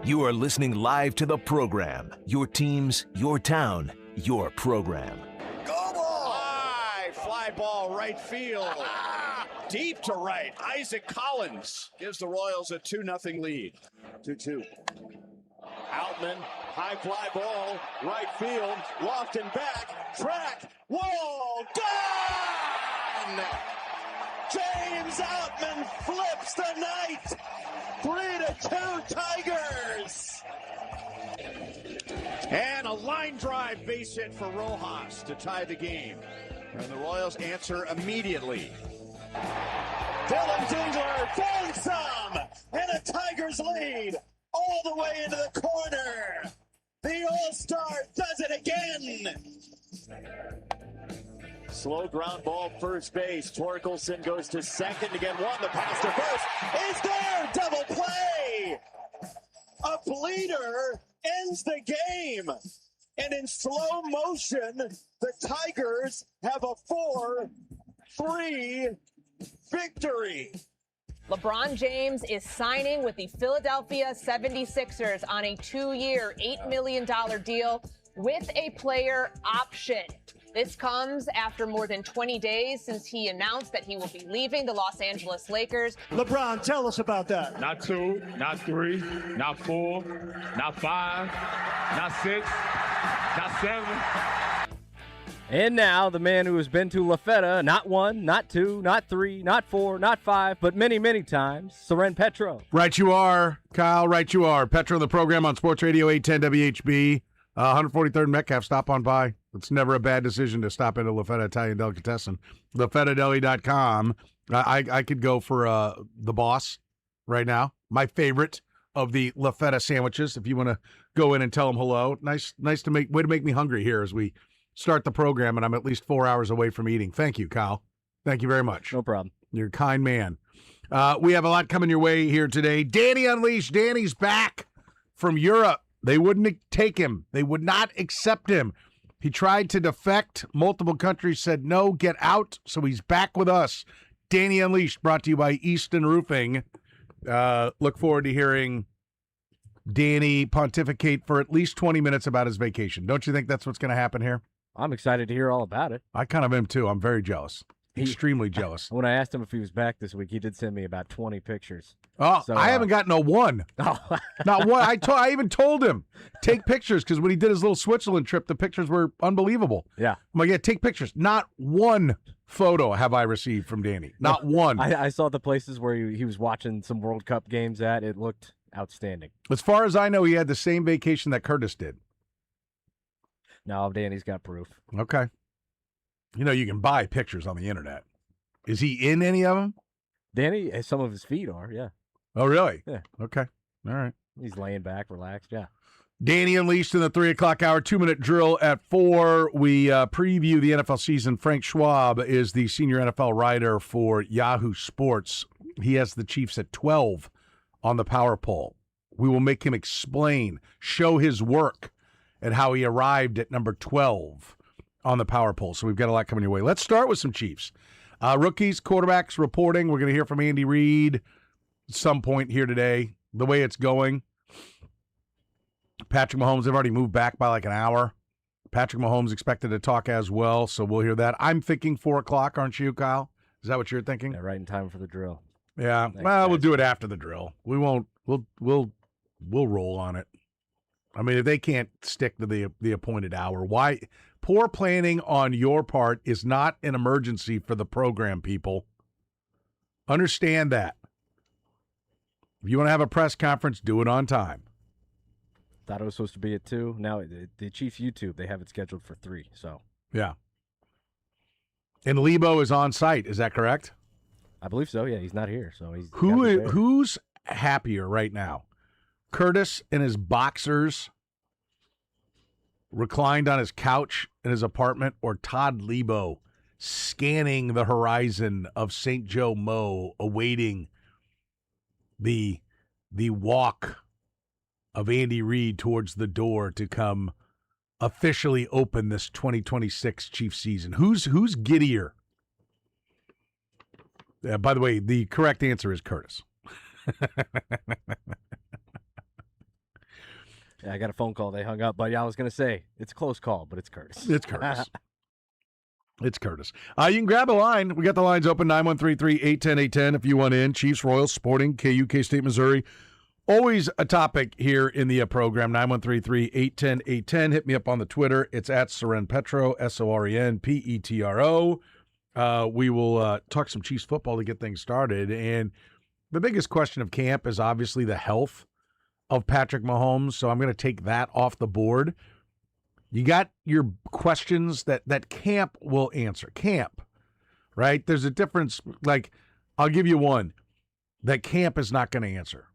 You are listening live to the program. Your teams, your town, your program. Go ball! High fly ball right field. Deep to right. Isaac Collins gives the Royals a 2-0 lead. 2-2. Outman, high fly ball, right field, lofting back, track, wall, gone! James Outman flips the night. 3-2 Tigers. And a line drive base hit for Rojas to tie the game. And the Royals answer immediately. Dylan Dingler finds some, and a Tigers lead all the way into the corner. The All-Star does it again. Slow ground ball, first base. Torkelson goes to second to get one. The pass to first is there. Double play. A bleeder ends the game. And in slow motion, the Tigers have a 4-3 victory. LeBron James is signing with the Philadelphia 76ers on a 2-year, $8 million deal with a player option. This comes after more than 20 days since he announced that he will be leaving the Los Angeles Lakers. LeBron, tell us about that. Not 2, not 3, not 4, not 5, not 6, not 7. And now, the man who has been to La Feta not 1, not 2, not 3, not 4, not 5, but many, many times, Soren Petro. Right you are, Kyle, right you are. Petro, the program on Sports Radio 810 WHB, 143rd Metcalf, stop on by. It's never a bad decision to stop into La Feta Italian Delicatessen. LaFetaDeli.com. I could go for the boss right now. My favorite of the La Feta sandwiches, if you want to go in and tell them hello. Nice to way to make me hungry here as we start the program, and I'm at least 4 hours away from eating. Thank you, Kyle. Thank you very much. No problem. You're a kind man. We have a lot coming your way here today. Danny Unleashed. Danny's back from Europe. They wouldn't take him. They would not accept him. He tried to defect. Multiple countries said, no, get out. So he's back with us. Danny Unleashed, brought to you by Easton Roofing. Look forward to hearing Danny pontificate for at least 20 minutes about his vacation. Don't you think that's what's going to happen here? I'm excited to hear all about it. I kind of am, too. I'm very jealous. Extremely jealous. When I asked him if he was back this week, he did send me about 20 pictures. Oh, so, I haven't gotten a one. Oh. Not one. I even told him, take pictures, because when he did his little Switzerland trip, the pictures were unbelievable. Yeah. I'm like, yeah, take pictures. Not one photo have I received from Danny. Not one. I saw the places where he was watching some World Cup games at. It looked outstanding. As far as I know, he had the same vacation that Curtis did. No, Danny's got proof. Okay. You know, you can buy pictures on the internet. Is he in any of them? Danny, some of his feet are, yeah. Oh, really? Yeah. Okay. All right. He's laying back, relaxed, yeah. Danny Unleashed in the 3 o'clock hour, 2-minute drill at 4. We preview the NFL season. Frank Schwab is the senior NFL writer for Yahoo Sports. He has the Chiefs at 12 on the power poll. We will make him explain, show his work, and how he arrived at number 12 on the power poll. So we've got a lot coming your way. Let's start with some Chiefs. Rookies, quarterbacks reporting. We're going to hear from Andy Reid at some point here today. The way it's going. Patrick Mahomes, they've already moved back by like an hour. Patrick Mahomes expected to talk as well, so we'll hear that. I'm thinking 4 o'clock, aren't you, Kyle? Is that what you're thinking? Yeah, right in time for the drill. Yeah. Thanks, well, guys. we'll do it after the drill. We won't. We'll roll on it. I mean, if they can't stick to the appointed hour, why? Poor planning on your part is not an emergency for the program, people. Understand that. If you want to have a press conference, do it on time. Thought it was supposed to be at 2. Now, the Chiefs YouTube, they have it scheduled for 3, so. Yeah. And Lebo is on site, is that correct? I believe so, yeah. He's not here, so he's. Who's happier right now? Curtis in his boxers, reclined on his couch in his apartment, or Todd Lebo scanning the horizon of St. Joe Mo, awaiting the walk of Andy Reid towards the door to come officially open this 2026 Chiefs season? Who's giddier? By the way, the correct answer is Curtis. Yeah, I got a phone call. They hung up. But yeah, I was going to say, it's a close call, but it's Curtis. It's Curtis. It's Curtis. You can grab a line. We got the lines open, 913-381-810 if you want in. Chiefs, Royals, Sporting, KU, K-State, Missouri. Always a topic here in the program, 913-381-810. Hit me up on the Twitter. It's at Soren Petro, S-O-R-E-N-P-E-T-R-O. We will talk some Chiefs football to get things started. And the biggest question of camp is obviously the health of Patrick Mahomes, so I'm going to take that off the board. You got your questions that camp will answer. Camp, right? There's a difference. Like, I'll give you one that camp is not going to answer.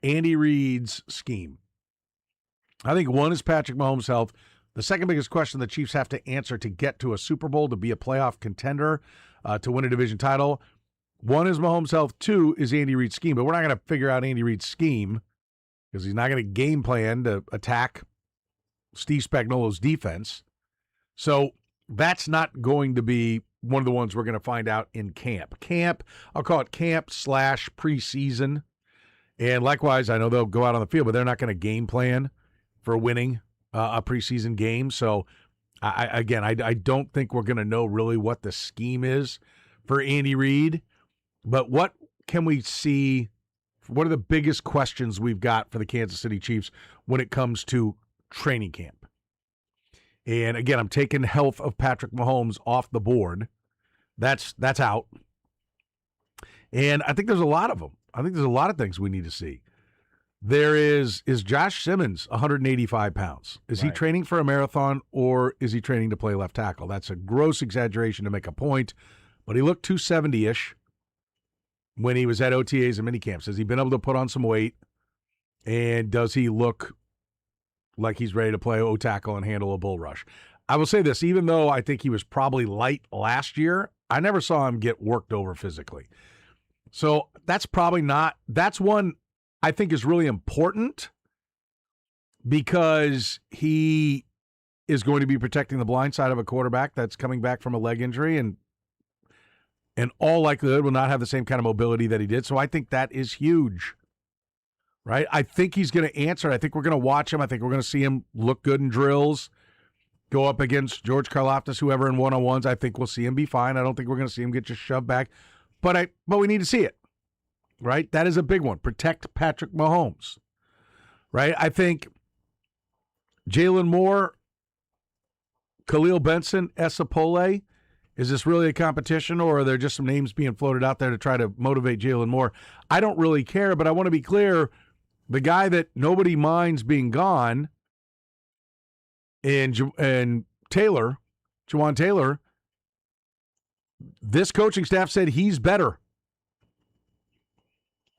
Andy Reid's scheme. I think one is Patrick Mahomes' health. The second biggest question the Chiefs have to answer to get to a Super Bowl, to be a playoff contender, to win a division title. One is Mahomes' health. Two is Andy Reid's scheme. But we're not going to figure out Andy Reid's scheme because he's not going to game plan to attack Steve Spagnuolo's defense. So that's not going to be one of the ones we're going to find out in camp. Camp, I'll call it camp / preseason. And likewise, I know they'll go out on the field, but they're not going to game plan for winning a preseason game. So, I don't think we're going to know really what the scheme is for Andy Reid. But what can we see? What are the biggest questions we've got for the Kansas City Chiefs when it comes to training camp? And again, I'm taking health of Patrick Mahomes off the board. That's out. And I think there's a lot of them. I think there's a lot of things we need to see. There is Josh Simmons 185 pounds? Is he training for a marathon or is he training to play left tackle? That's a gross exaggeration to make a point, but he looked 270-ish when he was at OTAs and minicamps. Has he been able to put on some weight? And does he look like he's ready to play O-tackle and handle a bull rush? I will say this, even though I think he was probably light last year, I never saw him get worked over physically. So that's one I think is really important because he is going to be protecting the blind side of a quarterback that's coming back from a leg injury and in all likelihood will not have the same kind of mobility that he did. So I think that is huge, right? I think he's going to answer. I think we're going to watch him. I think we're going to see him look good in drills, go up against George Karlaftis, whoever in one-on-ones. I think we'll see him be fine. I don't think we're going to see him get just shoved back. But we need to see it, right? That is a big one. Protect Patrick Mahomes, right? I think Jalen Moore, Khalil Benson, Esapole, is this really a competition or are there just some names being floated out there to try to motivate Jalen Moore? I don't really care, but I want to be clear, the guy that nobody minds being gone and Taylor, Jawan Taylor, this coaching staff said he's better.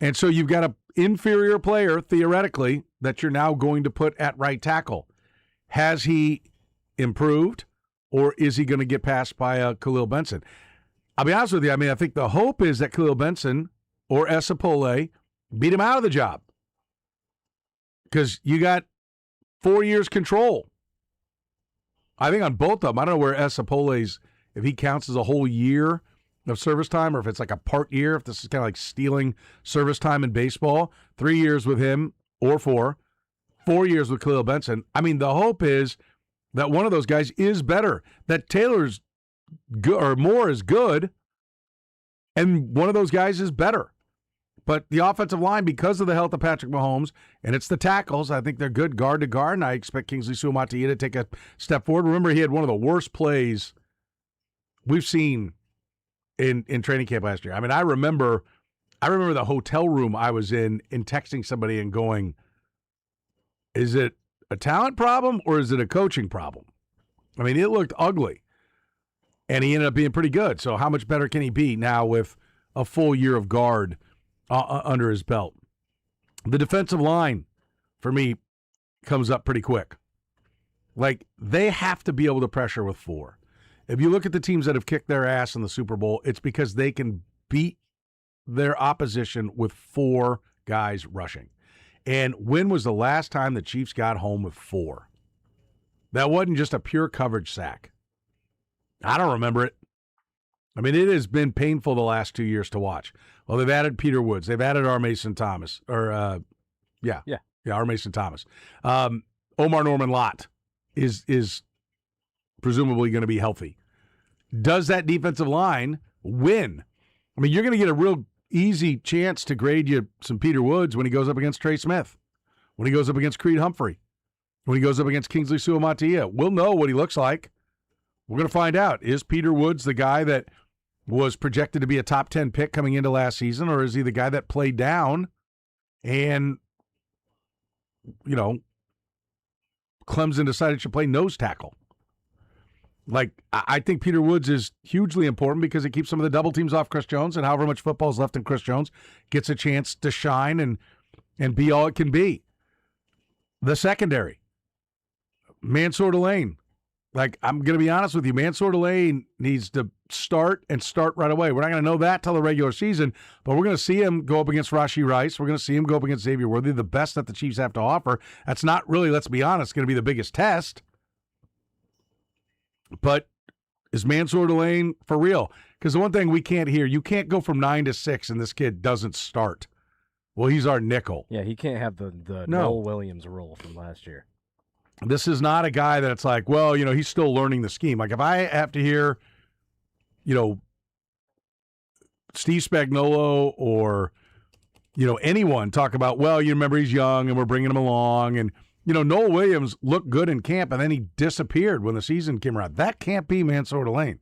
And so you've got an inferior player, theoretically, that you're now going to put at right tackle. Has he improved, or is he going to get passed by Khalil Benson? I'll be honest with you. I mean, I think the hope is that Khalil Benson or Esapole beat him out of the job because you got 4 years control. I think on both of them. I don't know where Esapole's, if he counts as a whole year of service time or if it's like a part year, if this is kind of like stealing service time in baseball. 3 years with him or 4 years with Khalil Benson. I mean, the hope is that one of those guys is better, that Taylor's good or Moore is good, and one of those guys is better. But the offensive line, because of the health of Patrick Mahomes, and it's the tackles, I think they're good guard to guard, and I expect Kingsley Suamataia to take a step forward. Remember, he had one of the worst plays we've seen in training camp last year. I mean, I remember the hotel room I was in texting somebody and going, is it a talent problem or is it a coaching problem? I mean, it looked ugly, and he ended up being pretty good. So how much better can he be now with a full year of guard under his belt? The defensive line, for me, comes up pretty quick. Like, they have to be able to pressure with 4. If you look at the teams that have kicked their ass in the Super Bowl, it's because they can beat their opposition with 4 guys rushing. And when was the last time the Chiefs got home with 4? That wasn't just a pure coverage sack. I don't remember it. I mean, it has been painful the last 2 years to watch. Well, they've added Peter Woods. They've added our Mason Thomas. Yeah, or Mason Thomas. Omar Norman Lott is presumably going to be healthy. Does that defensive line win? I mean, you're going to get a real easy chance to grade you some Peter Woods when he goes up against Trey Smith, when he goes up against Creed Humphrey, when he goes up against Kingsley Suamataia. We'll know what he looks like. We're going to find out. Is Peter Woods the guy that was projected to be a top 10 pick coming into last season, or is he the guy that played down and, you know, Clemson decided to play nose tackle? Like, I think Peter Woods is hugely important because it keeps some of the double teams off Chris Jones, and however much football is left in Chris Jones gets a chance to shine and be all it can be. The secondary, Mansour Delane. Like, I'm going to be honest with you, Mansour Delane needs to start right away. We're not going to know that till the regular season, but we're going to see him go up against Rashee Rice. We're going to see him go up against Xavier Worthy, the best that the Chiefs have to offer. That's not really, let's be honest, going to be the biggest test. But is Mansour Delane for real? Because the one thing we can't hear, you can't go from 9 to 6 and this kid doesn't start. Well, he's our nickel. Yeah, he can't have the Noel Williams role from last year. This is not a guy that's like, well, you know, he's still learning the scheme. Like, if I have to hear, you know, Steve Spagnuolo or, you know, anyone talk about, well, you remember he's young and we're bringing him along, and you know, Noel Williams looked good in camp, and then he disappeared when the season came around. That can't be Mansour Delane.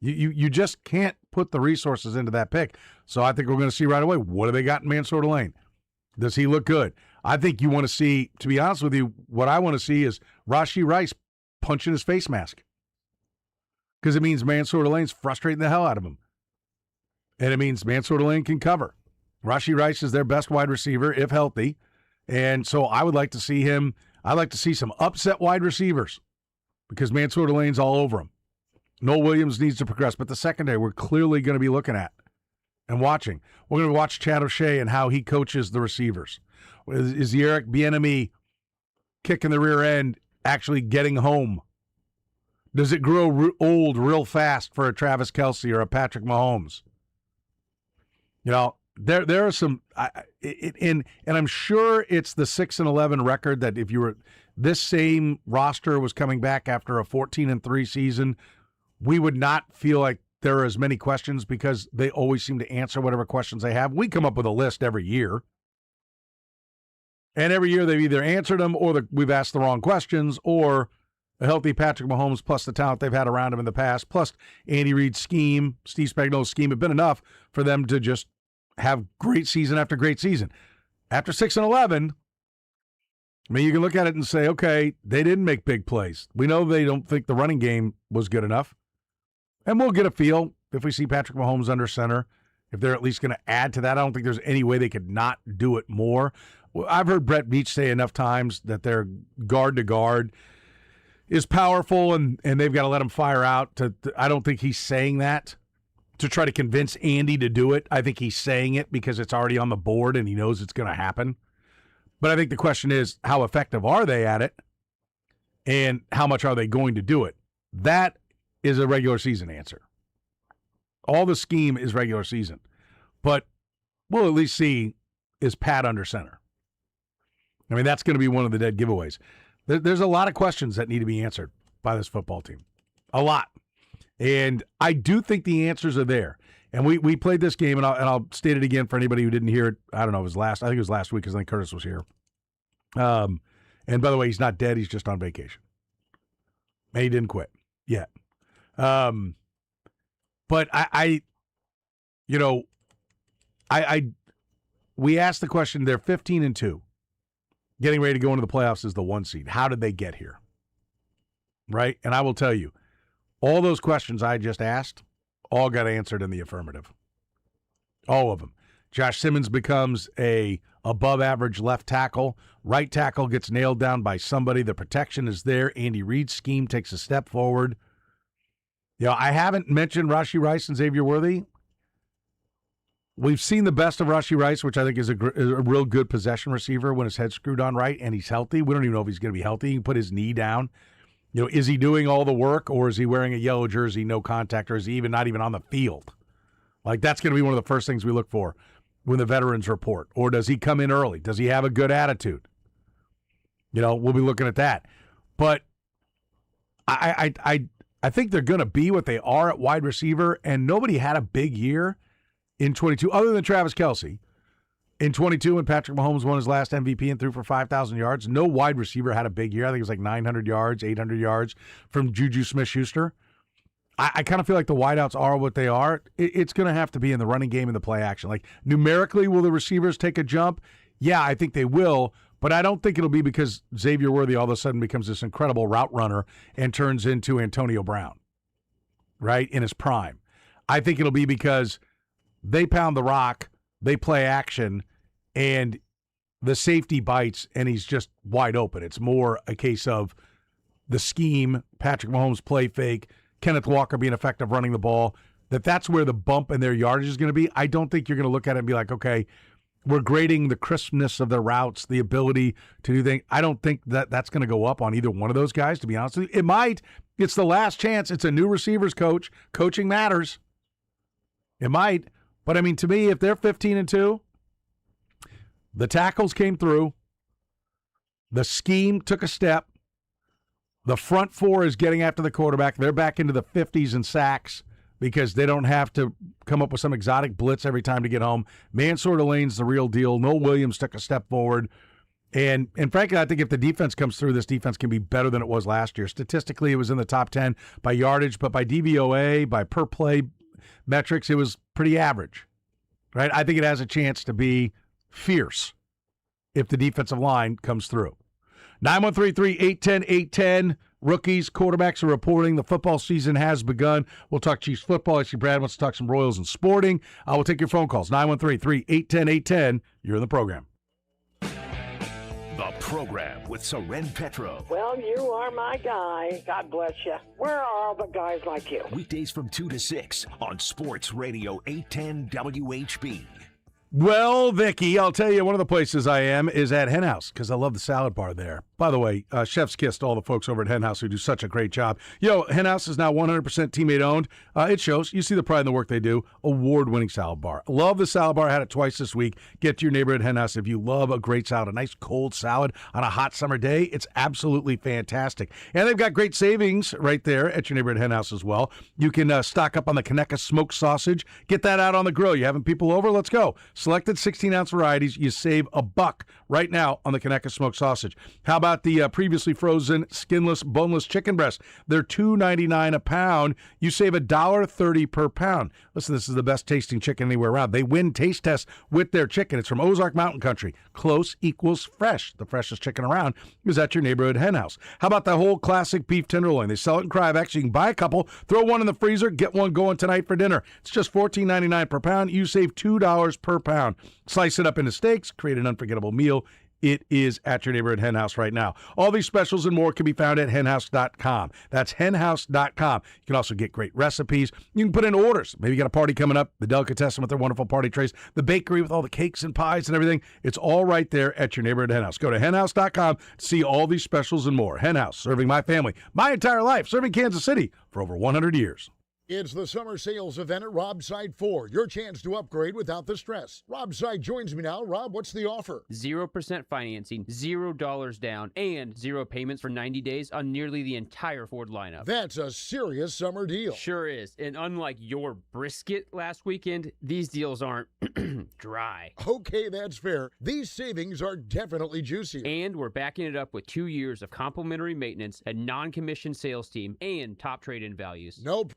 You just can't put the resources into that pick. So I think we're going to see right away, what do they got in Mansour Delane? Does he look good? I think you want to see, to be honest with you, what I want to see is Rashee Rice punching his face mask. Because it means Mansour Delane's frustrating the hell out of him. And it means Mansour Delane can cover. Rashee Rice is their best wide receiver, if healthy. And so I would like to see him. I'd like to see some upset wide receivers because Mansour Delane's all over him. Noel Williams needs to progress, but the secondary we're clearly going to be looking at and watching. We're going to watch Chad O'Shea and how he coaches the receivers. Is the Eric Bieniemy kick in the rear end actually getting home? Does it grow old real fast for a Travis Kelce or a Patrick Mahomes? You know, There are some, and I'm sure it's the 6-11 record that if you were this same roster was coming back after a 14-3 season, we would not feel like there are as many questions because they always seem to answer whatever questions they have. We come up with a list every year, and every year they've either answered them or we've asked the wrong questions, or a healthy Patrick Mahomes plus the talent they've had around him in the past, plus Andy Reid's scheme, Steve Spagnuolo's scheme have been enough for them to just have great season after great season. After 6-11, I mean, you can look at it and say, okay, they didn't make big plays. We know they don't think the running game was good enough. And we'll get a feel if we see Patrick Mahomes under center, if they're at least going to add to that. I don't think there's any way they could not do it more. I've heard Brett Veach say enough times that their guard to guard is powerful and they've got to let him fire out. I don't think he's saying that to try to convince Andy to do it. I think he's saying it because it's already on the board and he knows it's going to happen. But I think the question is, how effective are they at it? And how much are they going to do it? That is a regular season answer. All the scheme is regular season. But we'll at least see, is Pat under center? I mean, that's going to be one of the dead giveaways. There's a lot of questions that need to be answered by this football team. A lot. And I do think the answers are there. And we played this game, and I'll state it again for anybody who didn't hear it. I don't know, I think it was last week because I think Curtis was here. And by the way, he's not dead. He's just on vacation. And he didn't quit yet. But we asked the question, they're 15-2. Getting ready to go into the playoffs is the 1 seed. How did they get here? Right? And I will tell you, all those questions I just asked all got answered in the affirmative. All of them. Josh Simmons becomes a above-average left tackle. Right tackle gets nailed down by somebody. The protection is there. Andy Reid's scheme takes a step forward. You know, I haven't mentioned Rashee Rice and Xavier Worthy. We've seen the best of Rashee Rice, which I think is a real good possession receiver when his head's screwed on right and he's healthy. We don't even know if he's going to be healthy. He can put his knee down. You know, is he doing all the work, or is he wearing a yellow jersey, no contact, or is he not even on the field? Like, that's going to be one of the first things we look for when the veterans report. Or does he come in early? Does he have a good attitude? We'll be looking at that. But I think they're going to be what they are at wide receiver, and nobody had a big year in 22 other than Travis Kelce. In 22, when Patrick Mahomes won his last MVP and threw for 5,000 yards, no wide receiver had a big year. I think it was like 900 yards, 800 yards from Juju Smith-Schuster. I kind of feel like the wideouts are what they are. It's going to have to be in the running game and the play action. Like, numerically, will the receivers take a jump? Yeah, I think they will, but I don't think it'll be because Xavier Worthy all of a sudden becomes this incredible route runner and turns into Antonio Brown, right, in his prime. I think it'll be because they pound the rock, they play action, and the safety bites, and he's just wide open. It's more a case of the scheme, Patrick Mahomes play fake, Kenneth Walker being effective running the ball, that's where the bump in their yardage is going to be. I don't think you're going to look at it and be like, okay, we're grading the crispness of their routes, the ability to do things. I don't think that's going to go up on either one of those guys, to be honest with you. It might. It's the last chance. It's a new receivers coach. Coaching matters. It might. But, I mean, to me, if they're 15-2, the tackles came through, the scheme took a step, the front four is getting after the quarterback. They're back into the 50s in sacks because they don't have to come up with some exotic blitz every time to get home. Mansour Lane's the real deal. Noel Williams took a step forward. And frankly, I think if the defense comes through, this defense can be better than it was last year. Statistically, it was in the top 10 by yardage, but by DVOA, by per play metrics, it was pretty average, right? I think it has a chance to be fierce if the defensive line comes through. 913-3810810. Rookies, quarterbacks are reporting the football season has begun. We'll talk Chiefs football. I see Brad wants to talk some Royals and sporting. We'll take your phone calls. 913-3810810. You're in the program. The program with Soren Petro. Well, you are my guy. God bless you. Where are all the guys like you? Weekdays from 2 to 6 on Sports Radio 810 WHB. Well, Vicky, I'll tell you, one of the places I am is at Hen House because I love the salad bar there. By the way, chef's kiss to all the folks over at Hen House who do such a great job. Hen House is now 100% teammate owned. It shows. You see the pride in the work they do. Award-winning salad bar. Love the salad bar. I had it twice this week. Get to your neighborhood Hen House if you love a great salad, a nice cold salad on a hot summer day. It's absolutely fantastic. And they've got great savings right there at your neighborhood Hen House as well. You can stock up on the Conecuh smoked sausage. Get that out on the grill. You having people over? Let's go. Selected 16-ounce varieties, you save $1 right now on the Conecuh smoked sausage. How about the previously frozen, skinless, boneless chicken breast? They're $2.99 a pound. You save $1.30 per pound. Listen, this is the best tasting chicken anywhere around. They win taste tests with their chicken. It's from Ozark Mountain Country. Close equals fresh. The freshest chicken around is at your neighborhood Hen House. How about the whole classic beef tenderloin? They sell it in Cryovac. You can buy a couple, throw one in the freezer, get one going tonight for dinner. It's just $14.99 per pound. You save $2 per pound. Slice it up into steaks, create an unforgettable meal. It is at your neighborhood Hen House right now. All these specials and more can be found at henhouse.com. That's henhouse.com. You can also get great recipes. You can put in orders. Maybe you got a party coming up, the delicatessen with their wonderful party trays, the bakery with all the cakes and pies and everything. It's all right there at your neighborhood Hen House. Go to henhouse.com to see all these specials and more. Hen House, serving my family, my entire life, serving Kansas City for over 100 years. It's the summer sales event at Rob's Side 4. Your chance to upgrade without the stress. Rob's Side joins me now. Rob, what's the offer? 0% financing, $0 down, and 0 payments for 90 days on nearly the entire Ford lineup. That's a serious summer deal. Sure is. And unlike your brisket last weekend, these deals aren't dry. Okay, that's fair. These savings are definitely juicy. And we're backing it up with 2 years of complimentary maintenance, a non-commissioned sales team, and top trade-in values. Nope.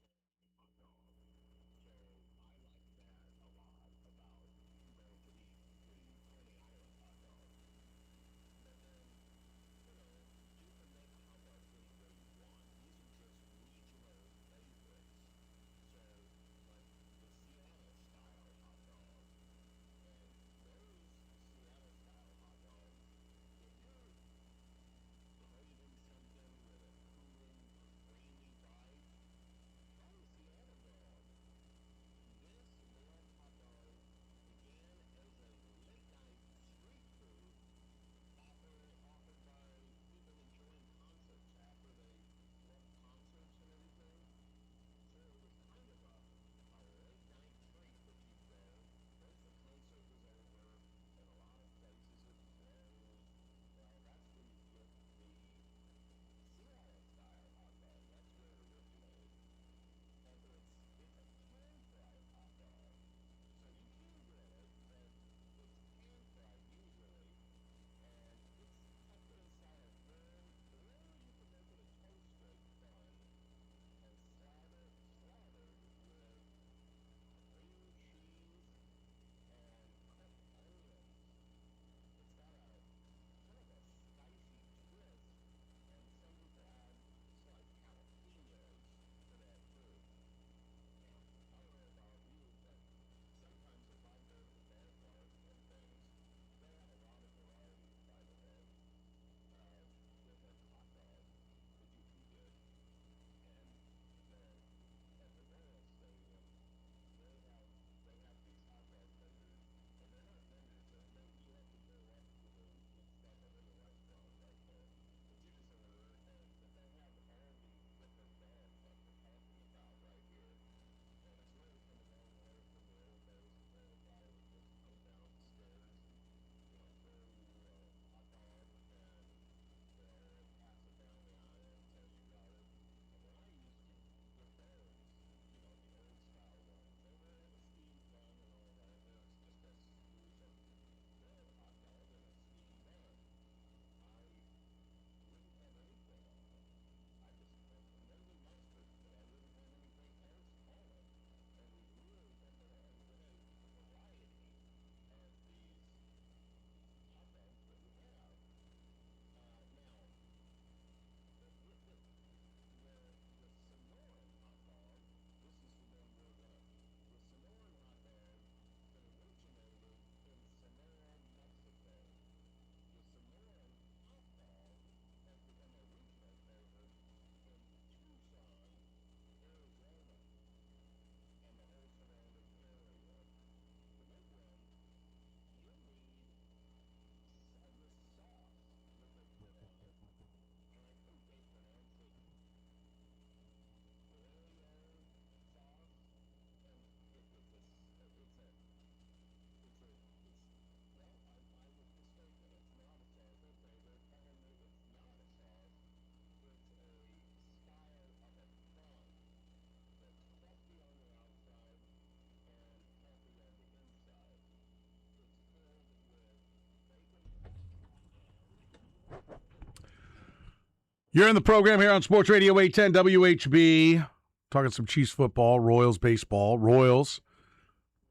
You're in the program here on Sports Radio 810 WHB. Talking some Chiefs football, Royals baseball. Royals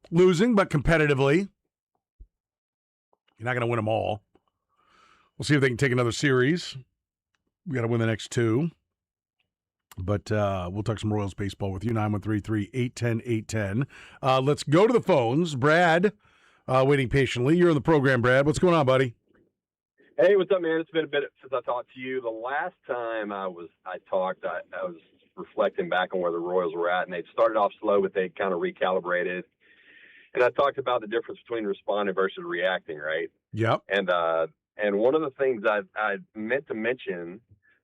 losing, but competitively. You're not going to win them all. We'll see if they can take another series. We got to win the next two. But we'll talk some Royals baseball with you, 913-381-0810. Let's go to the phones. Brad, waiting patiently. You're in the program, Brad. What's going on, buddy? Hey, what's up, man? It's been a bit since I talked to you. The last time I talked, I was reflecting back on where the Royals were at, and they'd started off slow, but they kind of recalibrated. And I talked about the difference between responding versus reacting, right? Yep. And one of the things I meant to mention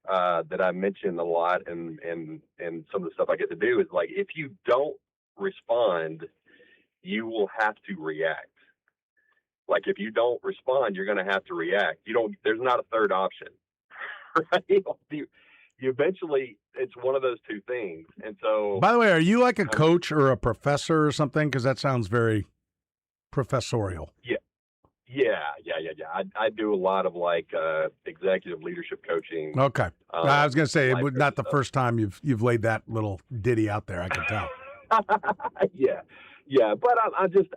that I mentioned a lot, and some of the stuff I get to do is, like, if you don't respond, you will have to react. Like, if you don't respond, you're going to have to react. There's not a third option, right? You eventually, it's one of those two things. And so, by the way, are you like a coach or a professor or something? Because that sounds very professorial. Yeah. I do a lot of executive leadership coaching. Okay. I was going to say, it not the stuff. first time you've laid that little ditty out there. I can tell. Yeah. But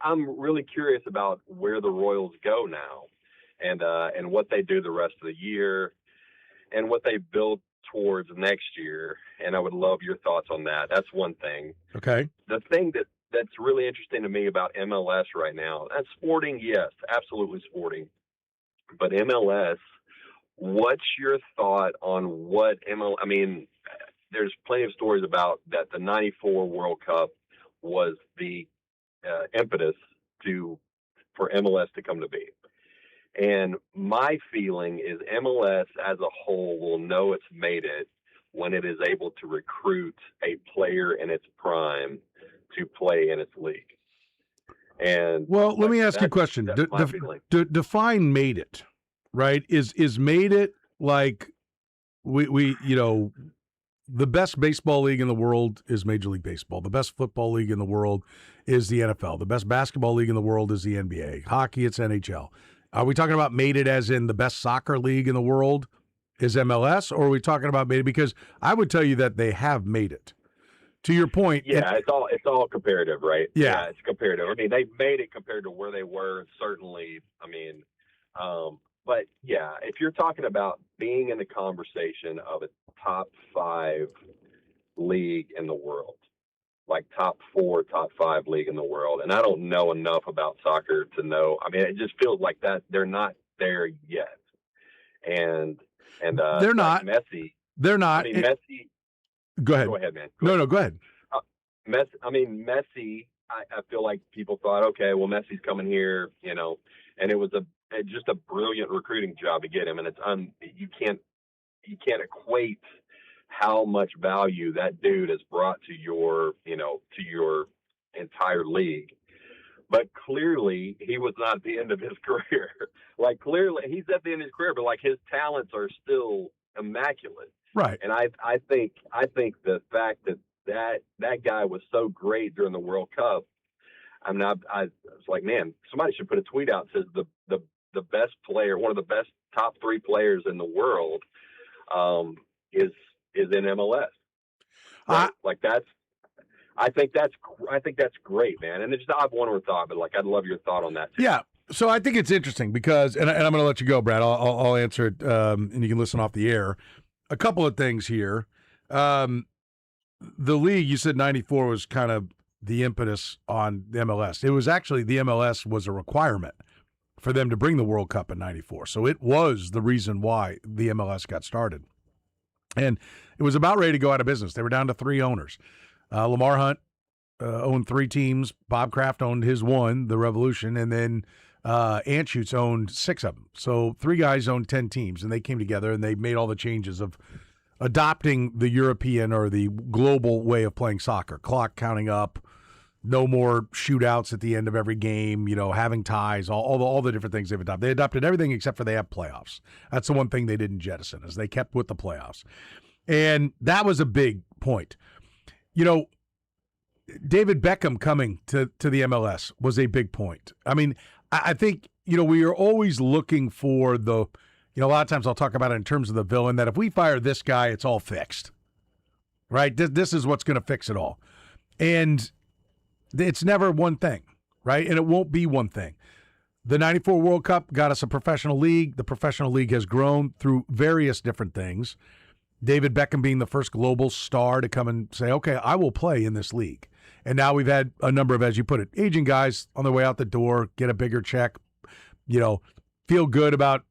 I'm really curious about where the Royals go now, and what they do the rest of the year, and what they build towards next year. And I would love your thoughts on that. That's one thing. Okay. The thing that's really interesting to me about MLS right now, that's sporting, yes, absolutely sporting. But MLS, what's your thought on what I mean, there's plenty of stories about that the 94 World Cup was the impetus for MLS to come to be. And my feeling is MLS as a whole will know it's made it when it is able to recruit a player in its prime to play in its league. And well, let me ask you a question. Define made it, right? Is made it like we the best baseball league in the world is Major League Baseball. The best football league in the world is the NFL. The best basketball league in the world is the NBA. Hockey, it's NHL. Are we talking about made it as in the best soccer league in the world is MLS, or are we talking about made it? Because I would tell you that they have made it. To your point. Yeah, it's all comparative, right? Yeah, it's comparative. I mean, they made it compared to where they were, certainly. I mean, but yeah, if you're talking about being in the conversation of a top 5 league in the world, like top 4, top 5 league in the world, and I don't know enough about soccer to know. I mean, it just feels like that they're not there yet, and they're not. Messi. They're not. I mean, Messi. Go ahead. Go ahead, man. No, go ahead. Messi, I feel like people thought, okay, well, Messi's coming here, and it was just a brilliant recruiting job to get him. And you can't equate how much value that dude has brought to your entire league. But clearly he was not at the end of his career. Like, clearly he's at the end of his career, but like his talents are still immaculate. Right. And I think the fact that guy was so great during the World Cup, I mean, I was like, man, somebody should put a tweet out that says the best player, one of the best top 3 players in the world, is in MLS. Right? I think that's great, man. And it's just, I've one more thought, but I'd love your thought on that too. Yeah. So I think it's interesting because, and I'm going to let you go, Brad. I'll answer it, and you can listen off the air. A couple of things here. The league, you said 94 was kind of the impetus on the MLS. It was actually, the MLS was a requirement for them to bring the World Cup in 94. So it was the reason why the MLS got started. And it was about ready to go out of business. They were down to 3 owners. Lamar Hunt owned 3 teams. Bob Kraft owned his one, the Revolution, and then Anschutz owned 6 of them. So 3 guys owned 10 teams, and they came together and they made all the changes of adopting the European or the global way of playing soccer. Clock counting up, no more shootouts at the end of every game, having ties, all the different things they've adopted. They adopted everything except for they have playoffs. That's the one thing they didn't jettison, is they kept with the playoffs. And that was a big point. David Beckham coming to the MLS was a big point. I mean, I think, we are always looking for the, a lot of times I'll talk about it in terms of the villain, that if we fire this guy, it's all fixed. Right? This is what's going to fix it all. And it's never one thing, right? And it won't be one thing. The 94 World Cup got us a professional league. The professional league has grown through various different things. David Beckham being the first global star to come and say, okay, I will play in this league. And now we've had a number of, as you put it, aging guys on their way out the door, get a bigger check, feel good about,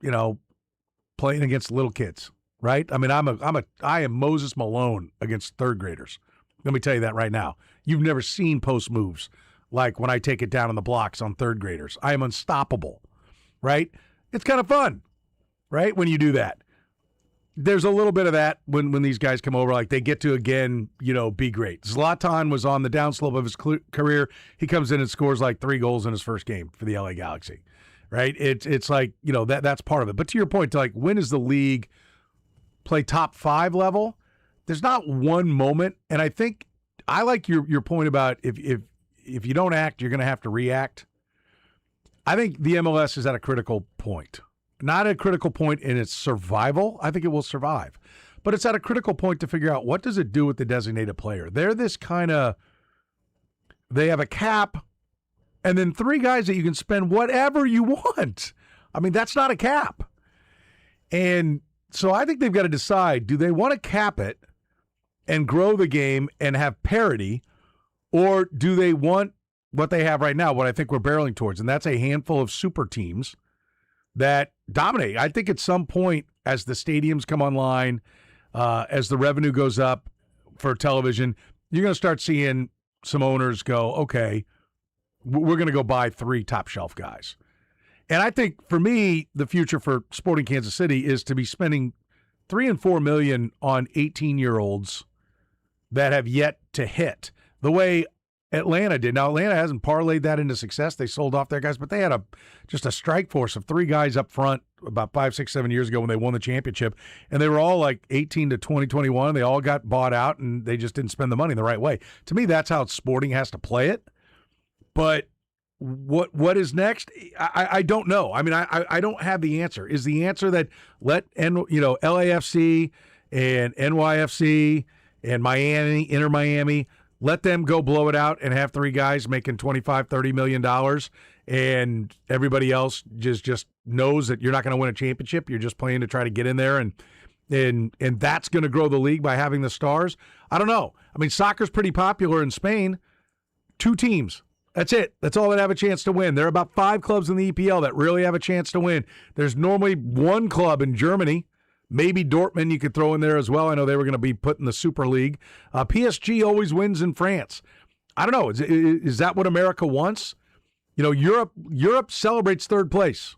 playing against little kids, right? I mean, I am Moses Malone against third graders. Let me tell you that right now. You've never seen post moves like when I take it down on the blocks on third graders. I am unstoppable, right? It's kind of fun, right, when you do that. There's a little bit of that when these guys come over, like they get to, again, be great. Zlatan was on the downslope of his career. He comes in and scores like 3 goals in his first game for the LA Galaxy, right? It's like, that's part of it. But to your point, like, when does the league play top 5 level? There's not one moment, and I think I like your point about if you don't act, you're going to have to react. I think the MLS is at a critical point. Not a critical point in its survival. I think it will survive. But it's at a critical point to figure out, what does it do with the designated player? They're this kind of, they have a cap and then 3 guys that you can spend whatever you want. I mean, that's not a cap. And so I think they've got to decide, do they want to cap it and grow the game and have parity, or do they want what they have right now, what I think we're barreling towards, and that's a handful of super teams that dominate. I think at some point, as the stadiums come online, as the revenue goes up for television, you're going to start seeing some owners go, okay, we're going to go buy 3 top shelf guys. And I think, for me, the future for Sporting Kansas City is to be spending $3 and $4 million on 18-year-olds that have yet to hit the way Atlanta did. Now, Atlanta hasn't parlayed that into success. They sold off their guys, but they had just a strike force of 3 guys up front about 5, 6, 7 years ago when they won the championship, and they were all like 18 to 20, 21. They all got bought out, and they just didn't spend the money the right way. To me, that's how Sporting has to play it. But what is next? I don't know. I mean, I don't have the answer. Is the answer that let LAFC and NYFC and Miami, Inter Miami, let them go blow it out and have 3 guys making $25, $30 million, and everybody else just knows that you're not going to win a championship. You're just playing to try to get in there, and that's going to grow the league by having the stars? I don't know. I mean, soccer's pretty popular in Spain. 2 teams. That's it. That's all that have a chance to win. There are about 5 clubs in the EPL that really have a chance to win. There's normally 1 club in Germany. Maybe Dortmund you could throw in there as well. I know they were going to be put in the Super League. PSG always wins in France. I don't know. Is that what America wants? Europe celebrates 3rd place.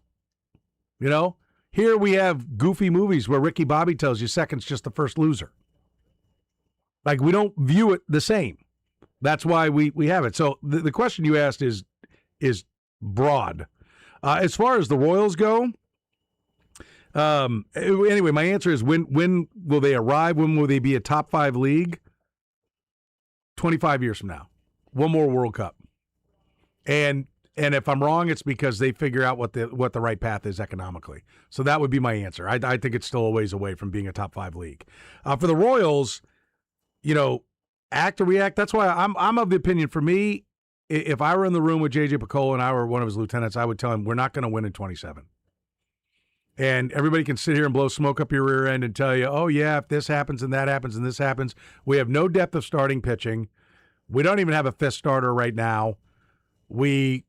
Here we have goofy movies where Ricky Bobby tells you second's just the first loser. Like, we don't view it the same. That's why we have it. So the question you asked is broad. As far as the Royals go, anyway, my answer is when will they arrive? When will they be a top 5 league? 25 years from now. 1 more World Cup. And if I'm wrong, it's because they figure out what the right path is economically. So that would be my answer. I think it's still a ways away from being a top 5 league. For the Royals, act or react. That's why I'm of the opinion, for me, if I were in the room with J.J. Picola and I were one of his lieutenants, I would tell him we're not going to win in 27. And everybody can sit here and blow smoke up your rear end and tell you, oh, yeah, if this happens and that happens and this happens. We have no depth of starting pitching. We don't even have a 5th starter right now. We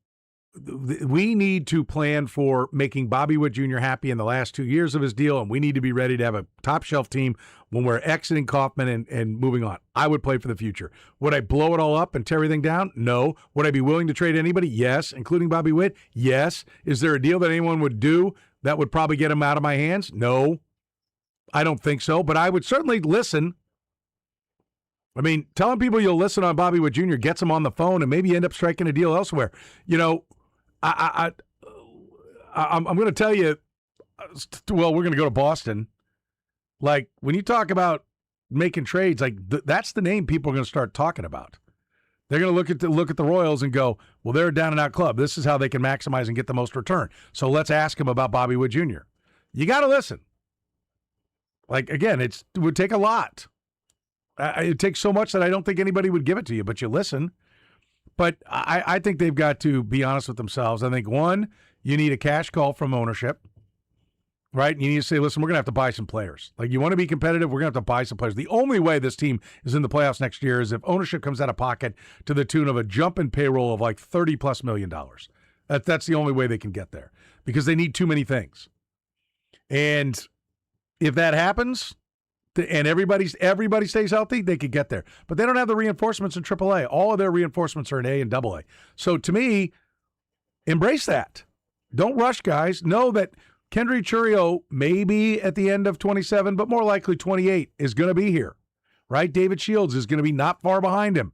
need to plan for making Bobby Witt Jr. happy in the last 2 years of his deal, and we need to be ready to have a top-shelf team when we're exiting Kaufman and moving on. I would play for the future. Would I blow it all up and tear everything down? No. Would I be willing to trade anybody? Yes. Including Bobby Witt? Yes. Is there a deal that anyone would do that would probably get him out of my hands? No. I don't think so, but I would certainly listen. I mean, telling people you'll listen on Bobby Witt Jr. gets them on the phone and maybe end up striking a deal elsewhere. I'm going to tell you, well, we're going to go to Boston. Like, when you talk about making trades, like that's the name people are going to start talking about. They're going to look at the Royals and go, well, they're a down and out club. This is how they can maximize and get the most return. So let's ask them about Bobby Witt Jr. you got to listen. Like, again, it would take a lot. It takes so much that I don't think anybody would give it to you, but you listen. But I think they've got to be honest with themselves. I think, one, you need a cash call from ownership, right? And you need to say, listen, we're going to have to buy some players. Like, you want to be competitive, we're going to have to buy some players. The only way this team is in the playoffs next year is if ownership comes out of pocket to the tune of a jump in payroll of like $30+ million. That's the only way they can get there because they need too many things. And if that happens and everybody stays healthy, they could get there. But they don't have the reinforcements in AAA. All of their reinforcements are in A and AA. So to me, embrace that. Don't rush, guys. Know that Kendry Churio may be at the end of 27, but more likely 28 is going to be here, right? David Shields is going to be not far behind him.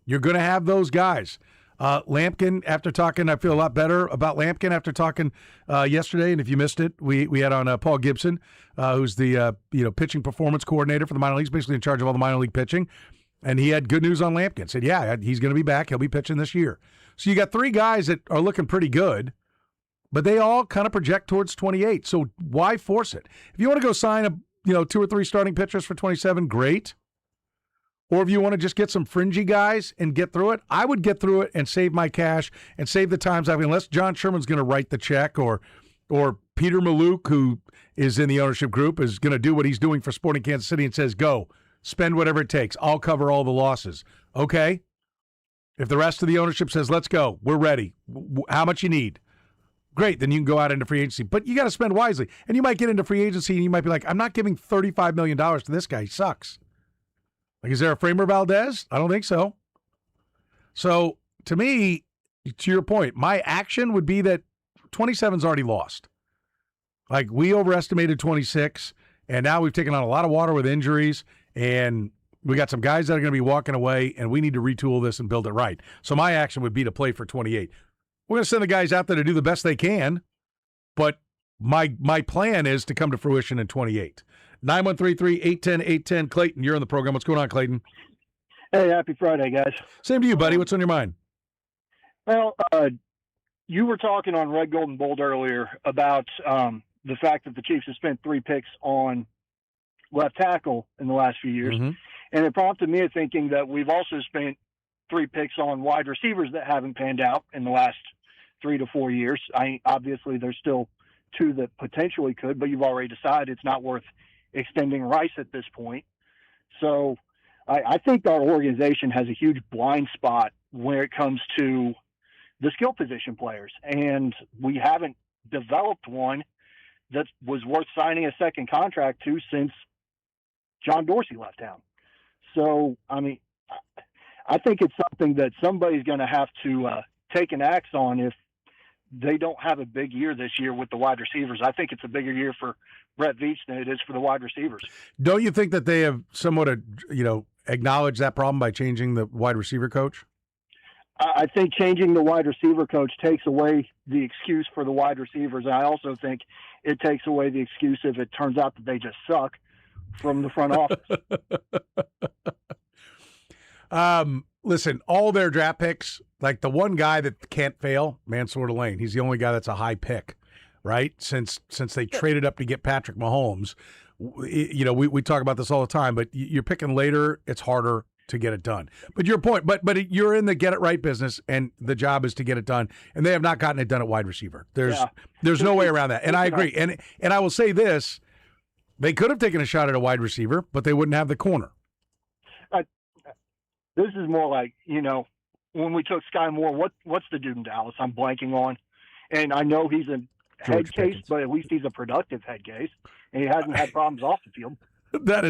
You're going to have those guys. Lampkin, after talking, I feel a lot better about Lampkin after talking yesterday. And if you missed it, we had on Paul Gibson, who's the pitching performance coordinator for the minor leagues, basically in charge of all the minor league pitching. And he had good news on Lampkin. Said, yeah, he's going to be back. He'll be pitching this year. So you got three guys that are looking pretty good, but they all kind of project towards 28. So why force it? If you want to go sign 2 or 3 starting pitchers for 27, great. Or if you want to just get some fringy guys and get through it, I would get through it and save my cash and save the times. Unless John Sherman's going to write the check or Peter Maluk, who is in the ownership group, is going to do what he's doing for Sporting Kansas City and says, go, spend whatever it takes. I'll cover all the losses. Okay? If the rest of the ownership says, let's go, we're ready. How much you need? Great, then you can go out into free agency. But you got to spend wisely. And you might get into free agency and you might be like, I'm not giving $35 million to this guy. He sucks. Like, is there a Framer Valdez? I don't think so. So, to me, to your point, my action would be that 27's already lost. Like, we overestimated 26, and now we've taken on a lot of water with injuries, and we got some guys that are going to be walking away, and we need to retool this and build it right. So, my action would be to play for 28. We're going to send the guys out there to do the best they can, but my plan is to come to fruition in 28. 913-810-810. Clayton, you're on the program. What's going on, Clayton? Hey, happy Friday, guys. Same to you, buddy. What's on your mind? Well, you were talking on Red Golden Bold earlier about the fact that the Chiefs have spent 3 picks on left tackle in the last few years. Mm-hmm. And it prompted me thinking that we've also spent 3 picks on wide receivers that haven't panned out in the last 3 to 4 years. Obviously, there's still 2 that potentially could, but you've already decided it's not worth extending Rice at this point. So I think our organization has a huge blind spot when it comes to the skill position players. And we haven't developed one that was worth signing a second contract to since John Dorsey left town. So, I mean, I think it's something that somebody's going to have to take an axe on if they don't have a big year this year with the wide receivers. I think it's a bigger year for Brett Veach than it is for the wide receivers. Don't you think that they have somewhat, acknowledged that problem by changing the wide receiver coach? I think changing the wide receiver coach takes away the excuse for the wide receivers. And I also think it takes away the excuse if it turns out that they just suck from the front office. Listen, all their draft picks, like the one guy that can't fail, Mansour Lane, he's the only guy that's a high pick, right? Since they traded up to get Patrick Mahomes, we talk about this all the time, but you're picking later, it's harder to get it done. But your point, but you're in the get it right business, and the job is to get it done, and they have not gotten it done at wide receiver. There's no way around that, and I agree. And I will say this, they could have taken a shot at a wide receiver, but they wouldn't have the corner. This is more like, when we took Sky Moore, what's the dude in Dallas I'm blanking on? And I know he's a head case, but at least he's a productive head case, and he hasn't had problems off the field. That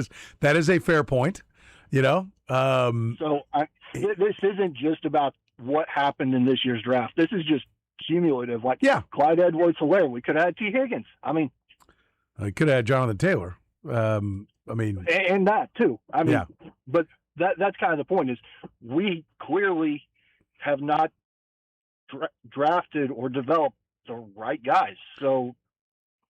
is a fair point, So this isn't just about what happened in this year's draft. This is just cumulative. Like, Clyde Edwards-Helaire, we could have had T. Higgins. I mean, I could have had Jonathan Taylor. And that too. But that's kind of the point, is we clearly have not drafted or developed the right guys. So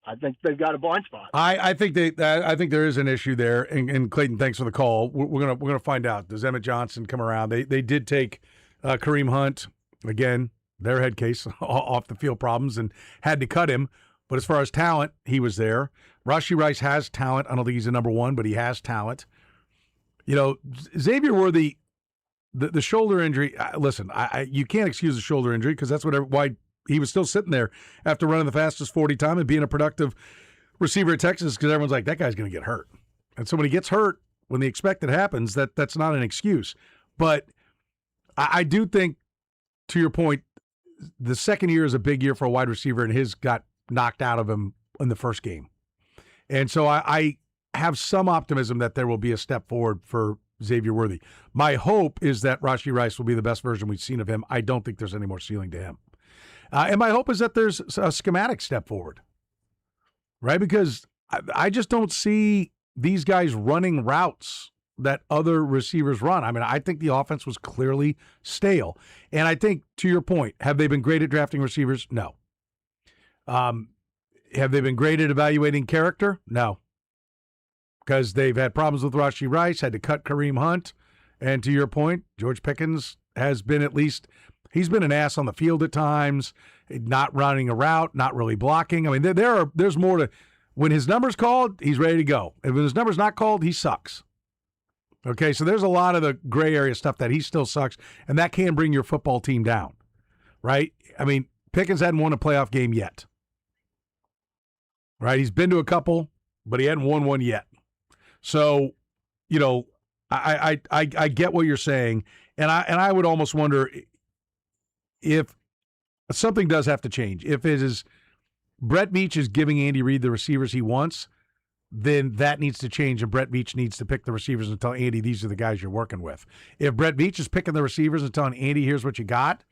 I think they've got a blind spot. I think there is an issue there. And Clayton, thanks for the call. We're gonna find out. Does Emmett Johnson come around? They did take Kareem Hunt, again, their head case, off the field problems, and had to cut him. But as far as talent, he was there. Rashee Rice has talent. I don't think he's a number one, but he has talent. You know, Xavier Worthy, the shoulder injury, listen, you can't excuse a shoulder injury because that's why he was still sitting there after running the fastest 40 time and being a productive receiver at Texas, because everyone's like, that guy's going to get hurt. And so when he gets hurt, when the expected happens, that's not an excuse. But I do think, to your point, the second year is a big year for a wide receiver, and his got knocked out of him in the first game. And so I have some optimism that there will be a step forward for Xavier Worthy. My hope is that Rashee Rice will be the best version we've seen of him. I don't think there's any more ceiling to him. And my hope is that there's a schematic step forward, right? Because I just don't see these guys running routes that other receivers run. I mean, I think the offense was clearly stale. And I think, to your point, have they been great at drafting receivers? No. Have they been great at evaluating character? No. Because they've had problems with Rashee Rice, had to cut Kareem Hunt. And to your point, George Pickens has been he's been an ass on the field at times, not running a route, not really blocking. I mean, there's more to, when his number's called, he's ready to go. And when his number's not called, he sucks. Okay, so there's a lot of the gray area stuff that he still sucks, and that can bring your football team down, right? I mean, Pickens hadn't won a playoff game yet, right? He's been to a couple, but he hadn't won one yet. So, you know, I get what you're saying, and I would almost wonder if something does have to change. If it is Brett Veach is giving Andy Reid the receivers he wants, then that needs to change, and Brett Veach needs to pick the receivers and tell Andy, these are the guys you're working with. If Brett Veach is picking the receivers and telling Andy, here's what you got,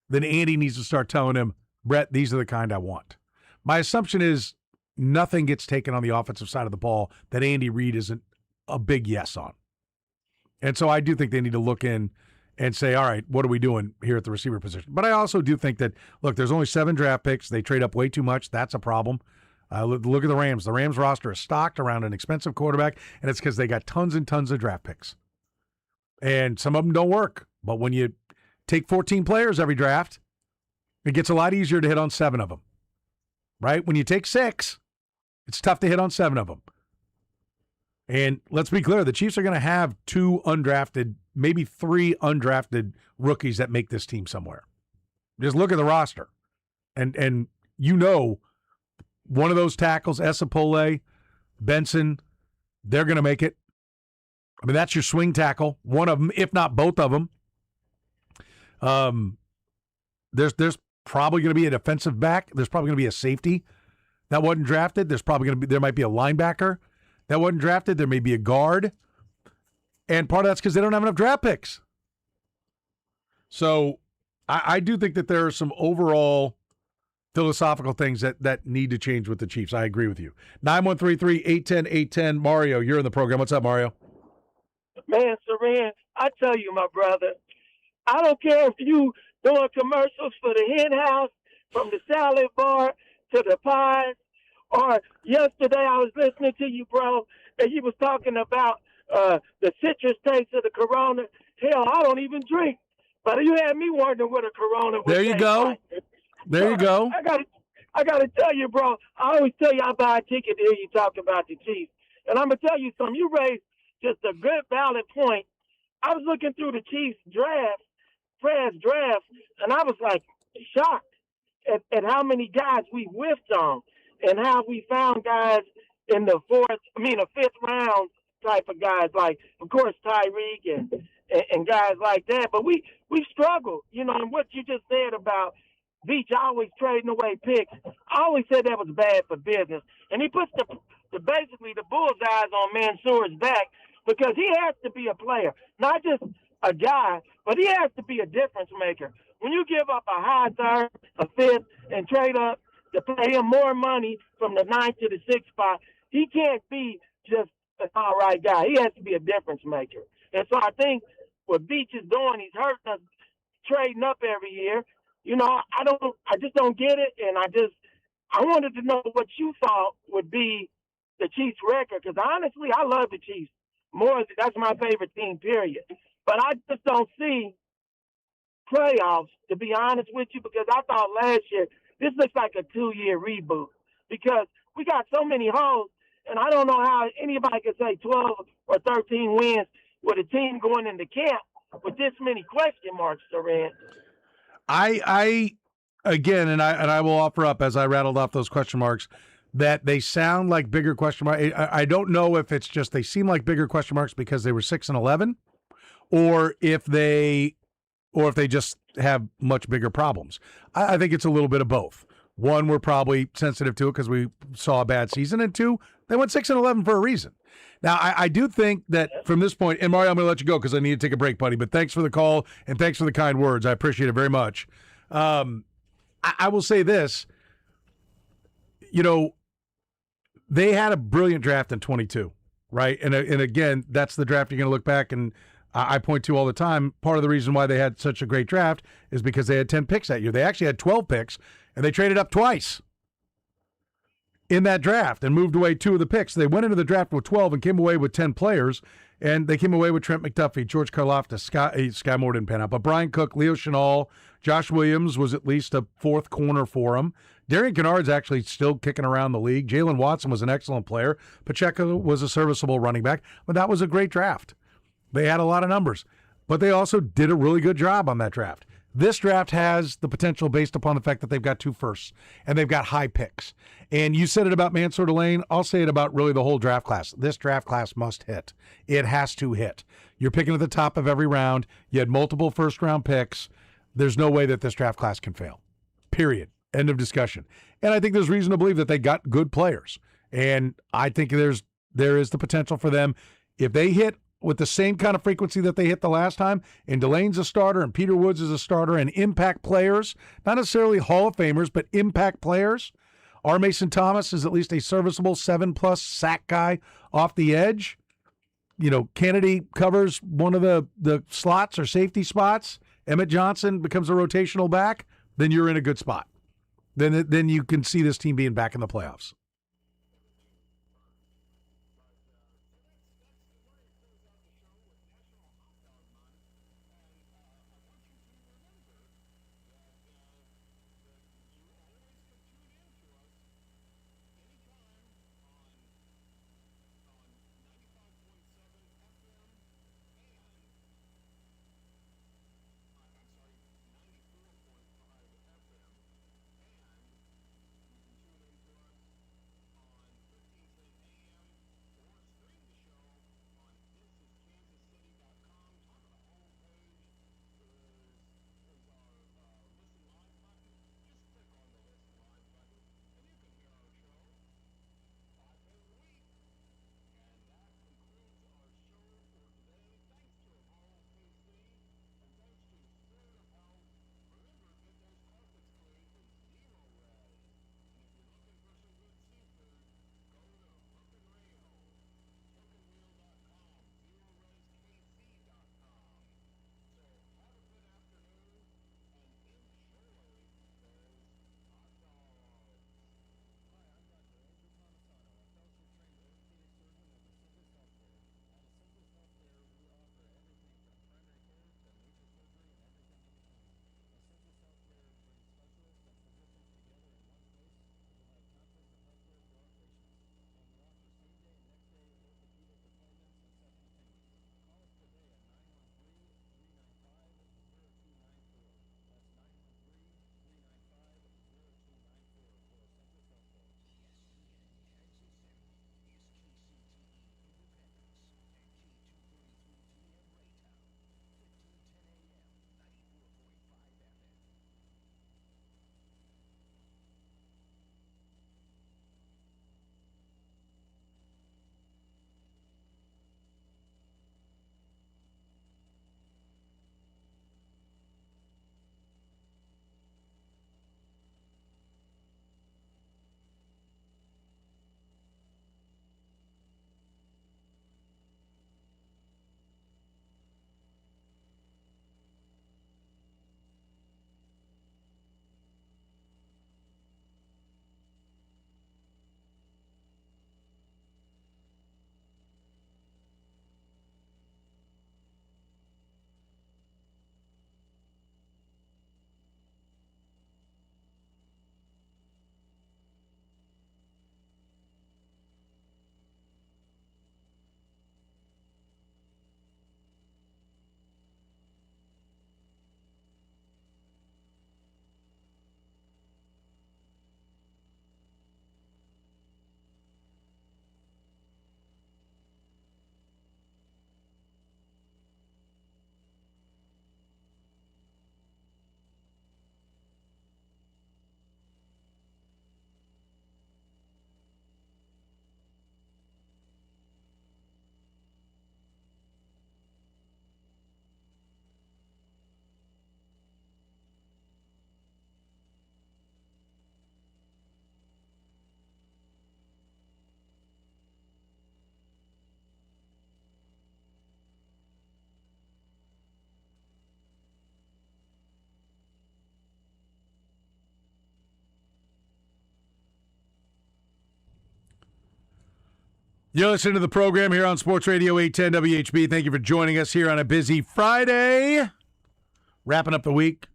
then Andy needs to start telling him, Brett, these are the kind I want. My assumption is nothing gets taken on the offensive side of the ball that Andy Reid isn't a big yes on. And so I do think they need to look in and say, all right, what are we doing here at the receiver position? But I also do think that, look, there's only 7 draft picks. They trade up way too much. That's a problem. Look at the Rams. The Rams roster is stocked around an expensive quarterback, and it's because they got tons and tons of draft picks. And some of them don't work. But when you take 14 players every draft, it gets a lot easier to hit on 7 of them, right? When you take 6, it's tough to hit on 7 of them. And let's be clear, the Chiefs are going to have 2 undrafted, maybe 3 undrafted rookies that make this team somewhere. Just look at the roster. And you know, one of those tackles, Esapole, Benson, they're going to make it. I mean, that's your swing tackle. One of them, if not both of them. There's probably going to be a defensive back. There's probably going to be a safety that wasn't drafted. There might be a linebacker that wasn't drafted. There may be a guard. And part of that's because they don't have enough draft picks. So I do think that there are some overall philosophical things that need to change with the Chiefs. I agree with you. 913-810-810. Mario, you're in the program. What's up, Mario? Man, Soren, I tell you, my brother, I don't care if you doing commercials for the hen house, from the salad bar to the pies, or yesterday I was listening to you, bro, and you was talking about the citrus taste of the Corona. Hell, I don't even drink, but you had me wondering what a Corona was. There you go. Like. There you go. I gotta tell you, bro. I always tell you I buy a ticket to hear you talk about the Chiefs, and I'm gonna tell you something. You raised just a good, valid point. I was looking through the Chiefs Fred's draft, and I was like shocked at how many guys we whiffed on, and how we found guys in the 5th round type of guys, like of course Tyreek and guys like that. But we struggled, you know. And what you just said about Veach always trading away picks, I always said that was bad for business. And he puts basically the bullseyes on Mansour's back, because he has to be a player, not just a guy, but he has to be a difference maker. When you give up a high 3rd, a 5th, and trade up to pay him more money from the 9th to the 6th spot, he can't be just an all right guy. He has to be a difference maker. And so I think what Veach is doing, he's hurting us trading up every year. You know, I just don't get it, and I wanted to know what you thought would be the Chiefs' record, because honestly, I love the Chiefs more. That's my favorite team, period. But I just don't see playoffs, to be honest with you, because I thought last year this looks like a 2-year reboot. because we got so many holes, and I don't know how anybody could say 12 or 13 wins with a team going into camp with this many question marks, Soren. I again, and I will offer up as I rattled off those question marks that they sound like bigger question marks. I don't know if it's just they seem like bigger question marks because they were 6-11, or if they just have much bigger problems. I think it's a little bit of both. One, we're probably sensitive to it because we saw a bad season, and two, they went 6-11 for a reason. Now, I do think that from this point, and Mario, I'm going to let you go because I need to take a break, buddy, but thanks for the call and thanks for the kind words. I appreciate it very much. I will say this, they had a brilliant draft in 22, right? And again, that's the draft you're going to look back and I point to all the time. Part of the reason why they had such a great draft is because they had 10 picks that year. They actually had 12 picks, and they traded up twice in that draft and moved away 2 of the picks. They went into the draft with 12 and came away with 10 players, and they came away with Trent McDuffie, George Karlaftis, Sky Moore didn't pan out, but Brian Cook, Leo Chenal, Josh Williams was at least a fourth corner for him. Darian Kennard's actually still kicking around the league. Jalen Watson was an excellent player. Pacheco was a serviceable running back, but that was a great draft. They had a lot of numbers, but they also did a really good job on that draft. This draft has the potential based upon the fact that they've got 2 firsts and they've got high picks. And you said it about Mansour Delane. I'll say it about really the whole draft class. This draft class must hit. It has to hit. You're picking at the top of every round. You had multiple first-round picks. There's no way that this draft class can fail. Period. End of discussion. And I think there's reason to believe that they got good players. And I think there is the potential for them, if they hit with the same kind of frequency that they hit the last time, and Delane's a starter and Peter Woods is a starter, and impact players, not necessarily Hall of Famers, but impact players. R. Mason Thomas is at least a serviceable 7+ sack guy off the edge. Kennedy covers one of the slots or safety spots. Emmett Johnson becomes a rotational back. Then you're in a good spot. Then you can see this team being back in the playoffs. You're listening to the program here on Sports Radio 810 WHB. Thank you for joining us here on a busy Friday. Wrapping up the week.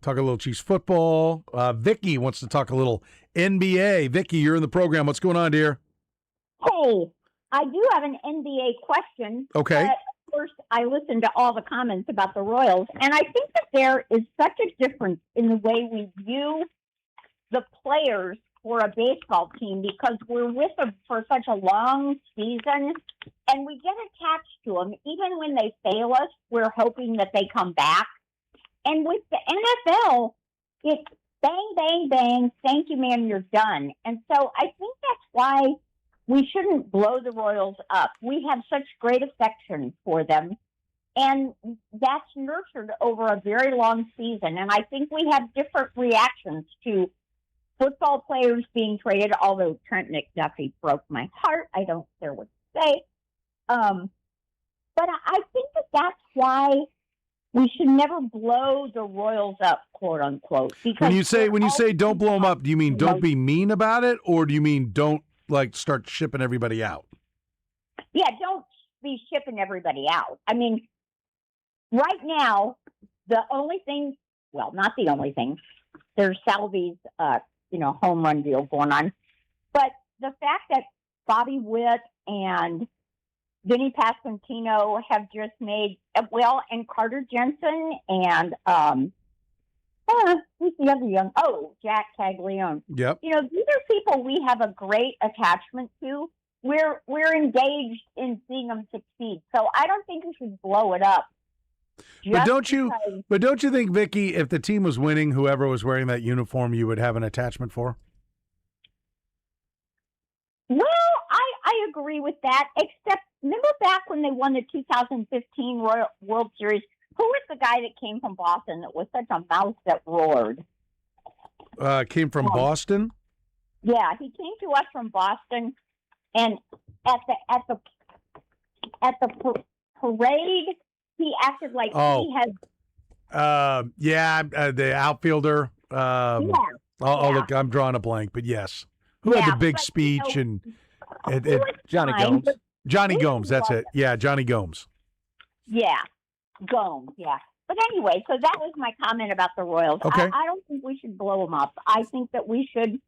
Talk a little Chiefs football. Vicky wants to talk a little NBA. Vicky, you're in the program. What's going on, dear? Hey, I do have an NBA question. Okay. First, I listened to all the comments about the Royals, and I think that there is such a difference in the way we view the players for a baseball team because we're with them for such a long season, and we get attached to them. Even when they fail us, we're hoping that they come back. And with the NFL, it's bang, bang, bang, thank you, man, you're done. And so I think that's why we shouldn't blow the Royals up. We have such great affection for them, and that's nurtured over a very long season. And I think we have different reactions to football players being traded, although Trent McDuffie broke my heart. I don't care what to say. But I think that that's why we should never blow the Royals up, quote unquote. Because when you say don't blow them up, do you mean don't be mean about it, or do you mean don't start shipping everybody out? Yeah, don't be shipping everybody out. I mean, right now, the only thing, well, not the only thing, there's Salvi's, home run deal going on. But the fact that Bobby Witt and Vinny Pasquantino have just made, and Carter Jensen and, who's the other Jack Caglione. Yep. These are people we have a great attachment to. We're engaged in seeing them succeed. So I don't think we should blow it up. But don't you think, Vicky, if the team was winning, whoever was wearing that uniform, you would have an attachment for? Well, I agree with that, except remember back when they won the 2015 World Series, who was the guy that came from Boston that was such a mouse that roared? Came from Boston? Yeah, he came to us from Boston, and at the parade, he acted like he had. The outfielder. Look, I'm drawing a blank, but yes, who had the big speech and Johnny Gomes. Johnny Gomes, that's it. Yeah, Johnny Gomes. Yeah, Gomes. Yeah. But anyway, so that was my comment about the Royals. Okay. I don't think we should blow them up. I think that we should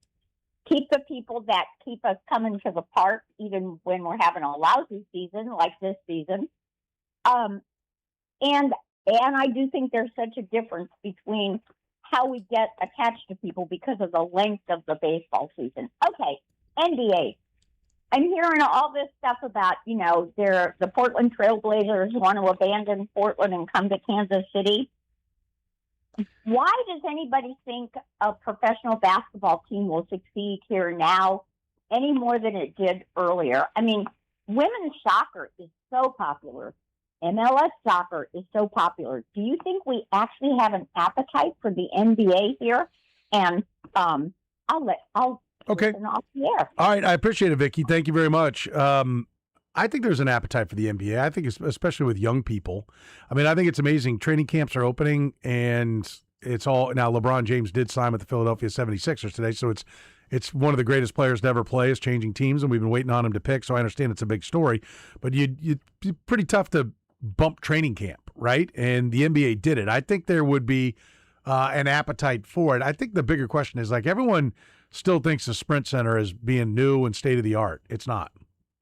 keep the people that keep us coming to the park, even when we're having a lousy season like this season. And I do think there's such a difference between how we get attached to people because of the length of the baseball season. Okay, NBA. I'm hearing all this stuff about, the Portland Trailblazers want to abandon Portland and come to Kansas City. Why does anybody think a professional basketball team will succeed here now any more than it did earlier? I mean, women's soccer is so popular. MLS soccer is so popular. Do you think we actually have an appetite for the NBA here? And I'll okay. listen off the air. All right, I appreciate it, Vicky. Thank you very much. I think there's an appetite for the NBA. I think especially with young people. I mean, I think it's amazing. Training camps are opening, and it's all now. LeBron James did sign with the Philadelphia 76ers today, so it's one of the greatest players to ever play. Is changing teams, and we've been waiting on him to pick. So I understand it's a big story, but you'd pretty tough to bump training camp, right? And the NBA did it. I think there would be an appetite for it. I think the bigger question is, everyone still thinks the Sprint Center is being new and state of the art. It's not,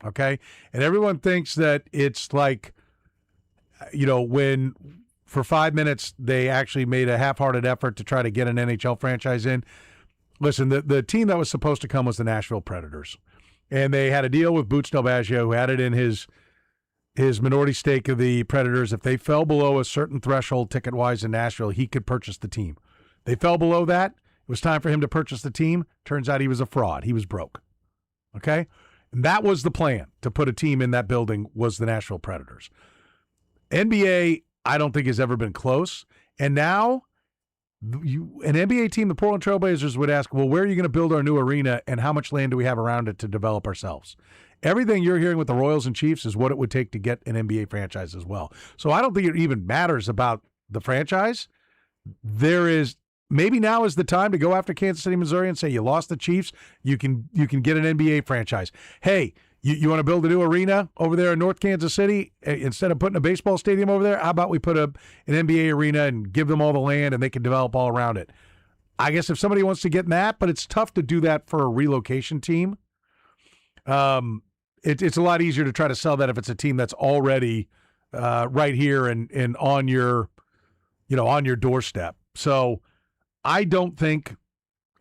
okay? And everyone thinks that it's like, when for 5 minutes they actually made a half-hearted effort to try to get an NHL franchise in. Listen, the team that was supposed to come was the Nashville Predators. And they had a deal with Boots Delbagio, who had it in his minority stake of the Predators. If they fell below a certain threshold ticket-wise in Nashville, he could purchase the team. They fell below that. It was time for him to purchase the team. Turns out he was a fraud. He was broke. Okay? And that was the plan, to put a team in that building, was the Nashville Predators. NBA, I don't think has ever been close. And now, an NBA team, the Portland Trailblazers, would ask, well, where are you going to build our new arena, and how much land do we have around it to develop ourselves? Everything you're hearing with the Royals and Chiefs is what it would take to get an NBA franchise as well. So I don't think it even matters about the franchise. Maybe now is the time to go after Kansas City, Missouri, and say, you lost the Chiefs, you can get an NBA franchise. Hey, You want to build a new arena over there in North Kansas City? Instead of putting a baseball stadium over there, how about we put an NBA arena and give them all the land and they can develop all around it? I guess if somebody wants to get in that, but it's tough to do that for a relocation team. It's a lot easier to try to sell that if it's a team that's already right here and on your doorstep. So I don't think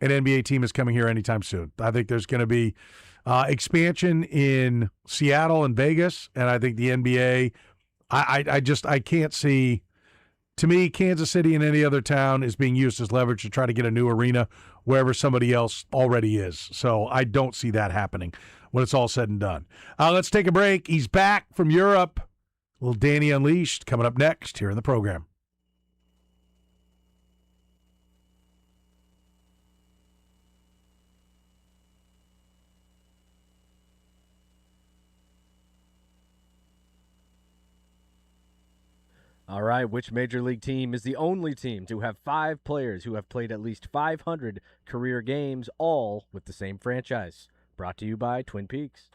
an NBA team is coming here anytime soon. I think there's going to be expansion in Seattle and Vegas, and I think the NBA, I can't see, to me, Kansas City and any other town is being used as leverage to try to get a new arena wherever somebody else already is. So I don't see that happening when it's all said and done. Let's take a break. He's back from Europe. Little Danny Unleashed coming up next here in the program. All right, which Major League team is the only team to have 5 players who have played at least 500 career games, all with the same franchise? Brought to you by Twin Peaks.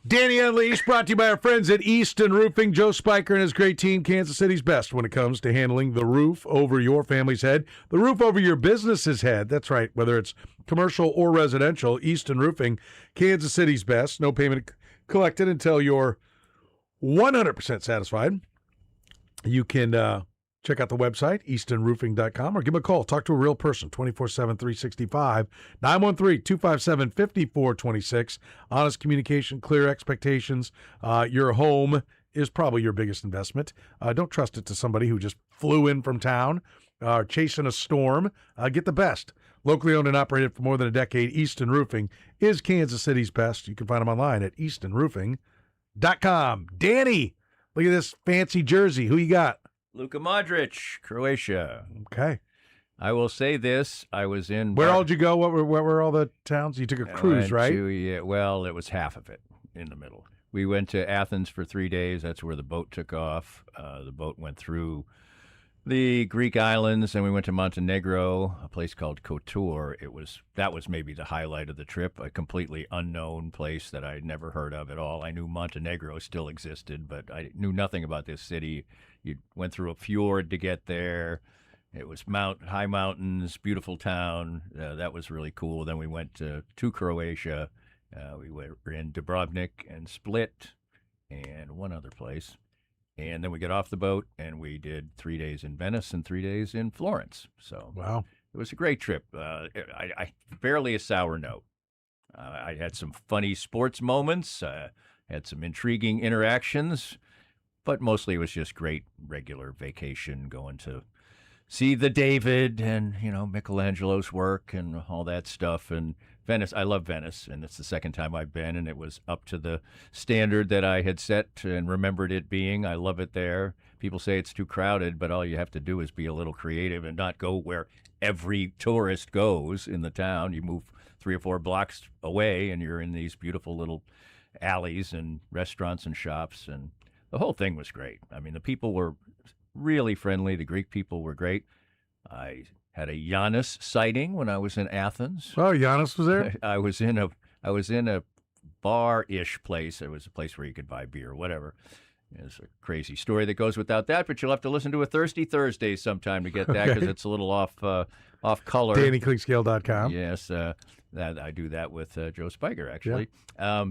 Danny Unleashed, brought to you by our friends at Easton Roofing. Joe Spiker and his great team, Kansas City's best when it comes to handling the roof over your family's head, the roof over your business's head. That's right, whether it's commercial or residential, Easton Roofing, Kansas City's best. No payment collected until you're 100% satisfied. You can check out the website, eastonroofing.com, or give them a call. Talk to a real person, 24/7, 365, 913-257-5426. Honest communication, clear expectations. Your home is probably your biggest investment. Don't trust it to somebody who just flew in from town, chasing a storm. Get the best. Locally owned and operated for more than a decade, Easton Roofing is Kansas City's best. You can find them online at eastonroofing.com. Danny, look at this fancy jersey. Who you got? Luka Modric, Croatia. Okay. I will say this. I was in... Where all did you go? What were all the towns? You took a cruise, right? Yeah, well, it was half of it in the middle. We went to Athens for 3 days. That's where the boat took off. The boat went through the Greek islands, and we went to Montenegro, a place called Kotor. That was maybe the highlight of the trip, a completely unknown place that I'd never heard of at all. I knew Montenegro still existed, but I knew nothing about this city. You went through a fjord to get there. It was high mountains, beautiful town. That was really cool. Then we went to Croatia. We were in Dubrovnik and Split and one other place. And then we got off the boat, and we did 3 days in Venice and 3 days in Florence. So wow, it was a great trip. I barely a sour note. I had some funny sports moments, had some intriguing interactions, but mostly it was just great regular vacation, going to see the David and, Michelangelo's work and all that stuff. And Venice, I love Venice, and it's the second time I've been, and it was up to the standard that I had set and remembered it being. I love it there. People say it's too crowded, but all you have to do is be a little creative and not go where every tourist goes in the town. You move 3 or 4 blocks away, and you're in these beautiful little alleys and restaurants and shops, and the whole thing was great. I mean, the people were really friendly. The Greek people were great. I had a Giannis sighting when I was in Athens. Oh, Giannis was there? I was in a bar-ish place. It was a place where you could buy beer or whatever. There's a crazy story that goes without that, but you'll have to listen to a Thirsty Thursday sometime to get that, because it's a little off color. DannyClickscale.com. Yes, that I do that with Joe Spiker, actually. Yeah.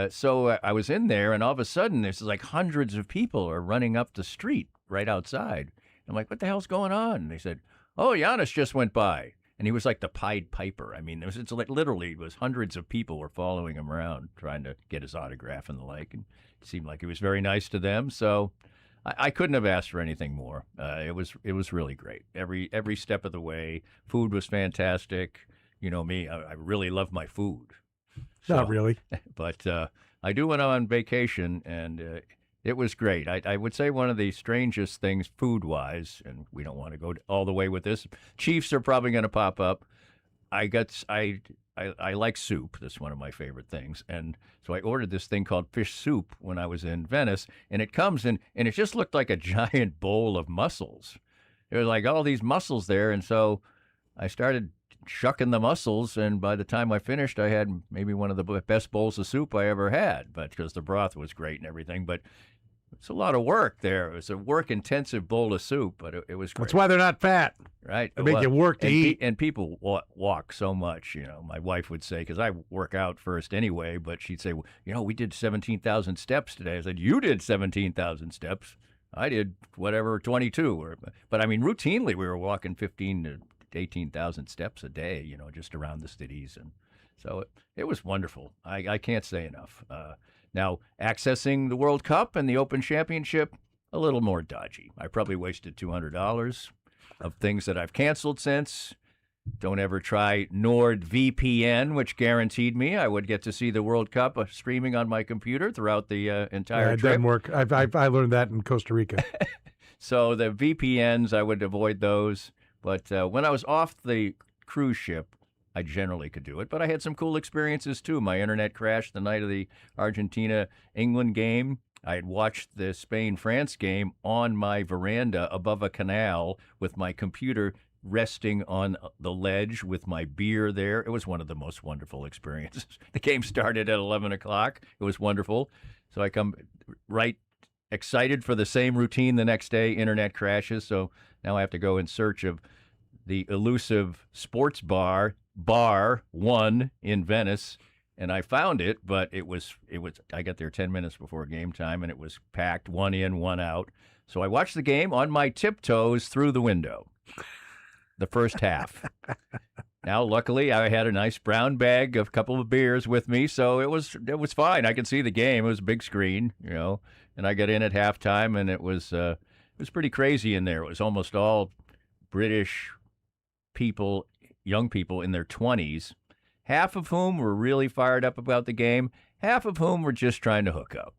So I was in there, and all of a sudden, there's like hundreds of people are running up the street right outside. I'm like, what the hell's going on? And they said, oh, Giannis just went by. And he was like the Pied Piper. I mean, it's like literally, it was hundreds of people were following him around trying to get his autograph and the like. And it seemed like he was very nice to them. So I couldn't have asked for anything more. It was really great. Every step of the way. Food was fantastic. You know me, I really love my food. Not really. But I do went on vacation, and it was great. I would say one of the strangest things food-wise, and we don't want to go all the way with this. Chiefs are probably going to pop up. I like soup. That's one of my favorite things. And so I ordered this thing called fish soup when I was in Venice, and it comes in, and it just looked like a giant bowl of mussels. There was like all these mussels there, and so I started shucking the mussels, and by the time I finished, I had maybe one of the best bowls of soup I ever had, but because the broth was great and everything. But it's a lot of work there. It was a work-intensive bowl of soup, but it was great. That's why they're not fat. Right. They make you work to eat. And people walk so much, My wife would say, because I work out first anyway, but she'd say, well, we did 17,000 steps today. I said, you did 17,000 steps. I did whatever, 22. But I mean, routinely we were walking 15 to 18,000 steps a day, just around the cities. And so it was wonderful. I can't say enough. Now, accessing the World Cup and the Open Championship, a little more dodgy. I probably wasted $200 of things that I've canceled since. Don't ever try NordVPN, which guaranteed me I would get to see the World Cup streaming on my computer throughout the entire It trip. doesn't work. I learned that in Costa Rica. So the VPNs, I would avoid those. But when I was off the cruise ship, I generally could do it. But I had some cool experiences, too. My internet crashed the night of the Argentina-England game. I had watched the Spain-France game on my veranda above a canal with my computer resting on the ledge with my beer there. It was one of the most wonderful experiences. The game started at 11 o'clock. It was wonderful. So I come right excited for the same routine the next day. Internet crashes. So now I have to go in search of the elusive sports bar 1 in Venice. And I found it, but it was. I got there 10 minutes before game time, and it was packed, 1 in, 1 out. So I watched the game on my tiptoes through the window, the first half. Now, luckily, I had a nice brown bag of a couple of beers with me, so it was fine. I could see the game. It was a big screen, and I got in at halftime, and it was pretty crazy in there. It was almost all British people, young people in their 20s. Half of whom were really fired up about the game, half of whom were just trying to hook up.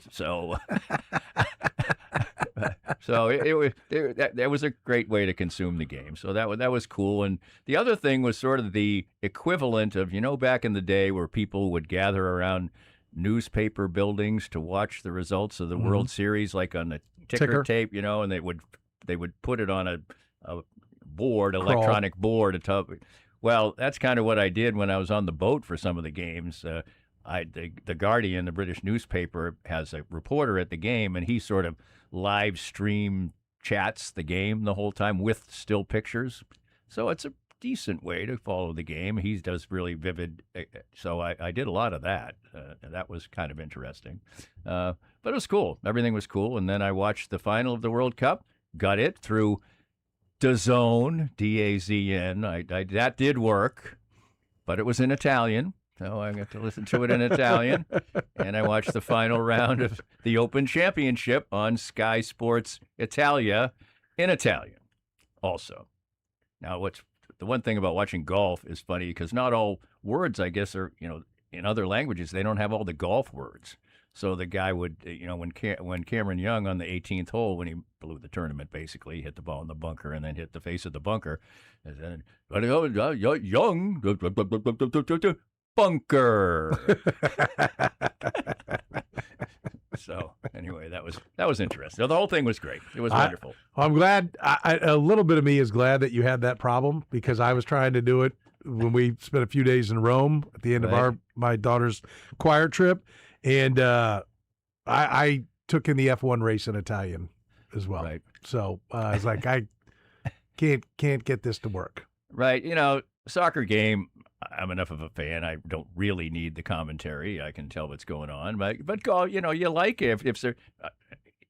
So that was a great way to consume the game. So that was cool. And the other thing was sort of the equivalent of, back in the day where people would gather around newspaper buildings to watch the results of the World Series, like on the ticker tape, and they would put it on a board, electronic board atop. Well, that's kind of what I did when I was on the boat for some of the games. The Guardian, the British newspaper, has a reporter at the game, and he sort of live stream chats the game the whole time with still pictures. So it's a decent way to follow the game. He does really vivid. So I did a lot of that. And that was kind of interesting. But it was cool. Everything was cool. And then I watched the final of the World Cup, got it through DAZN, D-A-Z-N. That did work, but it was in Italian, so I got to listen to it in Italian. And I watched the final round of the Open Championship on Sky Sports Italia in Italian also. Now, the one thing about watching golf is funny because not all words, I guess, are, in other languages, they don't have all the golf words. So the guy would, when Cameron Young on the 18th hole, when he blew the tournament, basically hit the ball in the bunker and then hit the face of the bunker, and then Young bunker. So anyway, that was interesting. The whole thing was great. It was wonderful. I'm glad. A little bit of me is glad that you had that problem because I was trying to do it when we spent a few days in Rome at the end of my daughter's choir trip. And I took in the F1 race in Italian as well. Right. So I was like, I can't get this to work. Right. Soccer game, I'm enough of a fan. I don't really need the commentary. I can tell what's going on. But you like it.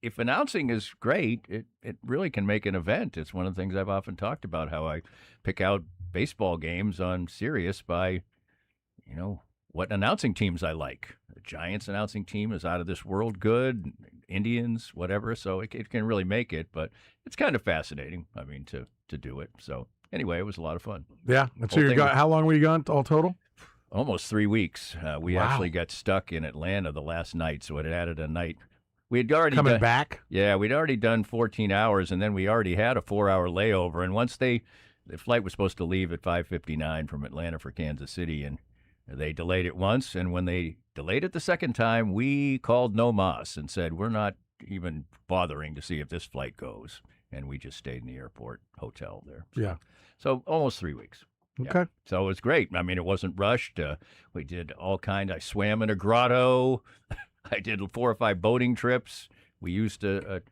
If announcing is great, it really can make an event. It's one of the things I've often talked about, how I pick out baseball games on Sirius by, what announcing teams I like. The Giants announcing team is out of this world good, Indians, whatever. So it can really make it, but it's kind of fascinating, to do it. So anyway, it was a lot of fun. Yeah. So how long were you gone all total? Almost 3 weeks. We actually got stuck in Atlanta the last night, so it added a night. We had already coming back? Yeah, we'd already done 14 hours, and then we already had a 4-hour layover. And once the flight was supposed to leave at 5:59 from Atlanta for Kansas City, and they delayed it once, and when they delayed it the second time, we called no mas and said, we're not even bothering to see if this flight goes. And we just stayed in the airport hotel there. Yeah. So almost 3 weeks. Okay. Yeah. So it was great. It wasn't rushed. We did all kinds. I swam in a grotto. I did 4 or 5 boating trips. We used a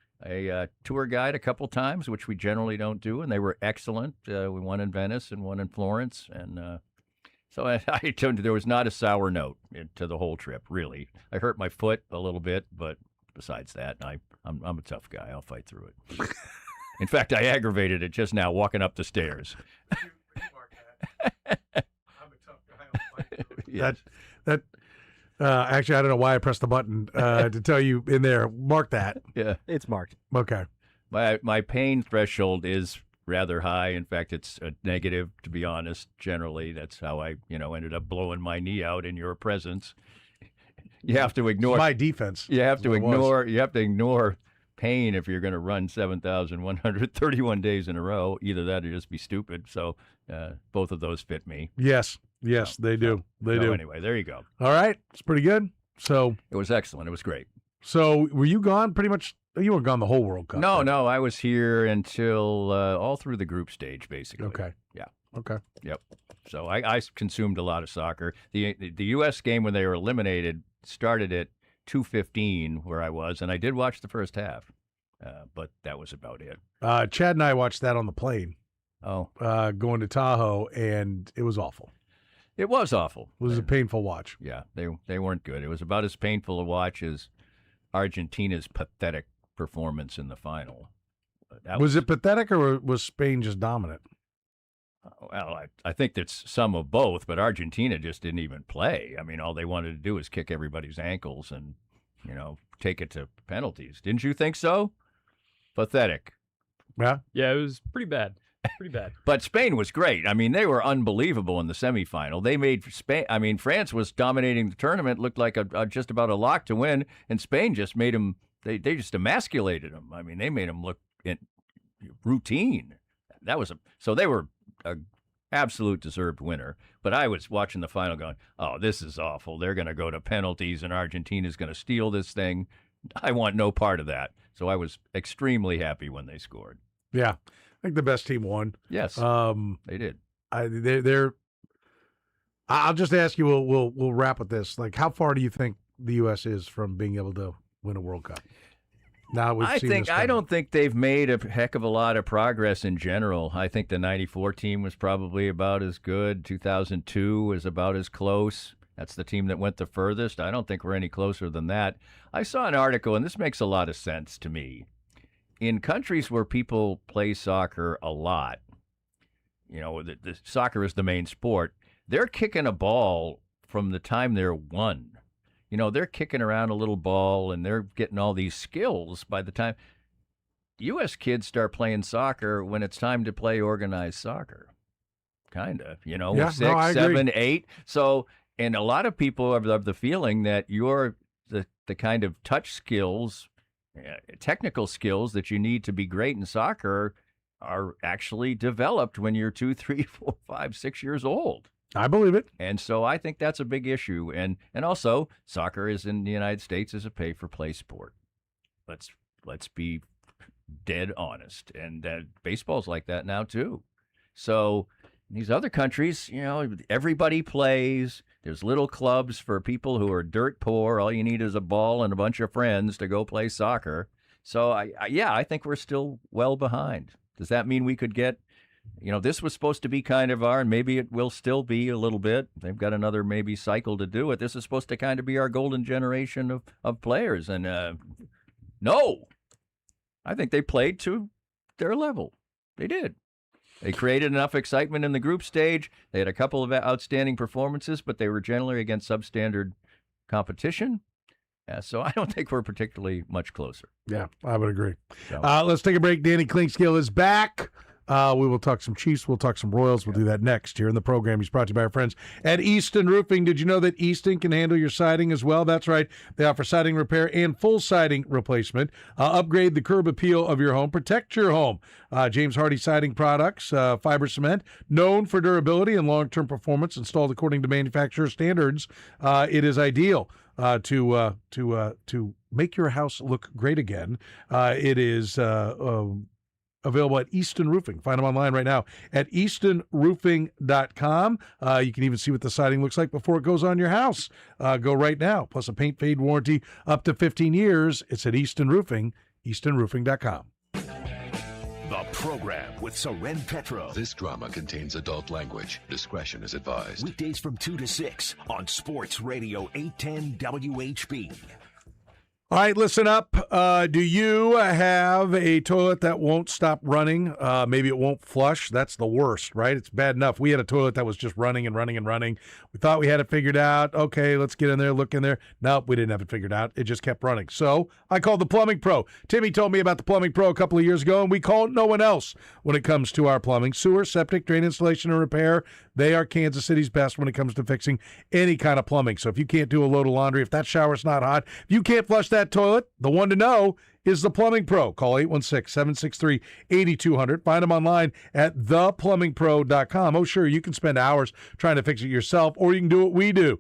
tour guide a couple times, which we generally don't do, and they were excellent. One in Venice and one in Florence, and so I told you there was not a sour note to the whole trip, really. I hurt my foot a little bit, but besides that, I'm a tough guy. I'll fight through it. In fact, I aggravated it just now walking up the stairs. I'm a tough guy. I'll fight through it. Yes. Actually, I don't know why I pressed the button to tell you in there. Mark that. Yeah, it's marked. Okay. My pain threshold is rather high. In fact, it's a negative, to be honest. Generally, that's how I, ended up blowing my knee out in your presence. You have to ignore my defense. You have to ignore. You have to ignore pain if you're going to run 7,131 days in a row. Either that or just be stupid. So both of those fit me. Yes, they do. They do. Anyway, there you go. All right, it's pretty good. So it was excellent. It was great. So were you gone pretty much You weren't gone the whole World Cup. No, I was here until all through the group stage, basically. Okay. Yeah. Okay. Yep. So I consumed a lot of soccer. The U.S. game when they were eliminated started at 2:15 where I was, and I did watch the first half, but that was about it. Chad and I watched that on the plane. Oh. Going to Tahoe, and it was awful. It was awful. It was a painful watch. Yeah, they weren't good. It was about as painful a watch as Argentina's pathetic performance in the final. Was it pathetic, or was Spain just dominant? Well, I think that's some of both, but Argentina just didn't even play. I mean, all they wanted to do was kick everybody's ankles and, take it to penalties. Didn't you think so? Pathetic. Yeah? Yeah, it was pretty bad. Pretty bad. But Spain was great. I mean, they were unbelievable in the semifinal. They made Spain. I mean, France was dominating the tournament, looked like just about a lock to win, and Spain just made them. They just emasculated them. I mean, they made them look routine. So they were a absolute deserved winner. But I was watching the final, going, "Oh, this is awful. They're going to go to penalties, and Argentina's going to steal this thing. I want no part of that." So I was extremely happy when they scored. Yeah. I think the best team won. Yes, they did. I'll just ask you. We'll wrap with this. Like, how far do you think the U.S. is from being able to win a World Cup? Now I don't think they've made a heck of a lot of progress in general. I think the '94 team was probably about as good. 2002 was about as close. That's the team that went the furthest. I don't think we're any closer than that. I saw an article, and this makes a lot of sense to me. In countries where people play soccer a lot, the soccer is the main sport, they're kicking a ball from the time they're one. They're kicking around a little ball, and they're getting all these skills by the time U.S. kids start playing soccer when it's time to play organized soccer. Kind of, Yeah, 6, I 7, agree. 8. So, and a lot of people have the feeling that you're the kind of touch skills, technical skills that you need to be great in soccer are actually developed when you're 2, 3, 4, 5, 6 years old. I believe it. And so I think that's a big issue. And also, soccer is in the United States is a pay-for-play sport. Let's be dead honest. And baseball's like that now too. So in these other countries, everybody plays. There's little clubs for people who are dirt poor. All you need is a ball and a bunch of friends to go play soccer. So I think we're still well behind. Does that mean we could get? This was supposed to be kind of and maybe it will still be a little bit. They've got another maybe cycle to do it. This is supposed to kind of be our golden generation of players. And no, I think they played to their level. They did. They created enough excitement in the group stage. They had a couple of outstanding performances, but they were generally against substandard competition. So I don't think we're particularly much closer. Yeah, I would agree. So. Let's take a break. Danny Klinkskill is back. We will talk some Chiefs. We'll talk some Royals. We'll do that next here in the program. He's brought to you by our friends at Easton Roofing. Did you know that Easton can handle your siding as well? That's right. They offer siding repair and full siding replacement. Upgrade the curb appeal of your home. Protect your home. James Hardy Siding Products, fiber cement, known for durability and long-term performance, installed according to manufacturer standards. It is ideal to make your house look great again. It is available at Easton Roofing. Find them online right now at eastonroofing.com. You can even see what the siding looks like before it goes on your house. Go right now. Plus a paint fade warranty up to 15 years. It's at Easton Roofing, eastonroofing.com. The program with Soren Petro. This drama contains adult language. Discretion is advised. Weekdays from 2 to 6 on Sports Radio 810 WHB. All right, listen up. Do you have a toilet that won't stop running? Maybe it won't flush. That's the worst, right? It's bad enough. We had a toilet that was just running and running and running. We thought we had it figured out. Okay, let's get in there, look in there. Nope, we didn't have it figured out. It just kept running. So I called the Plumbing Pro. Timmy told me about the Plumbing Pro a couple of years ago, and we call no one else when it comes to our plumbing. Sewer, septic, drain installation, and repair. They are Kansas City's best when it comes to fixing any kind of plumbing. So if you can't do a load of laundry, if that shower's not hot, if you can't flush that toilet, the one to know is the Plumbing Pro. Call 816-763-8200. Find them online at theplumbingpro.com. Oh, sure, you can spend hours trying to fix it yourself, or you can do what we do.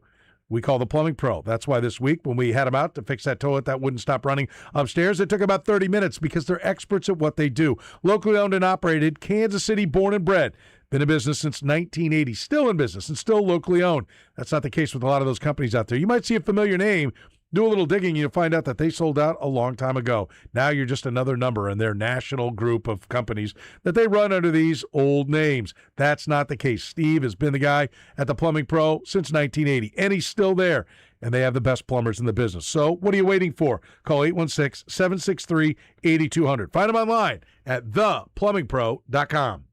we call the Plumbing Pro. That's why this week when we had them out to fix that toilet that wouldn't stop running upstairs, it took about 30 minutes because they're experts at what they do. Locally owned and operated, Kansas City born and bred. Been in business since 1980, still in business and still locally owned. That's not the case with a lot of those companies out there. You might see a familiar name, do a little digging, you'll find out that they sold out a long time ago. Now you're just another number in their national group of companies that they run under these old names. That's not the case. Steve has been the guy at the Plumbing Pro since 1980, and he's still there. And they have the best plumbers in the business. So what are you waiting for? Call 816-763-8200. Find them online at theplumbingpro.com.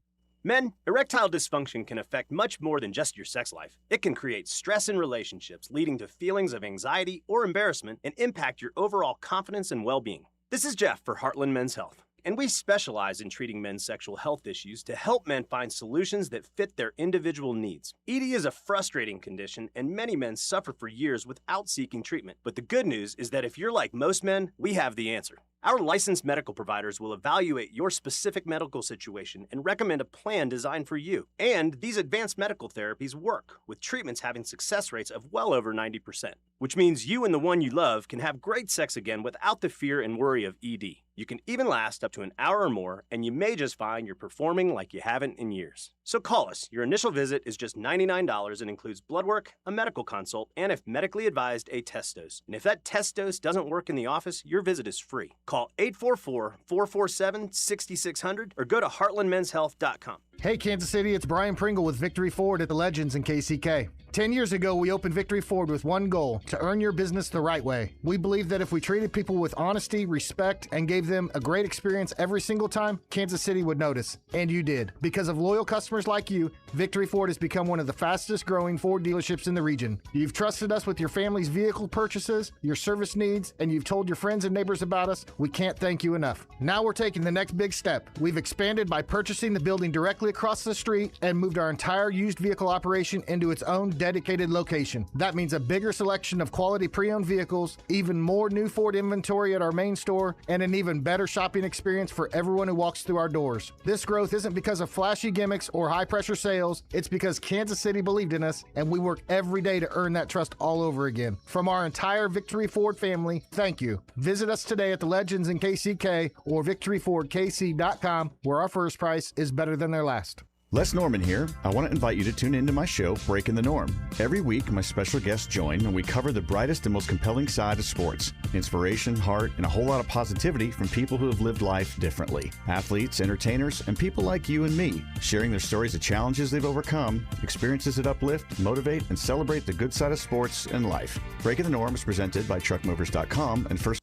Men, erectile dysfunction can affect much more than just your sex life. It can create stress in relationships, leading to feelings of anxiety or embarrassment, and impact your overall confidence and well-being. This is Jeff for Heartland Men's Health, and we specialize in treating men's sexual health issues to help men find solutions that fit their individual needs. ED is a frustrating condition, and many men suffer for years without seeking treatment. But the good news is that if you're like most men, we have the answer. Our licensed medical providers will evaluate your specific medical situation and recommend a plan designed for you. And these advanced medical therapies work, with treatments having success rates of well over 90%, which means you and the one you love can have great sex again without the fear and worry of ED. You can even last up to an hour or more, and you may just find you're performing like you haven't in years. So call us. Your initial visit is just $99 and includes blood work, a medical consult, and if medically advised, a test dose. And if that test dose doesn't work in the office, your visit is free. Call 844-447-6600 or go to heartlandmenshealth.com. Hey, Kansas City, it's Brian Pringle with Victory Ford at the Legends in KCK. 10 years ago, we opened Victory Ford with one goal, to earn your business the right way. We believe that if we treated people with honesty, respect, and gave them a great experience every single time, Kansas City would notice. And you did. Because of loyal customers like you, Victory Ford has become one of the fastest growing Ford dealerships in the region. You've trusted us with your family's vehicle purchases, your service needs, and you've told your friends and neighbors about us. We can't thank you enough. Now we're taking the next big step. We've expanded by purchasing the building directly across the street and moved our entire used vehicle operation into its own dedicated location. That means a bigger selection of quality pre-owned vehicles, even more new Ford inventory at our main store, and an even better shopping experience for everyone who walks through our doors. This growth isn't because of flashy gimmicks or high-pressure sales. It's because Kansas City believed in us, and we work every day to earn that trust all over again. From our entire Victory Ford family, thank you. Visit us today at the Legends in KCK or victoryfordkc.com, where our first price is better than their last. Les Norman here. I want to invite you to tune into my show, Breaking the Norm. Every week, my special guests join and we cover the brightest and most compelling side of sports. Inspiration, heart, and a whole lot of positivity from people who have lived life differently. Athletes, entertainers, and people like you and me, sharing their stories of challenges they've overcome, experiences that uplift, motivate, and celebrate the good side of sports and life. Breaking the Norm is presented by truckmovers.com and First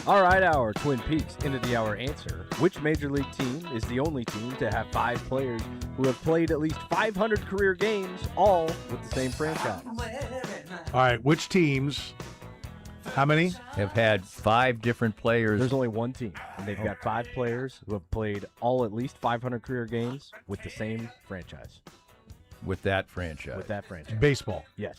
All right, our Twin Peaks into the hour answer. Which major league team is the only team to have 5 players who have played at least 500 career games, all with the same franchise? All right, which teams, how many? Have had 5 different players. There's only one team, and they've got 5 players who have played all at least 500 career games with the same franchise. With that franchise. With that franchise. Baseball. Yes.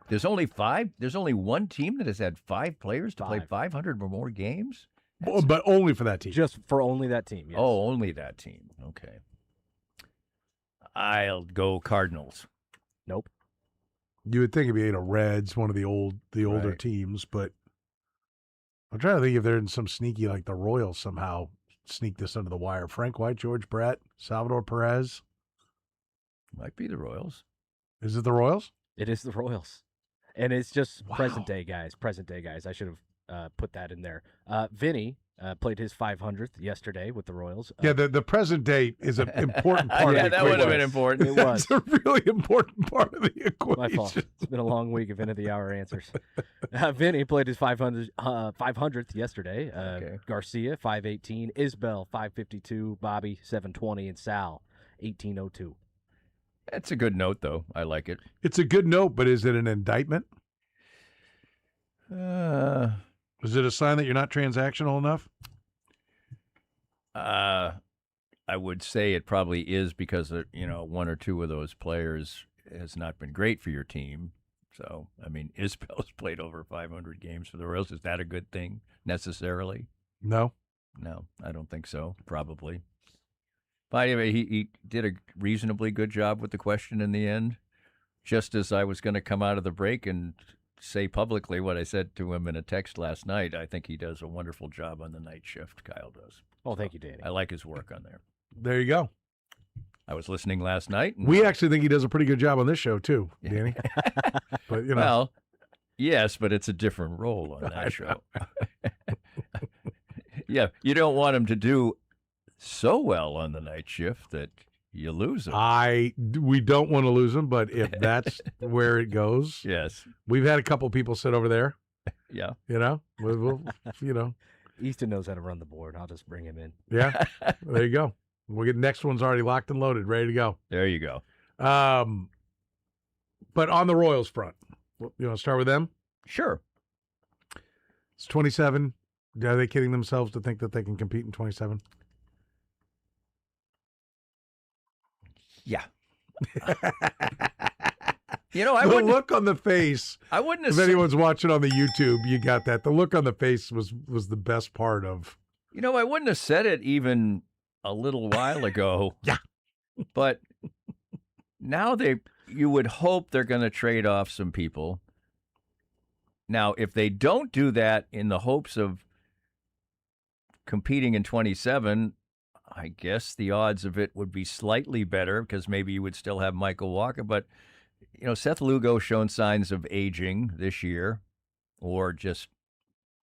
There's only 5? There's only one team that has had 5 players to play 5. 500 or more games? But only for that team. Just for only that team, yes. Oh, only that team. Okay. I'll go Cardinals. Nope. You would think it'd be a Reds, one of the older Right. teams, but I'm trying to think if they're in some sneaky, like the Royals somehow sneak this under the wire. Frank White, George Brett, Salvador Perez. Might be the Royals. Is it the Royals? It is the Royals. And it's just present day guys. I should have put that in there. Vinny played his 500th yesterday with the Royals. Yeah, the present day is an important part of the equation. that would have been important. It was. It's a really important part of the equation. My fault. It's been a long week of end of the hour answers. Vinny played his 500th yesterday. Garcia, 518. Isbell, 552. Bobby, 720. And Sal, 1802. That's a good note, though. I like it. It's a good note, but is it an indictment? Is it a sign that you're not transactional enough? I would say it probably is because, one or two of those players has not been great for your team. So, I mean, Isbell's played over 500 games for the Royals. Is that a good thing necessarily? No. No, I don't think so, probably. But anyway, he did a reasonably good job with the question in the end. Just as I was going to come out of the break and say publicly what I said to him in a text last night, I think he does a wonderful job on the night shift. Kyle does. Well, thank you, Danny. I like his work on there. There you go. I was listening last night. And we actually think he does a pretty good job on this show, too, Danny. But, Well, yes, but it's a different role on that show. Yeah, you don't want him to do so well on the night shift that you lose him. We don't want to lose him, but if that's where it goes, yes. We've had a couple people sit over there. Yeah. We'll Easton knows how to run the board. I'll just bring him in. Yeah. There you go. We'll get next one's already locked and loaded, ready to go. There you go. But on the Royals front, you want to start with them? Sure. It's 27. Are they kidding themselves to think that they can compete in 27? Yeah. The look on the face. I wouldn't have If anyone's watching on the YouTube, you got that. The look on the face was the best part of. I wouldn't have said it even a little while ago. Yeah. But now you would hope they're going to trade off some people. Now, if they don't do that in the hopes of competing in 27, I guess the odds of it would be slightly better because maybe you would still have Michael Walker. But, Seth Lugo's shown signs of aging this year or just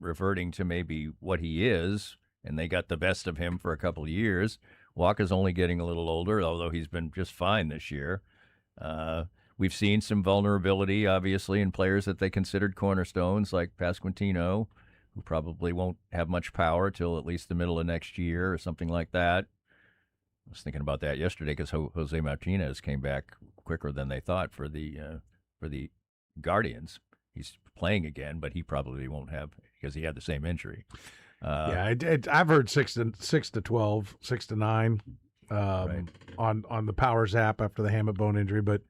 reverting to maybe what he is, and they got the best of him for a couple of years. Walker's only getting a little older, although he's been just fine this year. We've seen some vulnerability, obviously, in players that they considered cornerstones like Pasquantino, who probably won't have much power till at least the middle of next year or something like that. I was thinking about that yesterday because Jose Martinez came back quicker than they thought for the Guardians. He's playing again, but he probably won't have because he had the same injury. I've heard 6 to 12, 6 to 9 on the Powers app after the Hammett bone injury, but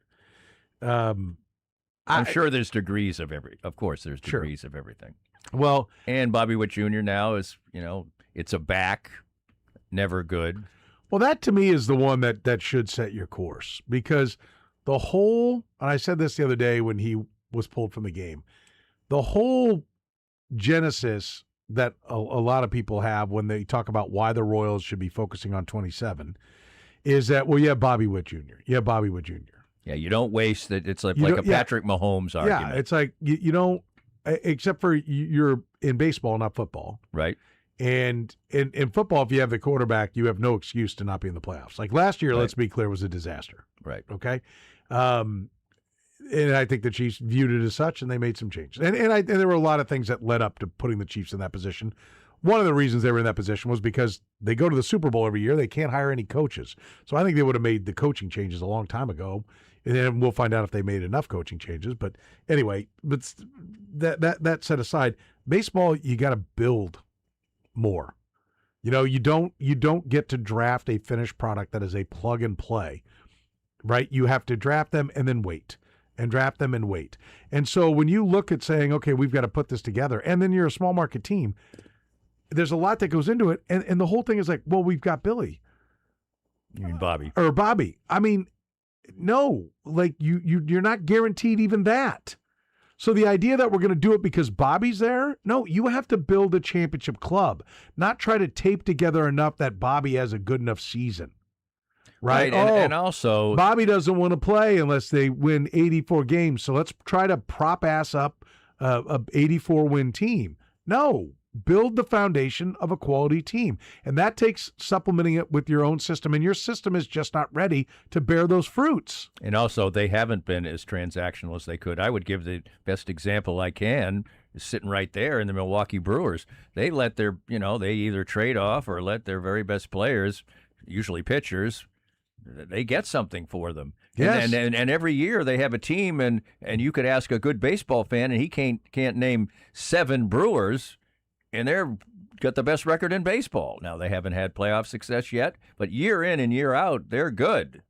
I'm sure there's degrees of Of course, there's degrees of everything. Well, and Bobby Witt Jr. now is, it's a back, never good. Well, that to me is the one that should set your course because the whole, and I said this the other day when he was pulled from the game, the whole genesis that a lot of people have when they talk about why the Royals should be focusing on 27 is that, well, you have Bobby Witt Jr. You have Bobby Witt Jr. Yeah, you don't waste it. It's like a Patrick Mahomes argument. Yeah, it's like you don't, except for you're in baseball, not football. Right. And in football, if you have the quarterback, you have no excuse to not be in the playoffs. Like last year, let's be clear, was a disaster. Right. Okay. And I think the Chiefs viewed it as such, and they made some changes. And there were a lot of things that led up to putting the Chiefs in that position. One of the reasons they were in that position was because they go to the Super Bowl every year. They can't hire any coaches. So I think they would have made the coaching changes a long time ago. And then we'll find out if they made enough coaching changes. But anyway, but that set aside, baseball, you got to build more. You know, you don't get to draft a finished product that is a plug and play, right? You have to draft them and then wait, and draft them and wait. And so when you look at saying, okay, we've got to put this together, and then you're a small market team, there's a lot that goes into it. And the whole thing is like, well, we've got Billy. You mean Bobby? Or Bobby. I mean, no, like you're not guaranteed even that. So the idea that we're going to do it because Bobby's there, no, you have to build a championship club, not try to tape together enough that Bobby has a good enough season. Right. And also, Bobby doesn't want to play unless they win 84 games. So let's try to prop ass up a 84 win team. No. Build the foundation of a quality team. And that takes supplementing it with your own system. And your system is just not ready to bear those fruits. And also, they haven't been as transactional as they could. I would give the best example I can, is sitting right there in the Milwaukee Brewers. They let their, they either trade off or let their very best players, usually pitchers, they get something for them. Yes. And every year they have a team, and you could ask a good baseball fan, and he can't name 7 Brewers, and they're got the best record in baseball. Now, they haven't had playoff success yet, but year in and year out, they're good.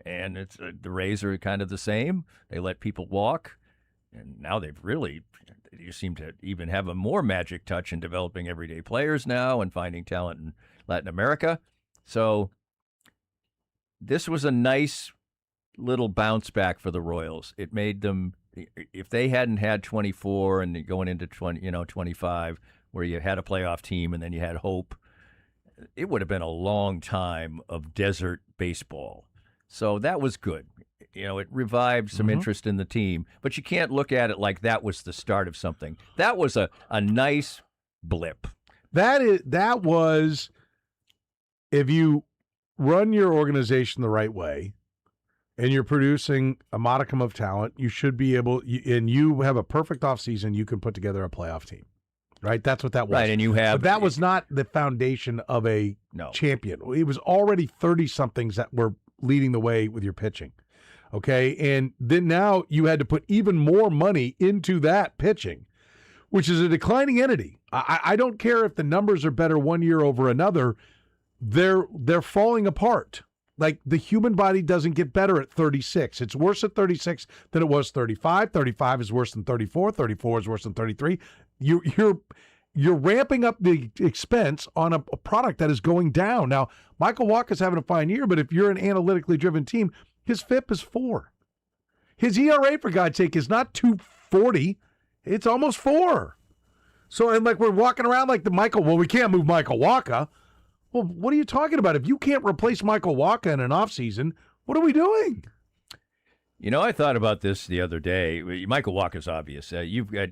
And it's the Rays are kind of the same. They let people walk, and now you seem to even have a more magic touch in developing everyday players now and finding talent in Latin America. So this was a nice little bounce back for the Royals. It made them, if they hadn't had 24 and going into 25, where you had a playoff team and then you had hope, it would have been a long time of desert baseball. So that was good. It revived some interest in the team, but you can't look at it like that was the start of something. That was a nice blip. That was, if you run your organization the right way and you're producing a modicum of talent, you should be able, and you have a perfect offseason, you can put together a playoff team. Right, that's what that was. Right, and you have. But that was not the foundation of a champion. It was already 30-somethings that were leading the way with your pitching. Okay, and then now you had to put even more money into that pitching, which is a declining entity. I don't care if the numbers are better one year over another. They're falling apart. Like, the human body doesn't get better at 36. It's worse at 36 than it was 35. 35 is worse than 34. 34 is worse than 33. You're ramping up the expense on a product that is going down. Now, Michael Walker's having a fine year, but if you're an analytically driven team, his FIP is 4. His ERA, for God's sake, is not 2.40. It's almost 4. So, and like, we're walking around like we can't move Michael Walker. Well, what are you talking about? If you can't replace Michael Walker in an offseason, what are we doing? I thought about this the other day. Michael Walker's obvious. You've got.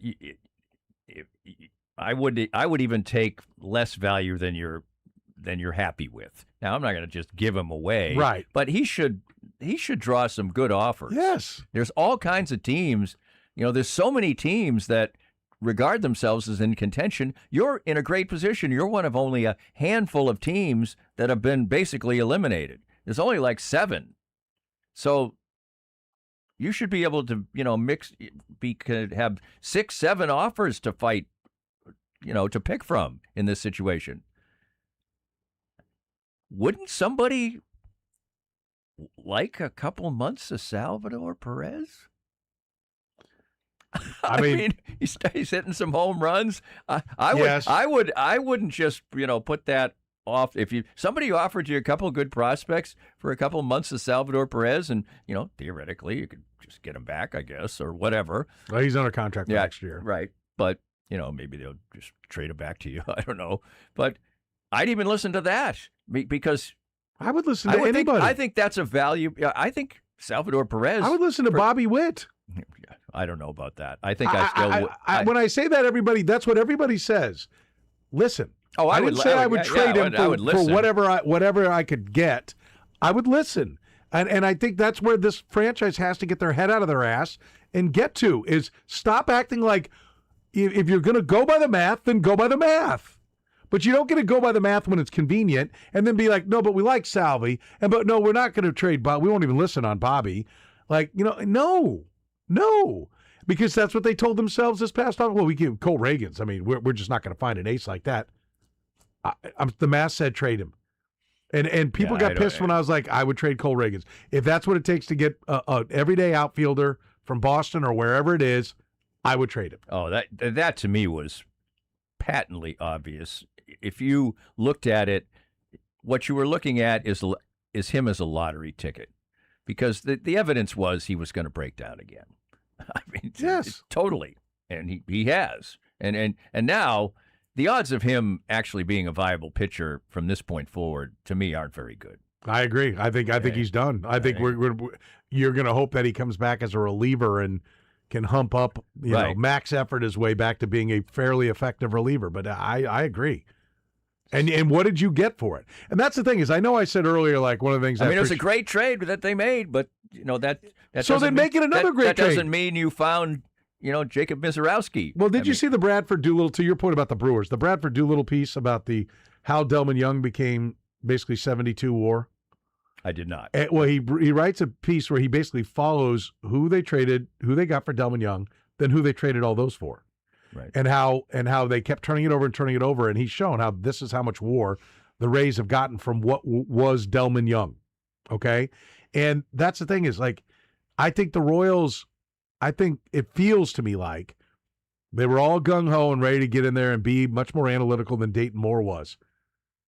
I would even take less value than you're happy with. Now, I'm not going to just give him away, right? But he should draw some good offers. Yes, there's all kinds of teams. There's so many teams that regard themselves as in contention. You're in a great position. You're one of only a handful of teams that have been basically eliminated. There's only like 7, so you should be able to, have 6, 7 offers to fight, to pick from in this situation. Wouldn't somebody like a couple months of Salvador Perez? I mean, he's hitting some home runs. I wouldn't just put that off. If somebody offered you a couple of good prospects for a couple of months of Salvador Perez, and theoretically you could just get him back, I guess, or whatever. Well, he's under contract for next year, right? But maybe they'll just trade it back to you. I don't know, but I'd even listen to that because I would listen to anybody. I think that's a value. I think Salvador Perez. I would listen to Bobby Witt. I don't know about that. I think I still. When I say that, everybody, that's what everybody says. Listen. Oh, I would say I would trade him for whatever I could get. I would listen. And I think that's where this franchise has to get their head out of their ass and get to, is stop acting like if you're going to go by the math, then go by the math. But you don't get to go by the math when it's convenient and then be like, no, but we like Salvi. But no, we're not going to trade Bobby. We won't even listen on Bobby. Like, no. Because that's what they told themselves this past off. Well, we give Cole Reagans. I mean, we're just not going to find an ace like that. The math said trade him. And people got pissed when I was like, I would trade Cole Reagans. If that's what it takes to get an everyday outfielder from Boston or wherever it is, I would trade him. Oh, that to me was patently obvious. If you looked at it, what you were looking at is him as a lottery ticket, because the evidence was he was going to break down again. I mean, yes, totally, and he has, and now the odds of him actually being a viable pitcher from this point forward, to me, aren't very good. I agree. I think he's done. I think you're going to hope that he comes back as a reliever and can hump up, max effort his way back to being a fairly effective reliever. But I agree. And what did you get for it? And that's the thing is, I know I said earlier, like one of the things. I mean, it was a great trade that they made, but that so then make it another great trade. That doesn't mean you found Jacob Misiorowski. Well, did you see the Bradford Doolittle, to your point about the Brewers, the Bradford Doolittle piece about how Delman Young became basically 72 WAR? I did not. Well, he writes a piece where he basically follows who they traded, who they got for Delman Young, then who they traded all those for. Right. And how they kept turning it over, and he's shown how this is how much WAR the Rays have gotten from what was Delman Young. Okay? And that's the thing is, like, I think the Royals, I think it feels to me like they were all gung-ho and ready to get in there and be much more analytical than Dayton Moore was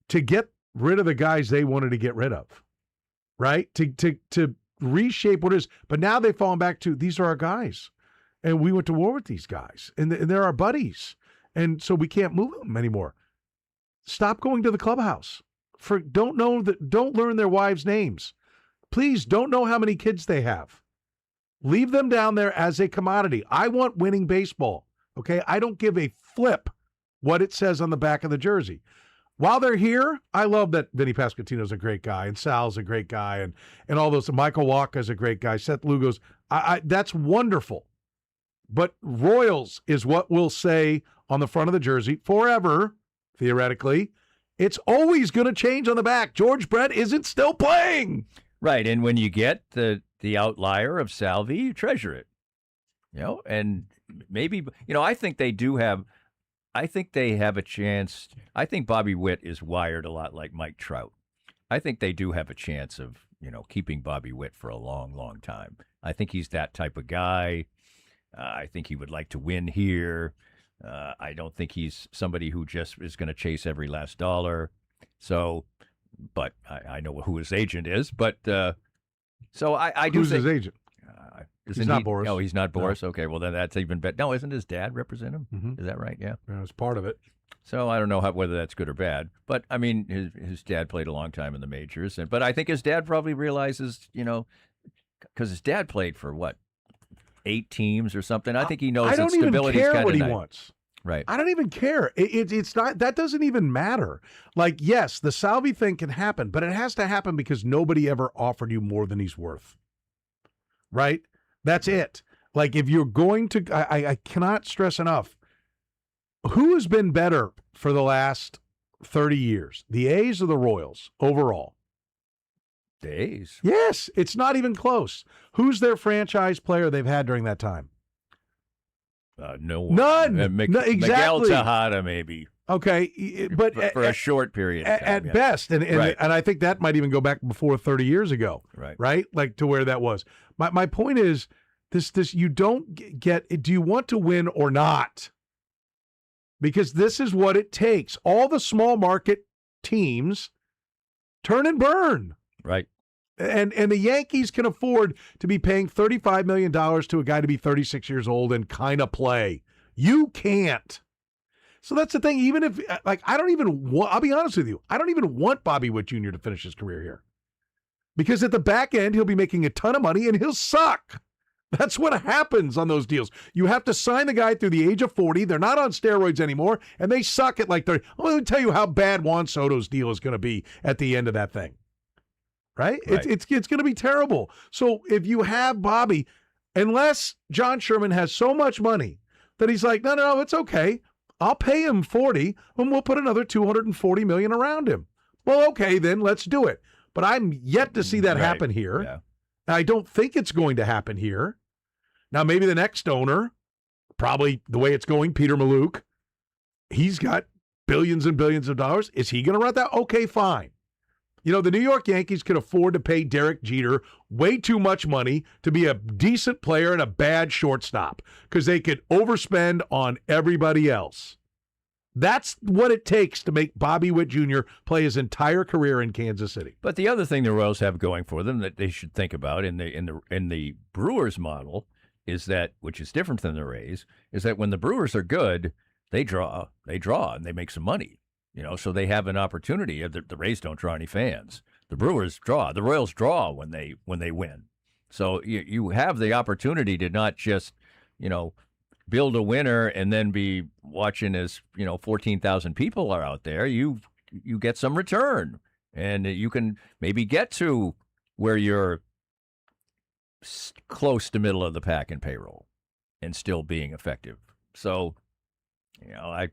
to get rid of the guys they wanted to get rid of, right? To reshape what is. But now they've fallen back to, these are our guys, and we went to war with these guys, and they're our buddies, and so we can't move them anymore. Stop going to the clubhouse. Don't learn their wives' names. Please don't know how many kids they have. Leave them down there as a commodity. I want winning baseball, okay? I don't give a flip what it says on the back of the jersey. While they're here, I love that Vinny Pasquantino's a great guy, and Sal's a great guy, and all those. Michael Walker's a great guy. Seth Lugo's. That's wonderful. But Royals is what we'll say on the front of the jersey forever, theoretically. It's always going to change on the back. George Brett isn't still playing. Right, and when you get the outlier of Salvi, you treasure it. And maybe, I think they have a chance. I think Bobby Witt is wired a lot like Mike Trout. I think they do have a chance of, keeping Bobby Witt for a long, long time. I think he's that type of guy. I think he would like to win here. I don't think he's somebody who just is going to chase every last dollar. So, but I know who his agent is. But so I do. Who's his agent? He's not Boris. Oh, he's not Boris. No. Okay, well then that's even better. No, isn't his dad represent him? Mm-hmm. Is that right? Yeah, it's part of it. So I don't know whether that's good or bad. But I mean, his dad played a long time in the majors, but I think his dad probably realizes, because his dad played for what, 8 teams or something. I think he knows that stability is kind of nice. I don't even care what he wants. Right. I don't even care. It's not, that doesn't even matter. Like, yes, the Salvi thing can happen, but it has to happen because nobody ever offered you more than he's worth. Right? That's it. Like, if you're going to, I cannot stress enough, who has been better for the last 30 years? The A's or the Royals overall? The A's. Yes, it's not even close. Who's their franchise player they've had during that time? No one. None. Exactly. Miguel Tejada, maybe. Okay, but for a short period of time, at best, and I think that might even go back before 30 years ago. Right. Like to where that was. My point is this you don't get. Do you want to win or not? Because this is what it takes. All the small market teams turn and burn. Right. And the Yankees can afford to be paying $35 million to a guy to be 36 years old and kind of play. You can't. So that's the thing. Even if, like, I'll be honest with you, I don't even want Bobby Witt Jr. to finish his career here. Because at the back end, he'll be making a ton of money and he'll suck. That's what happens on those deals. You have to sign the guy through the age of 40. They're not on steroids anymore, and they suck at like 30. Let me tell you how bad Juan Soto's deal is going to be at the end of that thing. right? It's going to be terrible. So if you have Bobby, unless John Sherman has so much money that he's like, no, it's okay. I'll pay him 40 and we'll put another 240 million around him. Well, okay, then let's do it. But I'm yet to see that happen here. Yeah. I don't think it's going to happen here. Now, maybe the next owner, probably the way it's going, Peter Maluk, he's got billions and billions of dollars. Is he going to run that? Okay, fine. You know, the New York Yankees could afford to pay Derek Jeter way too much money to be a decent player and a bad shortstop because they could overspend on everybody else. That's what it takes to make Bobby Witt Jr. play his entire career in Kansas City. But the other thing the Royals have going for them that they should think about in the Brewers model is that, which is different than the Rays, is that when the Brewers are good, they draw, and they make some money. You know, so they have an opportunity. The Rays don't draw any fans. The Brewers draw. The Royals draw when they win. So you have the opportunity to not just, you know, build a winner and then be watching as, 14,000 people are out there. You get some return, and you can maybe get to where you're close to middle of the pack in payroll and still being effective. So, I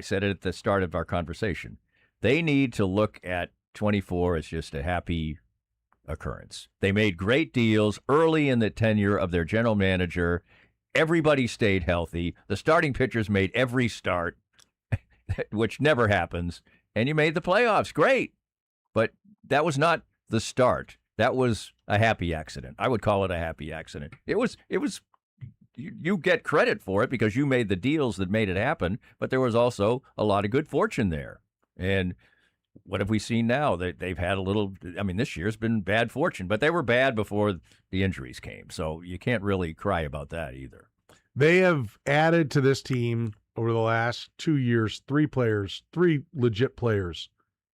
said it at the start of our conversation. They need to look at 24 as just a happy occurrence. They made great deals early in the tenure of their general manager. Everybody stayed healthy. The starting pitchers made every start, which never happens. And you made the playoffs. Great. But that was not the start. That was a happy accident. I would call it a happy accident. It was. You get credit for it because you made the deals that made it happen, but there was also a lot of good fortune there. And what have we seen now? They've had a little, this year's been bad fortune, but they were bad before the injuries came. So you can't really cry about that either. They have added to this team over the last 2 years, 3 legit players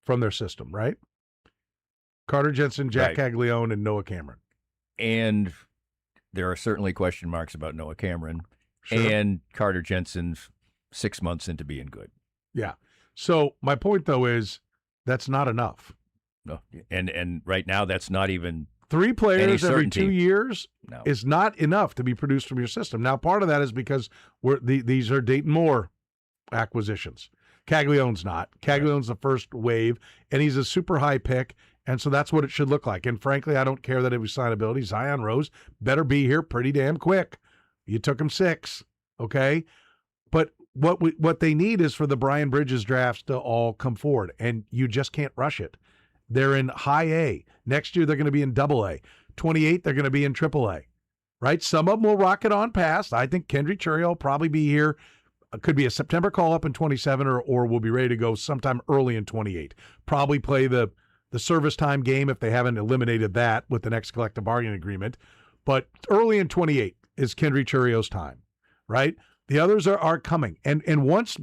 from their system, right? Carter Jensen, Jack Caglione, and Noah Cameron. And there are certainly question marks about Noah Cameron and Carter Jensen's 6 months into being good. Yeah. So my point, though, is that's not enough. No. And right now, that's not even 3 players every 2 years No. is not enough to be produced from your system. Now, part of that is because these are Dayton Moore acquisitions. Caglione's not. Caglione's the first wave, and he's a super high pick. And so that's what it should look like. And frankly, I don't care that it was signability. Zion Rose better be here pretty damn quick. You took him 6, okay? But what they need is for the Brian Bridges drafts to all come forward, and you just can't rush it. They're in high A. Next year, they're going to be in double A. 28, they're going to be in triple A, right? Some of them will rocket on past. I think Kendrick Churio will probably be here. Could be a September call-up in 27 or will be ready to go sometime early in 28. Probably play the service time game if they haven't eliminated that with the next collective bargaining agreement. But early in 28 is Kendrick Churio's time, right? The others are coming. And once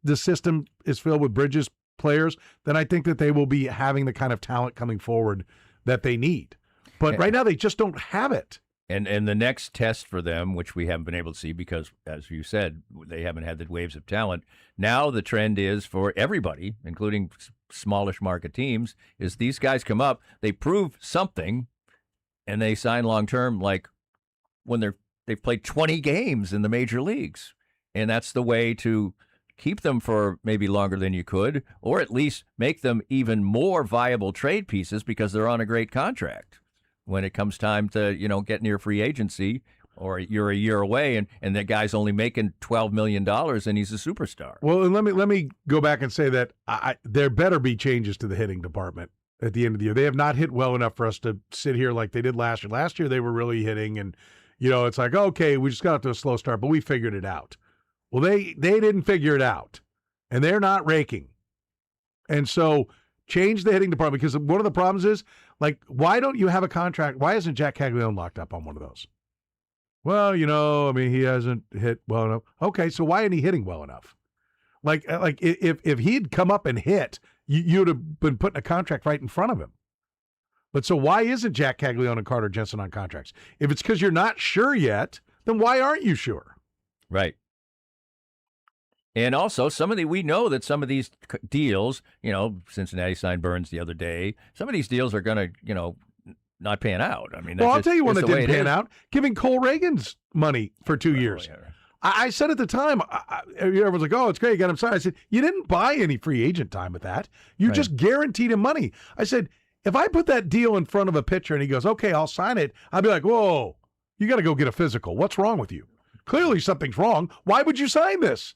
the system is filled with Bridges players, then I think that they will be having the kind of talent coming forward that they need. But right now they just don't have it. And the next test for them, which we haven't been able to see because, as you said, they haven't had the waves of talent. Now the trend is for everybody, including smallish market teams, is these guys come up, they prove something, and they sign long-term like when they've played 20 games in the major leagues. And that's the way to keep them for maybe longer than you could, or at least make them even more viable trade pieces because they're on a great contract. When it comes time to, get near free agency, or you're a year away and that guy's only making $12 million and he's a superstar. Well, and let me go back and say that there better be changes to the hitting department at the end of the year. They have not hit well enough for us to sit here like they did last year. Last year they were really hitting, and it's like, okay, we just got off to a slow start, but we figured it out. Well, they didn't figure it out, and they're not raking. And so change the hitting department, because one of the problems is, like, why don't you have a contract? Why isn't Jack Caglione locked up on one of those? Well, he hasn't hit well enough. Okay, so why isn't he hitting well enough? Like if he'd come up and hit, you'd have been putting a contract right in front of him. But so why isn't Jack Caglione and Carter Jensen on contracts? If it's because you're not sure yet, then why aren't you sure? Right. And also, we know that some of these deals, Cincinnati signed Burns the other day. Some of these deals are going to, not pan out. I mean, well, I'll tell you one that didn't pan out. Giving Cole Reagan's money for 2 years. Yeah. I said at the time, everyone's like, "Oh, it's great, you got him signed." I said, "You didn't buy any free agent time with that. You just guaranteed him money." I said, "If I put that deal in front of a pitcher and he goes, okay, I'll sign it," I'd be like, "Whoa, you got to go get a physical. What's wrong with you? Clearly something's wrong. Why would you sign this?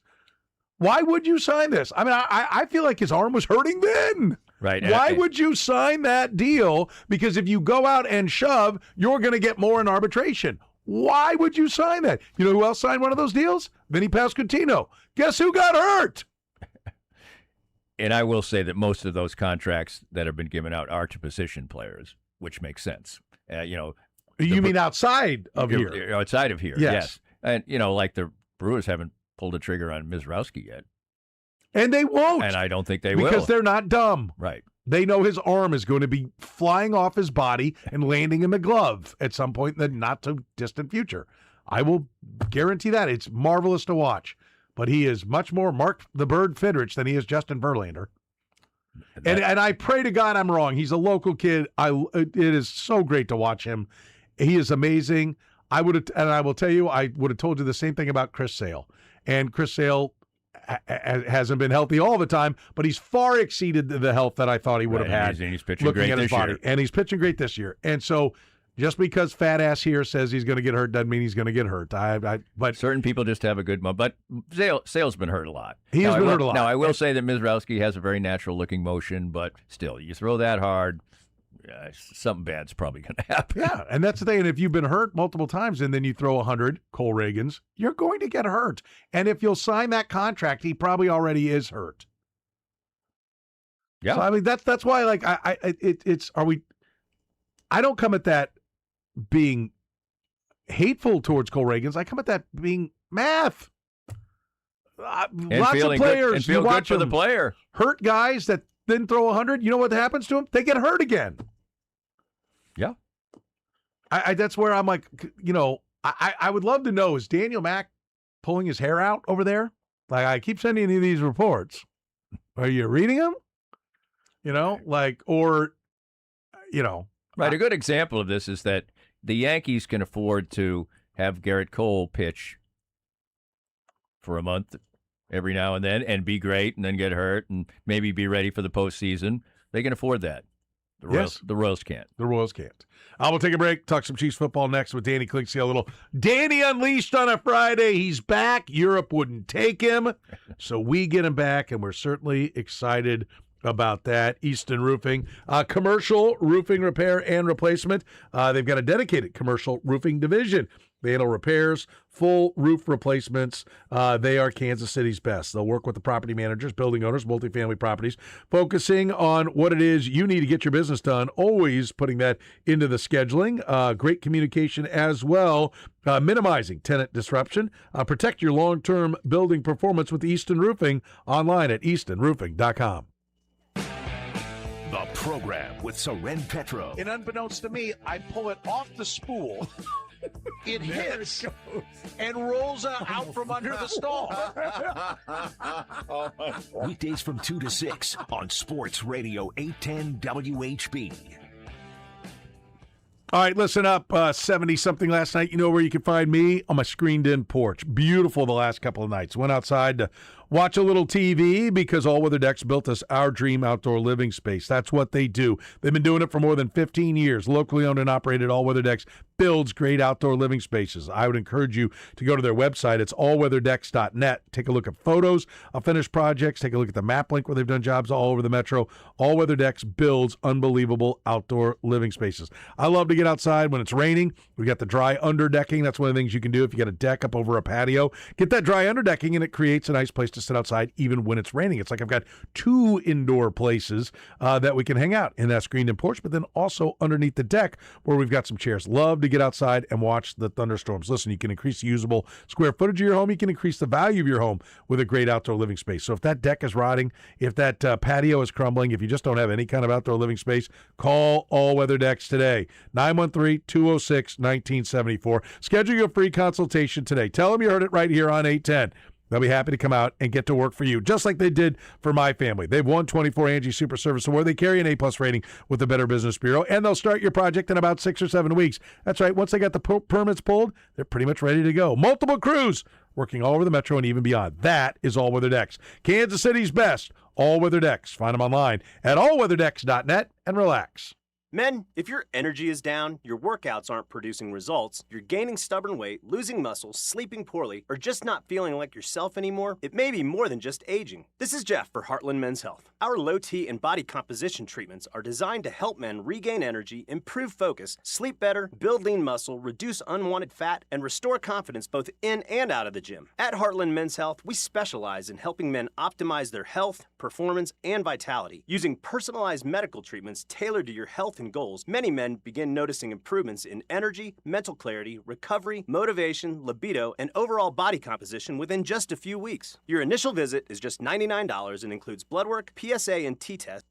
Why would you sign this?" I mean, I feel like his arm was hurting then. Right. Why would you sign that deal? Because if you go out and shove, you're going to get more in arbitration. Why would you sign that? You know who else signed one of those deals? Vinny Pasquantino. Guess who got hurt? And I will say that most of those contracts that have been given out are to position players, which makes sense. You mean outside of here? Outside of here, yes. And, like the Brewers haven't pulled a trigger on Mizrowski yet. And they won't. And I don't think they will. Because they're not dumb. Right. They know his arm is going to be flying off his body and landing in the glove at some point in the not-too-distant future. I will guarantee that. It's marvelous to watch. But he is much more Mark the Bird Fidrich than he is Justin Verlander. And I pray to God I'm wrong. He's a local kid. It is so great to watch him. He is amazing. I will tell you, I would have told you the same thing about Chris Sale. And Chris Sale hasn't been healthy all the time, but he's far exceeded the health that I thought he would have had. And he's pitching great this year. And he's pitching great this year. And so just because fat ass here says he's going to get hurt doesn't mean he's going to get hurt. But certain people just have a good moment. But Sale's been hurt a lot. He's been hurt a lot. Now, I will say that Mizrowski has a very natural-looking motion, but still, you throw that hard, something bad's probably going to happen. Yeah, and that's the thing. And if you've been hurt multiple times and then you throw 100 Cole Reagans, you're going to get hurt. And if you'll sign that contract, he probably already is hurt. Yeah. So, I mean, that's why, like, I don't come at that being hateful towards Cole Reagans. I come at that being math. Lots of players, feel good for the player. Hurt guys that then throw 100. You know what happens to them? They get hurt again. Yeah. That's where I'm like, I would love to know, is Daniel Mack pulling his hair out over there? Like, I keep sending you these reports. Are you reading them? Right. A good example of this is that the Yankees can afford to have Garrett Cole pitch for a month every now and then and be great and then get hurt and maybe be ready for the postseason. They can afford that. The Royals can't. The Royals can't. We'll take a break. Talk some Chiefs football next with Danny Clinksey. A little Danny Unleashed on a Friday. He's back. Europe wouldn't take him, so we get him back, and we're certainly excited about that. Easton Roofing, commercial roofing repair and replacement. They've got a dedicated commercial roofing division. They handle repairs, full roof replacements. They are Kansas City's best. They'll work with the property managers, building owners, multifamily properties, focusing on what it is you need to get your business done, always putting that into the scheduling. Great communication as well, minimizing tenant disruption. Protect your long-term building performance with Easton Roofing, online at eastonroofing.com. The program with Soren Petro. And unbeknownst to me, I pull it off the spool. It hits and rolls out from under the stall. Weekdays from 2 to 6 on Sports Radio 810 WHB. All right, listen up. 70-something last night. You know where you can find me? On my screened-in porch. Beautiful the last couple of nights. Went outside to watch a little TV because All Weather Decks built us our dream outdoor living space. That's what they do. They've been doing it for more than 15 years. Locally owned and operated, All Weather Decks builds great outdoor living spaces. I would encourage you to go to their website. It's allweatherdecks.net. Take a look at photos of finished projects. Take a look at the map link where they've done jobs all over the metro. All Weather Decks builds unbelievable outdoor living spaces. I love to get outside when it's raining. We got the dry underdecking. That's one of the things you can do if you got a deck up over a patio. Get that dry underdecking, and it creates a nice place to sit outside even when it's raining. It's like I've got two indoor places that we can hang out in that screened-in porch, but then also underneath the deck where we've got some chairs. Love to get outside and watch the thunderstorms. Listen, you can increase the usable square footage of your home. You can increase the value of your home with a great outdoor living space. So if that deck is rotting, if that patio is crumbling, if you just don't have any kind of outdoor living space, call All Weather Decks today. 913-206-1974. Schedule your free consultation today. Tell them you heard it right here on 810. They'll be happy to come out and get to work for you, just like they did for my family. They've won 24 Angie Super Service Award. They carry an A-plus rating with the Better Business Bureau, and they'll start your project in about 6 or 7 weeks. That's right. Once they got the permits pulled, they're pretty much ready to go. Multiple crews working all over the metro and even beyond. That is All Weather Decks, Kansas City's best all-weather decks. Find them online at allweatherdecks.net and relax. Men, if your energy is down, your workouts aren't producing results, you're gaining stubborn weight, losing muscle, sleeping poorly, or just not feeling like yourself anymore, it may be more than just aging. This is Jeff for Heartland Men's Health. Our low T and body composition treatments are designed to help men regain energy, improve focus, sleep better, build lean muscle, reduce unwanted fat, and restore confidence both in and out of the gym. At Heartland Men's Health, we specialize in helping men optimize their health, performance, and vitality. Using personalized medical treatments tailored to your health and goals, many men begin noticing improvements in energy, mental clarity, recovery, motivation, libido, and overall body composition within just a few weeks. Your initial visit is just $99 and includes blood work, PSA, and T-test.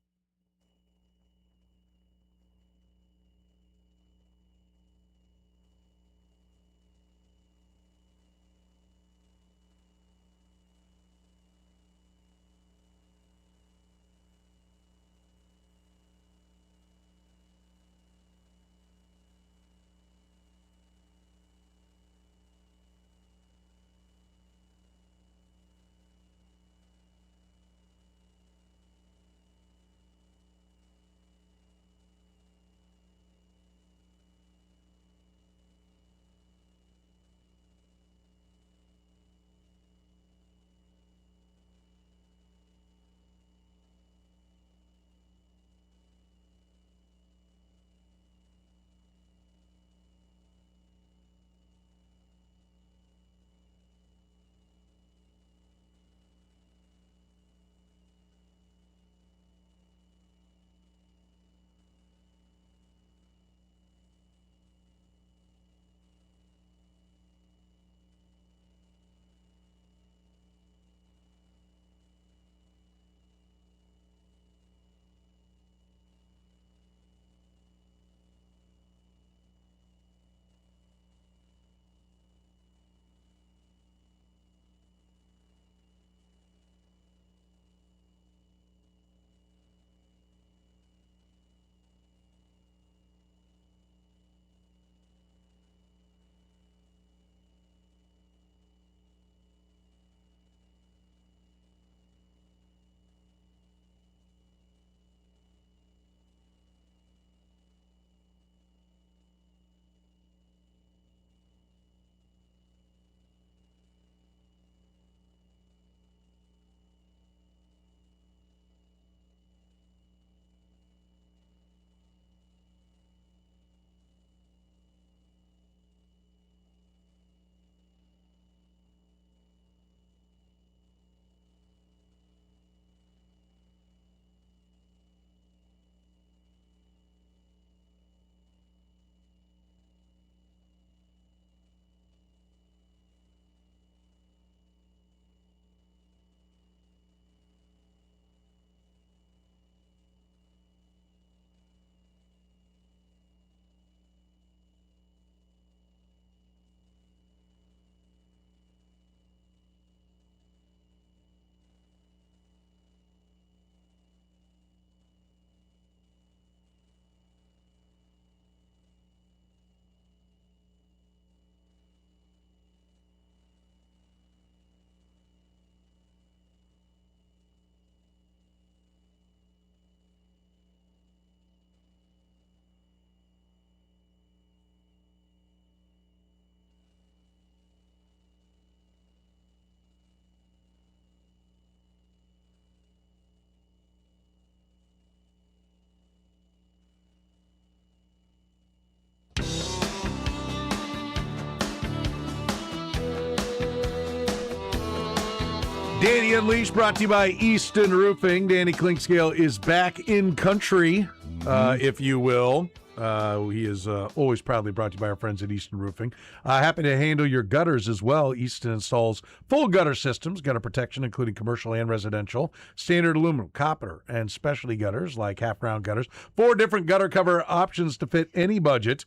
Danny Unleashed brought to you by Easton Roofing. Danny Clinkscale is back in country, if you will. He is always proudly brought to you by our friends at Easton Roofing. Happy to handle your gutters as well. Easton installs full gutter systems, gutter protection, including commercial and residential, standard aluminum, copper, and specialty gutters like half-round gutters. 4 different gutter cover options to fit any budget.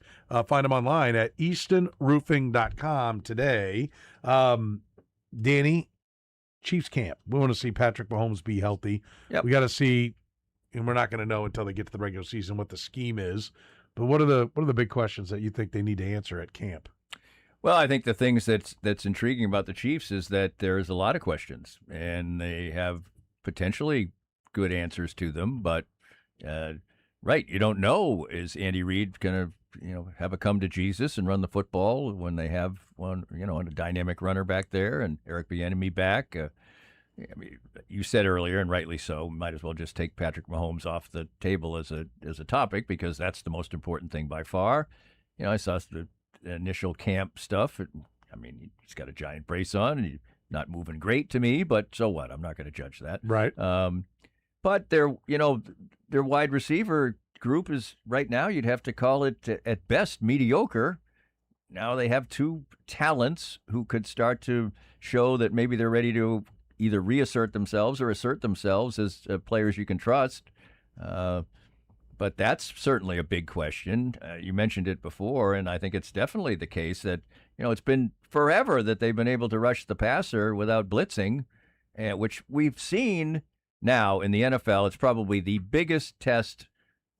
Find them online at eastonroofing.com today. Danny, Chiefs camp. We want to see Patrick Mahomes be healthy. Yep. We got to see, and we're not going to know until they get to the regular season what the scheme is. But what are the big questions that you think they need to answer at camp? Well, I think the things that's intriguing about the Chiefs is that there's a lot of questions, and they have potentially good answers to them. But right, you don't know, is Andy Reid going to have a come to Jesus and run the football when they have one, a dynamic runner back there and Eric Bieniemy back? I mean, you said earlier, and rightly so, might as well just take Patrick Mahomes off the table as a topic, because that's the most important thing by far. I saw the initial camp stuff. He's got a giant brace on, and he's not moving great to me, but so what? I'm not going to judge that. Right. But their wide receiver group is right now, you'd have to call it at best mediocre. Now they have two talents who could start to show that maybe they're ready to either reassert themselves or assert themselves as players you can trust. But that's certainly a big question. You mentioned it before, and I think it's definitely the case that, it's been forever that they've been able to rush the passer without blitzing, which we've seen now in the NFL. It's probably the biggest test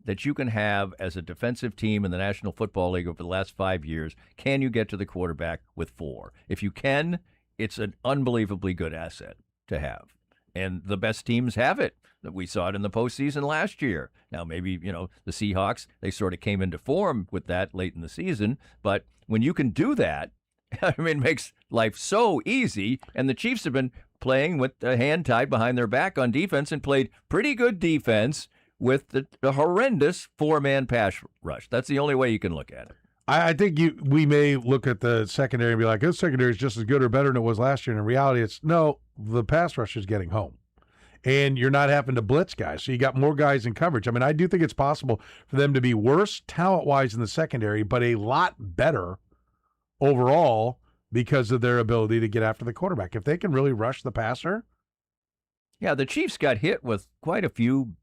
that you can have as a defensive team in the National Football League over the last 5 years. Can you get to the quarterback with 4? If you can, it's an unbelievably good asset to have. And the best teams have it. We saw it in the postseason last year. Now, maybe, the Seahawks, they sort of came into form with that late in the season. But when you can do that, it makes life so easy. And the Chiefs have been playing with a hand tied behind their back on defense and played pretty good defense with the horrendous 4-man pass rush. That's the only way you can look at it. I think we may look at the secondary and be like, this secondary is just as good or better than it was last year. And in reality, it's no, the pass rush is getting home. And you're not having to blitz guys. So you got more guys in coverage. I do think it's possible for them to be worse talent-wise in the secondary, but a lot better overall because of their ability to get after the quarterback. If they can really rush the passer. Yeah, the Chiefs got hit with quite a few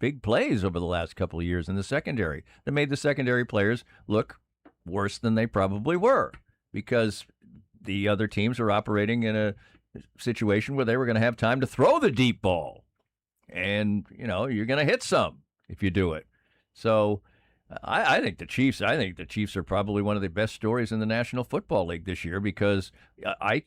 big plays over the last couple of years in the secondary that made the secondary players look worse than they probably were, because the other teams are operating in a situation where they were going to have time to throw the deep ball. And, you're going to hit some if you do it. So I think the Chiefs are probably one of the best stories in the National Football League this year, because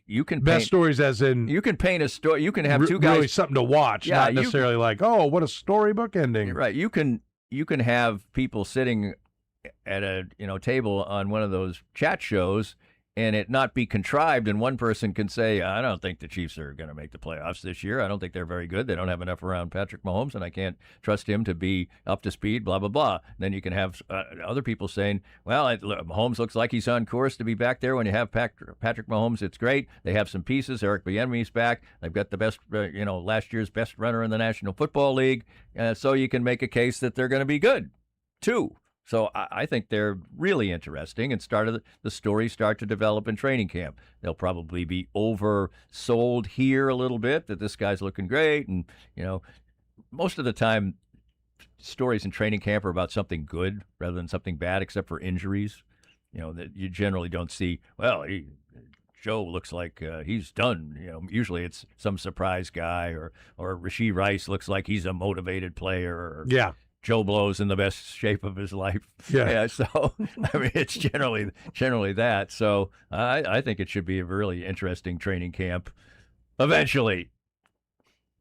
you can best stories as in you can paint a story. You can have two guys, really something to watch, not necessarily like, oh, what a storybook ending. Right. You can have people sitting at a table on one of those chat shows and it not be contrived, and one person can say, I don't think the Chiefs are going to make the playoffs this year. I don't think they're very good. They don't have enough around Patrick Mahomes, and I can't trust him to be up to speed, blah, blah, blah. And then you can have other people saying, well, Mahomes looks like he's on course to be back there. When you have Patrick Mahomes, it's great. They have some pieces. Eric Bieniemy's back. They've got the best, last year's best runner in the National Football League. So you can make a case that they're going to be good, too. So I think they're really interesting, and the stories start to develop in training camp. They'll probably be oversold here a little bit, that this guy's looking great. And, most of the time, stories in training camp are about something good rather than something bad, except for injuries. That you generally don't see, well, Joe looks like he's done. Usually it's some surprise guy, or Rashee Rice looks like he's a motivated player. Or, yeah. Joe Blow's in the best shape of his life. Yeah. So, it's generally that. So, I think it should be a really interesting training camp eventually.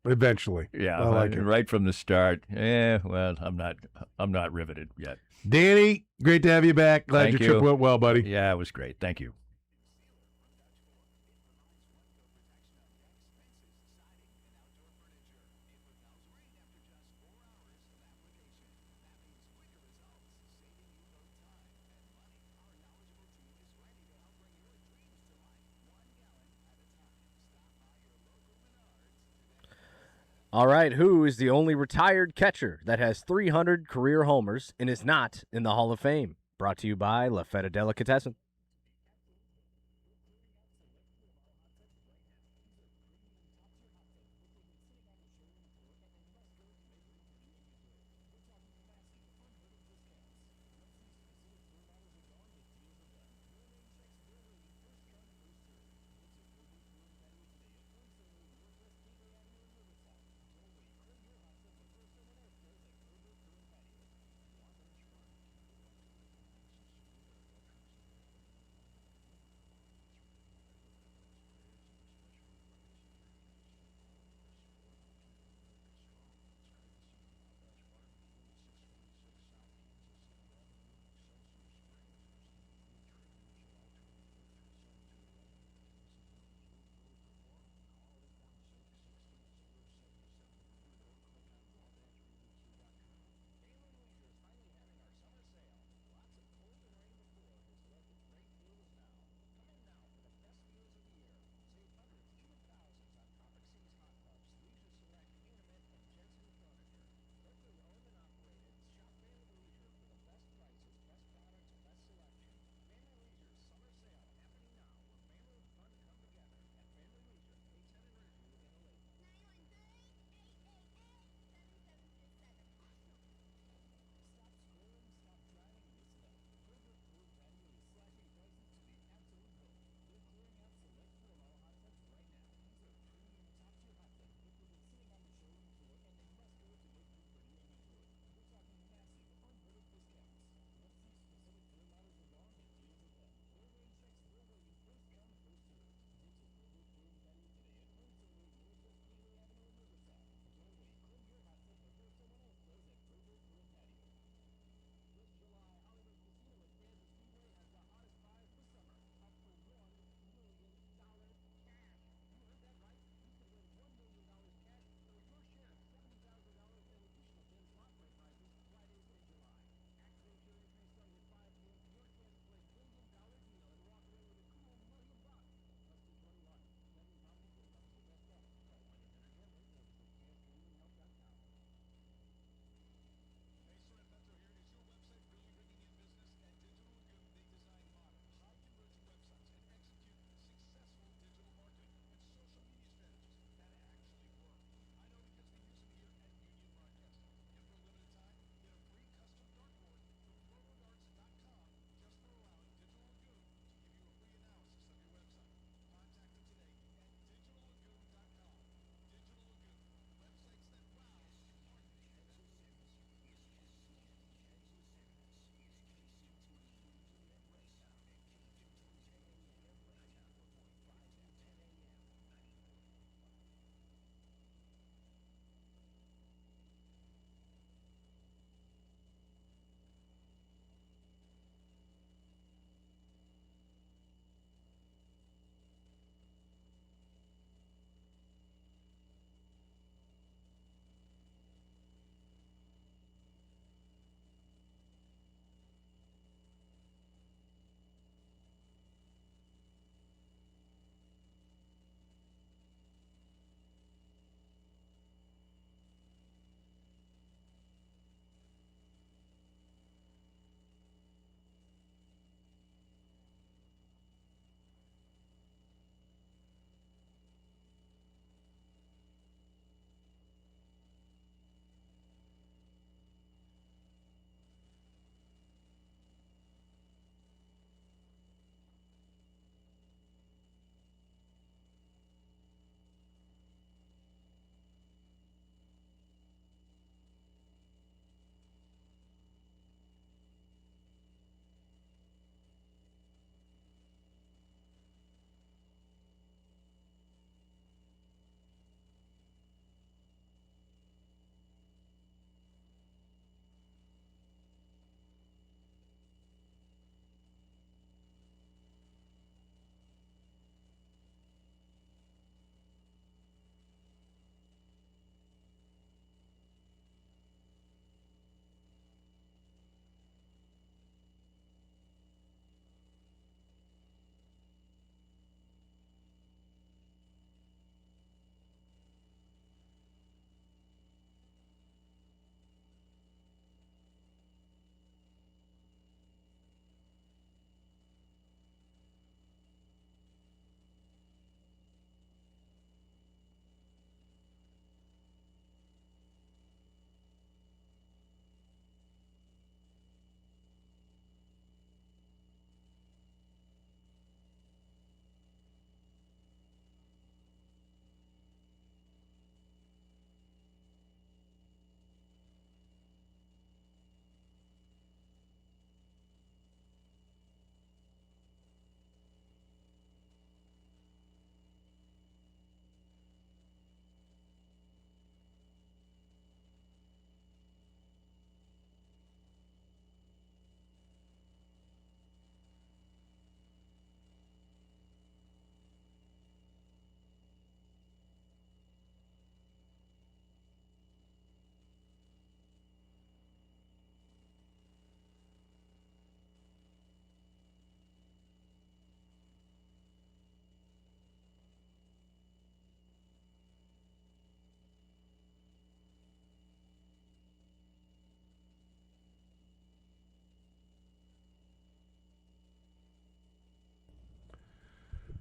Yeah. I like it. Right from the start. Well, I'm not riveted yet. Danny, great to have you back. Glad Thank your trip you. went well, buddy. Yeah, it was great. Thank you. All right, who is the only retired catcher that has 300 career homers and is not in the Hall of Fame? Brought to you by La Feta Delicatessen.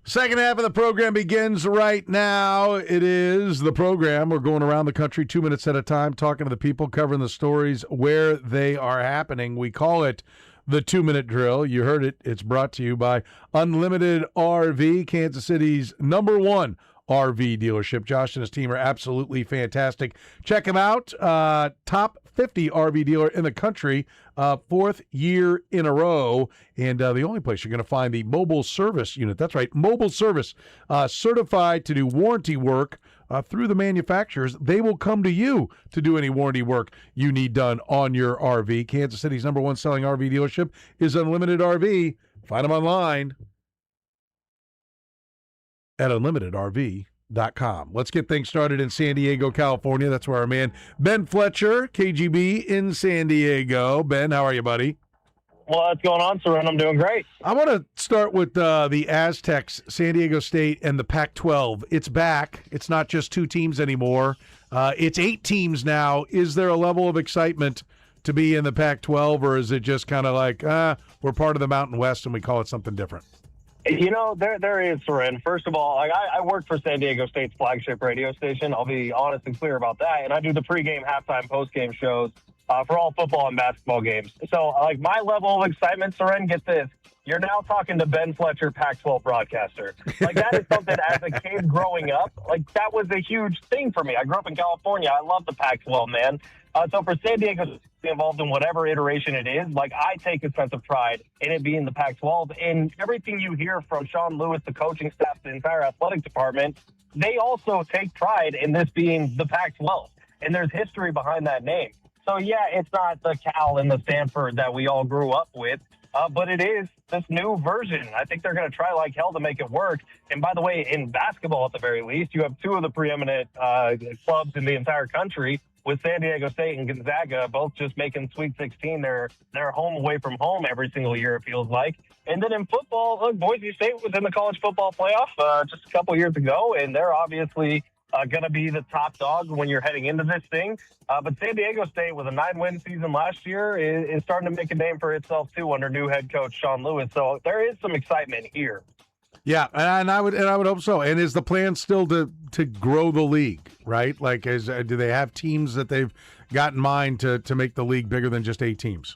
Second half of the program begins right now. It is the program. We're going around the country 2 minutes at a time, talking to the people, covering the stories where they are happening. We call it the 2-minute drill. You heard it. It's brought to you by Unlimited RV, Kansas City's #1 RV dealership. Josh and his team are absolutely fantastic. Check them out. Top 50 RV dealer in the country, 4th year in a row. And the only place you're going to find the mobile service unit. That's right, mobile service, certified to do warranty work through the manufacturers. They will come to you to do any warranty work you need done on your RV. Kansas City's #1 selling RV dealership is Unlimited RV. Find them online at unlimitedrv.com. Let's get things started in San Diego, California. That's where our man Ben Fletcher, KGB in San Diego. Ben, how are you, buddy? What's going on, Soren? I'm doing great. I want to start with the Aztecs, San Diego State, and the Pac-12. It's back. It's not just 2 teams anymore. It's 8 teams now. Is there a level of excitement to be in the Pac-12, or is it just kind of like, we're part of the Mountain West and we call it something different? You know, there is, Soren. First of all, I work for San Diego State's flagship radio station. I'll be honest and clear about that. And I do the pregame, halftime, postgame shows for all football and basketball games. So, my level of excitement, Soren, get this. You're now talking to Ben Fletcher, Pac-12 broadcaster. That is something as a kid growing up, that was a huge thing for me. I grew up in California. I love the Pac-12, man. So for San Diego to be involved in whatever iteration it is, I take a sense of pride in it being the Pac-12. And everything you hear from Sean Lewis, the coaching staff, the entire athletic department, they also take pride in this being the Pac-12. And there's history behind that name. So, yeah, it's not the Cal and the Stanford that we all grew up with, but it is this new version. I think they're going to try like hell to make it work. And by the way, in basketball at the very least, you have 2 of the preeminent clubs in the entire country, with San Diego State and Gonzaga both just making Sweet 16 their home away from home every single year, it feels like. And then in football, look, Boise State was in the college football playoff just a couple years ago, and they're obviously going to be the top dog when you're heading into this thing. But San Diego State, with a 9-win season last year, is starting to make a name for itself, too, under new head coach Sean Lewis. So there is some excitement here. Yeah, and I would hope so. And is the plan still to grow the league, right? Do they have teams that they've got in mind to make the league bigger than just 8 teams?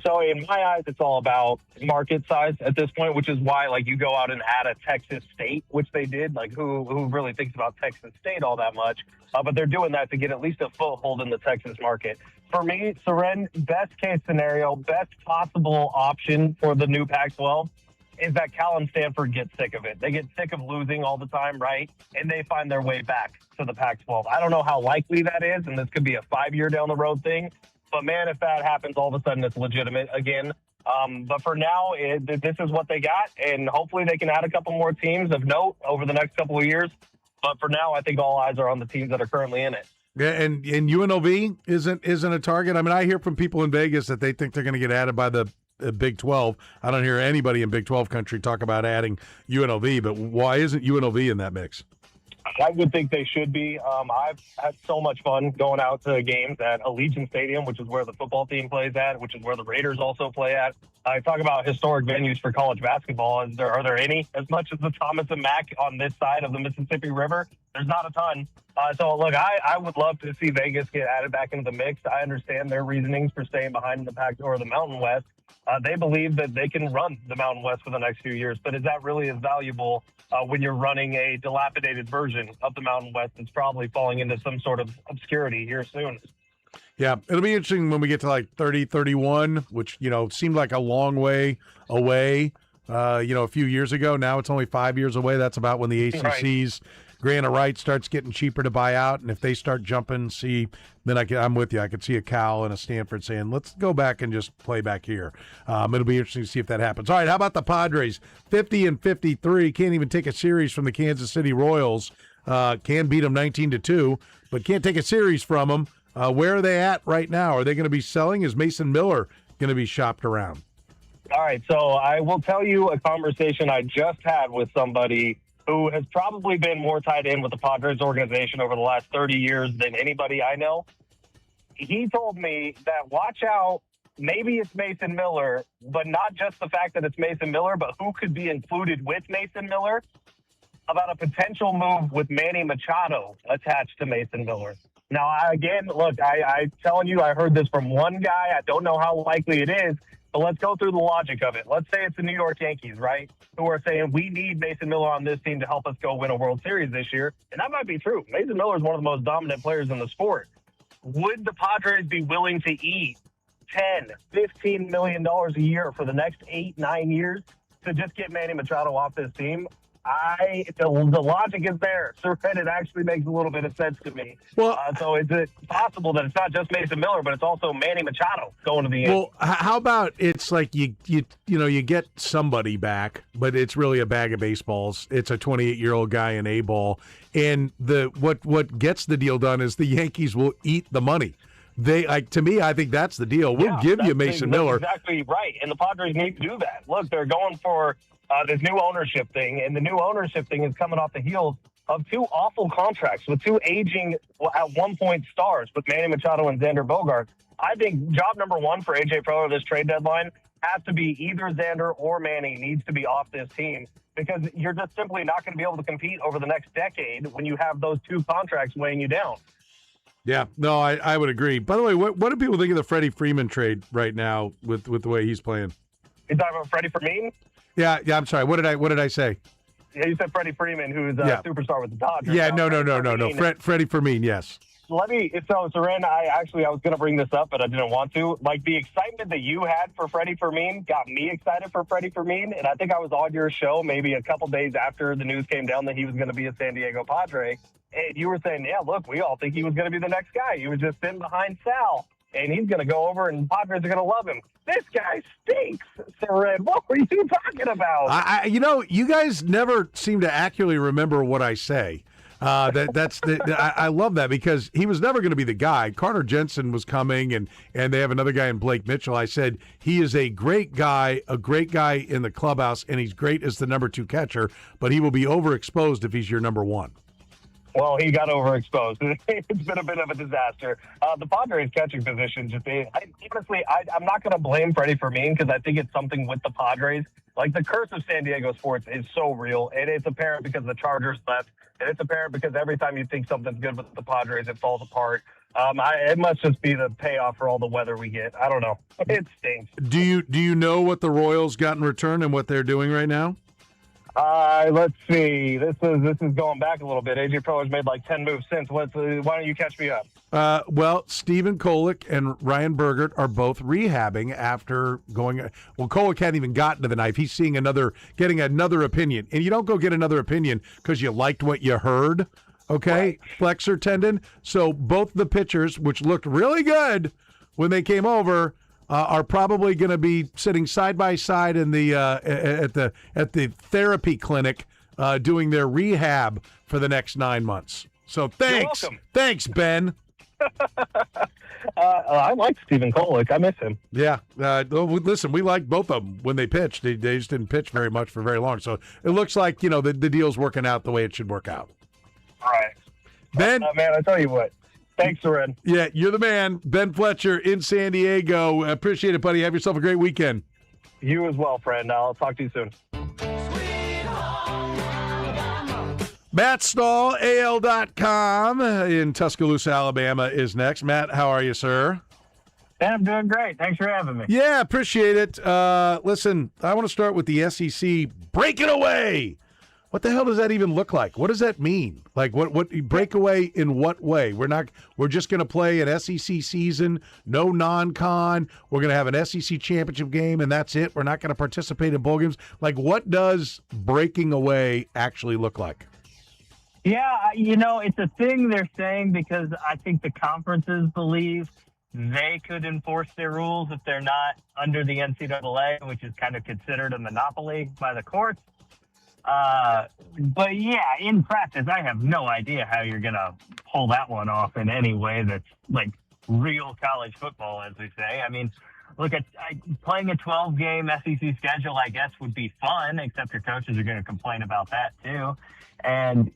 So in my eyes, it's all about market size at this point, which is why you go out and add a Texas State, which they did. Who really thinks about Texas State all that much? But they're doing that to get at least a foothold in the Texas market. For me, Soren, best case scenario, best possible option for the new Pac-12 is that Cal and Stanford get sick of it. They get sick of losing all the time, right? And they find their way back to the Pac-12. I don't know how likely that is, and this could be a 5-year down the road thing. But, man, if that happens, all of a sudden it's legitimate again. But for now, this is what they got, and hopefully they can add a couple more teams of note over the next couple of years. But for now, I think all eyes are on the teams that are currently in it. Yeah, and UNLV isn't a target. I mean, I hear from people in Vegas that they think they're going to get added by the Big 12. I don't hear anybody in Big 12 country talk about adding UNLV, but why isn't UNLV in that mix? I would think they should be. I've had so much fun going out to games at Allegiant Stadium, which is where the football team plays at, which is where the Raiders also play at. I talk about historic venues for college basketball. Are there any? As much as the Thomas and Mack on this side of the Mississippi River, there's not a ton. So, look, I would love to see Vegas get added back into the mix. I understand their reasonings for staying behind the Pac or the Mountain West. They believe that they can run the Mountain West for the next few years. But is that really as valuable when you're running a dilapidated version of the Mountain West that's probably falling into some sort of obscurity here soon? Yeah, it'll be interesting when we get to 30, 31, which, seemed like a long way away, a few years ago. Now it's only 5 years away. That's about when the ACC's grant of rights starts getting cheaper to buy out. And if they start jumping, then I'm with you. I could see a Cal and a Stanford saying, let's go back and just play back here. It'll be interesting to see if that happens. All right, how about the Padres? 50-53, can't even take a series from the Kansas City Royals. Can beat them 19-2, but can't take a series from them. Where are they at right now? Are they going to be selling? Is Mason Miller going to be shopped around? All right, so I will tell you a conversation I just had with somebody who has probably been more tied in with the Padres organization over the last 30 years than anybody I know. He told me that watch out maybe it's Mason Miller, but not just the fact that it's Mason Miller, but who could be included with Mason Miller, about a potential move with Manny Machado attached to Mason Miller. Now, I'm telling you, I heard this from one guy. I don't know how likely it is, but let's go through the logic of it. Let's say it's the New York Yankees, right, who are saying we need Mason Miller on this team to help us go win a World Series this year. And that might be true. Mason Miller is one of the most dominant players in the sport. Would the Padres be willing to eat $10, $15 million a year for the next 8-9 years to just get Manny Machado off this team? The logic is there. Soren, it actually makes a little bit of sense to me. Well, so is it possible that it's not just Mason Miller, but it's also Manny Machado going to the Yankees? Well, how about it's like you get somebody back, but it's really a bag of baseballs. It's a 28-year-old guy in A-ball, and what gets the deal done is the Yankees will eat the money. To me, I think that's the deal. We'll give you Mason Miller. That's exactly right, and the Padres need to do that. Look, they're going for this new ownership thing, and the new ownership thing is coming off the heels of two awful contracts with two aging, at one point, stars with Manny Machado and Xander Bogaerts. I think job number one for A.J. Preller this trade deadline has to be either Xander or Manny needs to be off this team, because you're just simply not going to be able to compete over the next decade when you have those two contracts weighing you down. Yeah, no, I would agree. By the way, what do people think of the Freddie Freeman trade right now with the way he's playing? You talking about Freddie Freeman? Yeah. I'm sorry. What did I say? Yeah, you said Freddie Freeman, who's a superstar with the Dodgers. Yeah, no. Freddie Freeman, yes. Soren, I was going to bring this up, but I didn't want to. Like, the excitement that you had for Freddie Freeman got me excited for Freddie Freeman, and I think I was on your show maybe a couple days after the news came down that he was going to be a San Diego Padre, and you were saying, yeah, look, we all think he was going to be the next guy. He was just sitting behind Sal, and he's going to go over, and Padres are going to love him. This guy stinks, Soren. What were you talking about? You guys never seem to accurately remember what I say. I love that, because he was never going to be the guy. Carter Jensen was coming, and they have another guy in Blake Mitchell. I said he is a great guy in the clubhouse, and he's great as the number 2 catcher, but he will be overexposed if he's your number 1. Well, he got overexposed. It's been a bit of a disaster. The Padres catching position, I'm not going to blame Freddie Freeman, because I think it's something with the Padres. Like, the curse of San Diego sports is so real, and it's apparent because the Chargers left, and it's apparent because every time you think something's good with the Padres, it falls apart. It must just be the payoff for all the weather we get. I don't know. It stinks. Do you know what the Royals got in return and what they're doing right now? Let's see. This is going back a little bit. A.J. Preller's made like 10 moves since. Why don't you catch me up? Well, Stephen Kolek and Ryan Bergert are both rehabbing after going. Well, Kolek hadn't even gotten to the knife. He's getting another opinion. And you don't go get another opinion because you liked what you heard, okay? Right. Flexor tendon. So both the pitchers, which looked really good when they came over, are probably going to be sitting side by side in the at the therapy clinic doing their rehab for the next 9 months. So thanks, Ben. I like Stephen Kolek. I miss him. Yeah. Listen, we liked both of them when they pitched. They just didn't pitch very much for very long. So it looks like the deal's working out the way it should work out. All right, Ben. Man, I tell you what. Thanks, Soren. Yeah, you're the man. Ben Fletcher in San Diego. Appreciate it, buddy. Have yourself a great weekend. You as well, friend. I'll talk to you soon. Matt Stahl, AL.com in Tuscaloosa, Alabama is next. Matt, how are you, sir? I'm doing great. Thanks for having me. Yeah, appreciate it. Listen, I want to start with the SEC breaking away. What the hell does that even look like? What does that mean? Like, what breakaway in what way? We're just going to play an SEC season, no non-con. We're going to have an SEC championship game, and that's it. We're not going to participate in bowl games. Like, what does breaking away actually look like? Yeah, it's a thing they're saying because I think the conferences believe they could enforce their rules if they're not under the NCAA, which is kind of considered a monopoly by the courts. But yeah, in practice, I have no idea how you're going to pull that one off in any way that's like real college football, as we say. I mean, look, playing a 12-game SEC schedule, I guess, would be fun, except your coaches are going to complain about that too. And,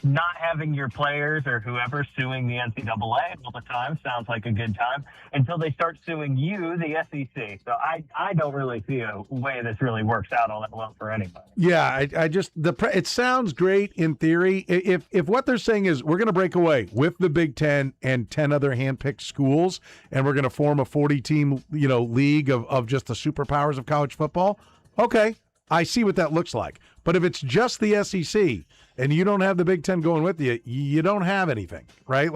not having your players or whoever suing the NCAA all the time sounds like a good time until they start suing you, the SEC. So I don't really see a way this really works out all that well for anybody. Yeah, it sounds great in theory. If what they're saying is we're going to break away with the Big Ten and 10 other handpicked schools, and we're going to form a 40-team, league of just the superpowers of college football, okay, I see what that looks like. But if it's just the SEC and you don't have the Big Ten going with you, you don't have anything, right?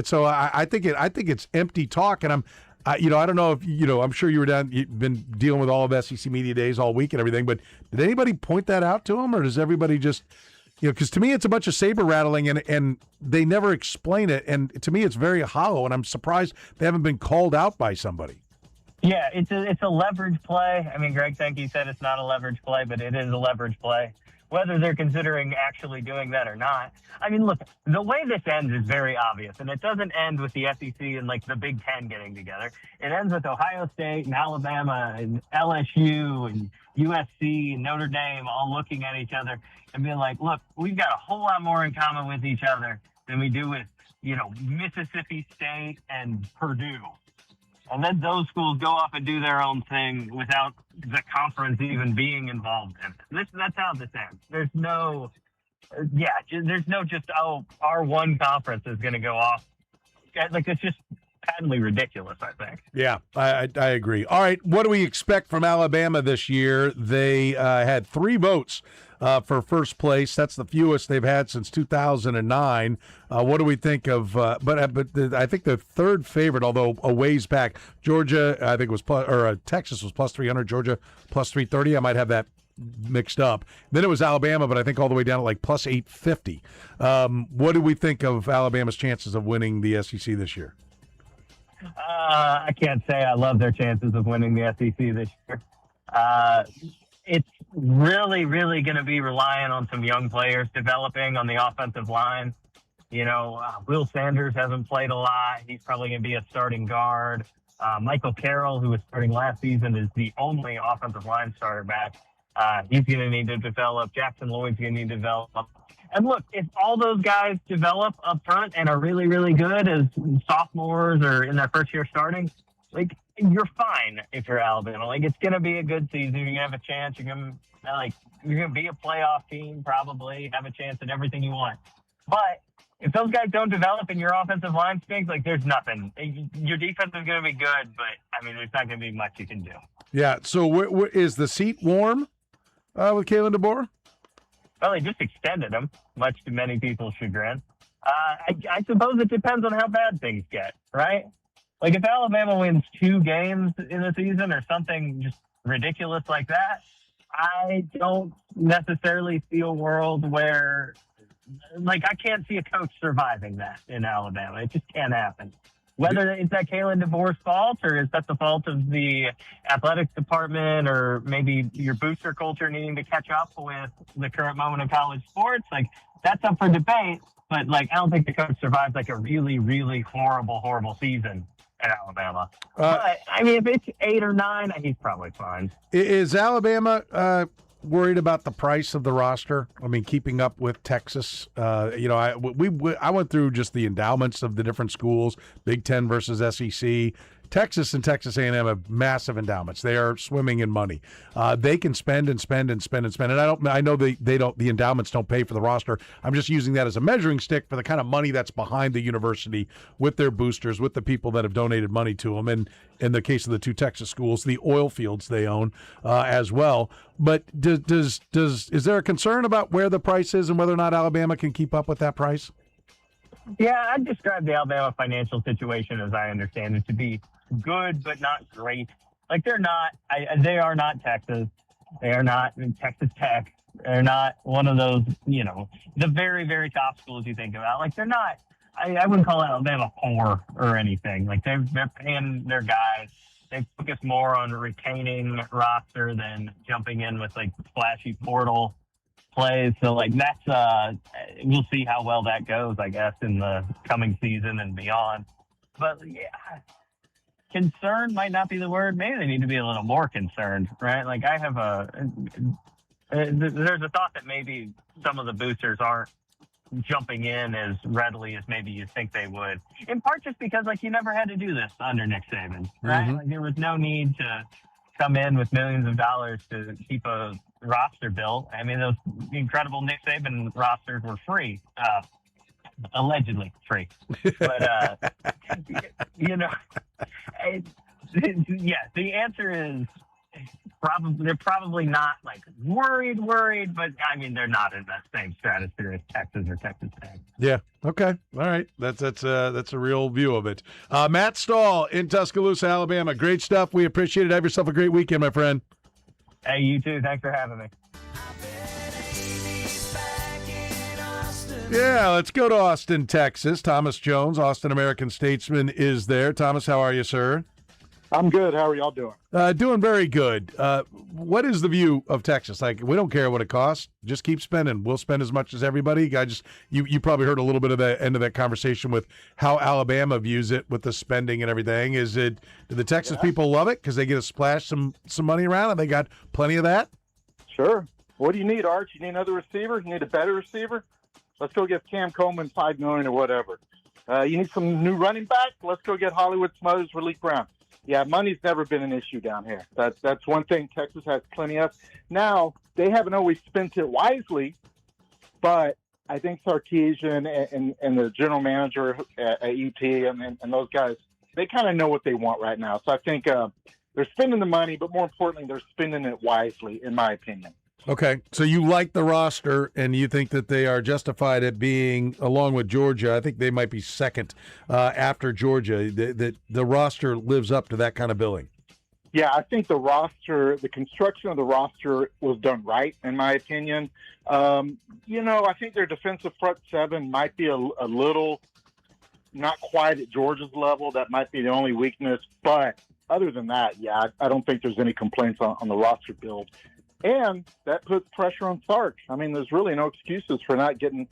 So I think it's empty talk. And I don't know if I'm sure you've been dealing with all of SEC media days all week and everything. But did anybody point that out to them, or does everybody just because to me it's a bunch of saber rattling and they never explain it, and to me it's very hollow, and I'm surprised they haven't been called out by somebody. Yeah, it's a leverage play. I mean, Greg Sankey said it's not a leverage play, but it is a leverage play. Whether they're considering actually doing that or not. I mean, look, the way this ends is very obvious, and it doesn't end with the SEC and the Big Ten getting together. It ends with Ohio State and Alabama and LSU and USC and Notre Dame all looking at each other and being like, look, we've got a whole lot more in common with each other than we do with, Mississippi State and Purdue. And then those schools go off and do their own thing without the conference even being involved in it. That's how this ends. There's no our one conference is going to go off. It's just patently ridiculous, I think. Yeah, I agree. All right, what do we expect from Alabama this year? They had 3 votes for first place. That's the fewest they've had since 2009. What do we think of? I think the third favorite, although a ways back, Georgia, I think was Texas was plus 300, Georgia plus 330. I might have that mixed up. Then it was Alabama, but I think all the way down at plus 850. What do we think of Alabama's chances of winning the SEC this year? I can't say I love their chances of winning the SEC this year. It's really, really going to be relying on some young players developing on the offensive line. Will Sanders hasn't played a lot. He's probably going to be a starting guard. Michael Carroll, who was starting last season, is the only offensive line starter back. He's going to need to develop. Jackson Lloyd's going to need to develop. And look, if all those guys develop up front and are really, really good as sophomores or in their first year starting, you're fine if you're Alabama. It's going to be a good season. You're going to have a chance. You're going to be a playoff team, probably have a chance at everything you want. But if those guys don't develop and your offensive line stinks, there's nothing. Your defense is going to be good, but there's not going to be much you can do. Yeah. So is the seat warm with Kalen DeBoer? Well, they just extended him, much to many people's chagrin. I suppose it depends on how bad things get, right? If Alabama wins 2 games in the season or something just ridiculous like that, I don't necessarily see a world where, I can't see a coach surviving that in Alabama. It just can't happen. Whether it's that Kalen DeBoer's fault or is that the fault of the athletics department or maybe your booster culture needing to catch up with the current moment in college sports, that's up for debate. But, I don't think the coach survives, a really, really horrible season at Alabama. But, if it's 8 or 9, he's probably fine. Is Alabama worried about the price of the roster? Keeping up with Texas. I went through just the endowments of the different schools, Big Ten versus SEC. Texas and Texas A&M have massive endowments. They are swimming in money. They can spend and spend and spend and spend. And I know they don't. The endowments don't pay for the roster. I'm just using that as a measuring stick for the kind of money that's behind the university with their boosters, with the people that have donated money to them. And in the case of the 2 Texas schools, the oil fields they own as well. But is there a concern about where the price is and whether or not Alabama can keep up with that price? Yeah, I'd describe the Alabama financial situation as I understand it to be good, but not great. They are not Texas. They are not Texas Tech. They're not one of those, the very, very top schools you think about. They're not, I wouldn't call Alabama poor or anything. They're paying their guys. They focus more on retaining roster than jumping in with flashy portal plays. So that's we'll see how well that goes, I guess, in the coming season and beyond. But yeah, concern might not be the word. Maybe they need to be a little more concerned, right? I have there's a thought that maybe some of the boosters aren't jumping in as readily as maybe you think they would. In part just because, like, you never had to do this under Nick Saban, right? Mm-hmm. Like, there was no need to come in with millions of dollars to keep a roster built. I mean, those incredible Nick Saban rosters were free, allegedly free. But, the answer is they're probably not like worried, but I mean, they're not in that same stratosphere as Texas or Texas Tech. Yeah. Okay. All right. That's a real view of it. Matt Stahl in Tuscaloosa, Alabama. Great stuff. We appreciate it. Have yourself a great weekend, my friend. Hey, you too. Thanks for having me. Yeah, let's go to Austin, Texas. Thomas Jones, Austin American Statesman, is there. Thomas, how are you, sir? I'm good. How are y'all doing? Doing very good. What is the view of Texas? Like, we don't care what it costs. Just keep spending. We'll spend as much as everybody. You probably heard a little bit of the end of that conversation with how Alabama views it with the spending and everything. Do the Texas people love it because they get to splash some money around and they got plenty of that? Sure. What do you need, Arch? You need another receiver? You need a better receiver? Let's go get Cam Coleman $5 million or whatever. You need some new running back? Let's go get Hollywood Smothers for Leak Brown. Yeah, money's never been an issue down here. That's one thing Texas has plenty of. Now, they haven't always spent it wisely, but I think Sarkisian and the general manager at UT and those guys, they kind of know what they want right now. So I think they're spending the money, but more importantly, they're spending it wisely, in my opinion. Okay, so you like the roster, and you think that they are justified at being, along with Georgia, I think they might be second after Georgia, that the roster lives up to that kind of billing. Yeah, I think the construction of the roster was done right, in my opinion. I think their defensive front seven might be a little not quite at Georgia's level. That might be the only weakness. But other than that, yeah, I don't think there's any complaints on the roster build. And that puts pressure on Sark. I mean, there's really no excuses for not getting,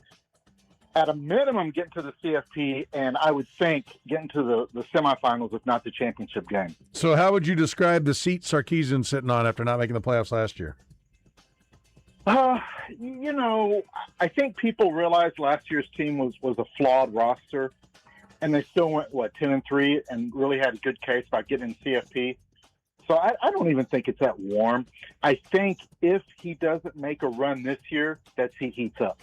at a minimum, getting to the CFP, and I would think getting to the semifinals, if not the championship game. So how would you describe the seat Sarkisian's sitting on after not making the playoffs last year? I think people realized last year's team was a flawed roster, and they still went, 10-3, and really had a good case about getting CFP. So I don't even think it's that warm. I think if he doesn't make a run this year, that he heats up.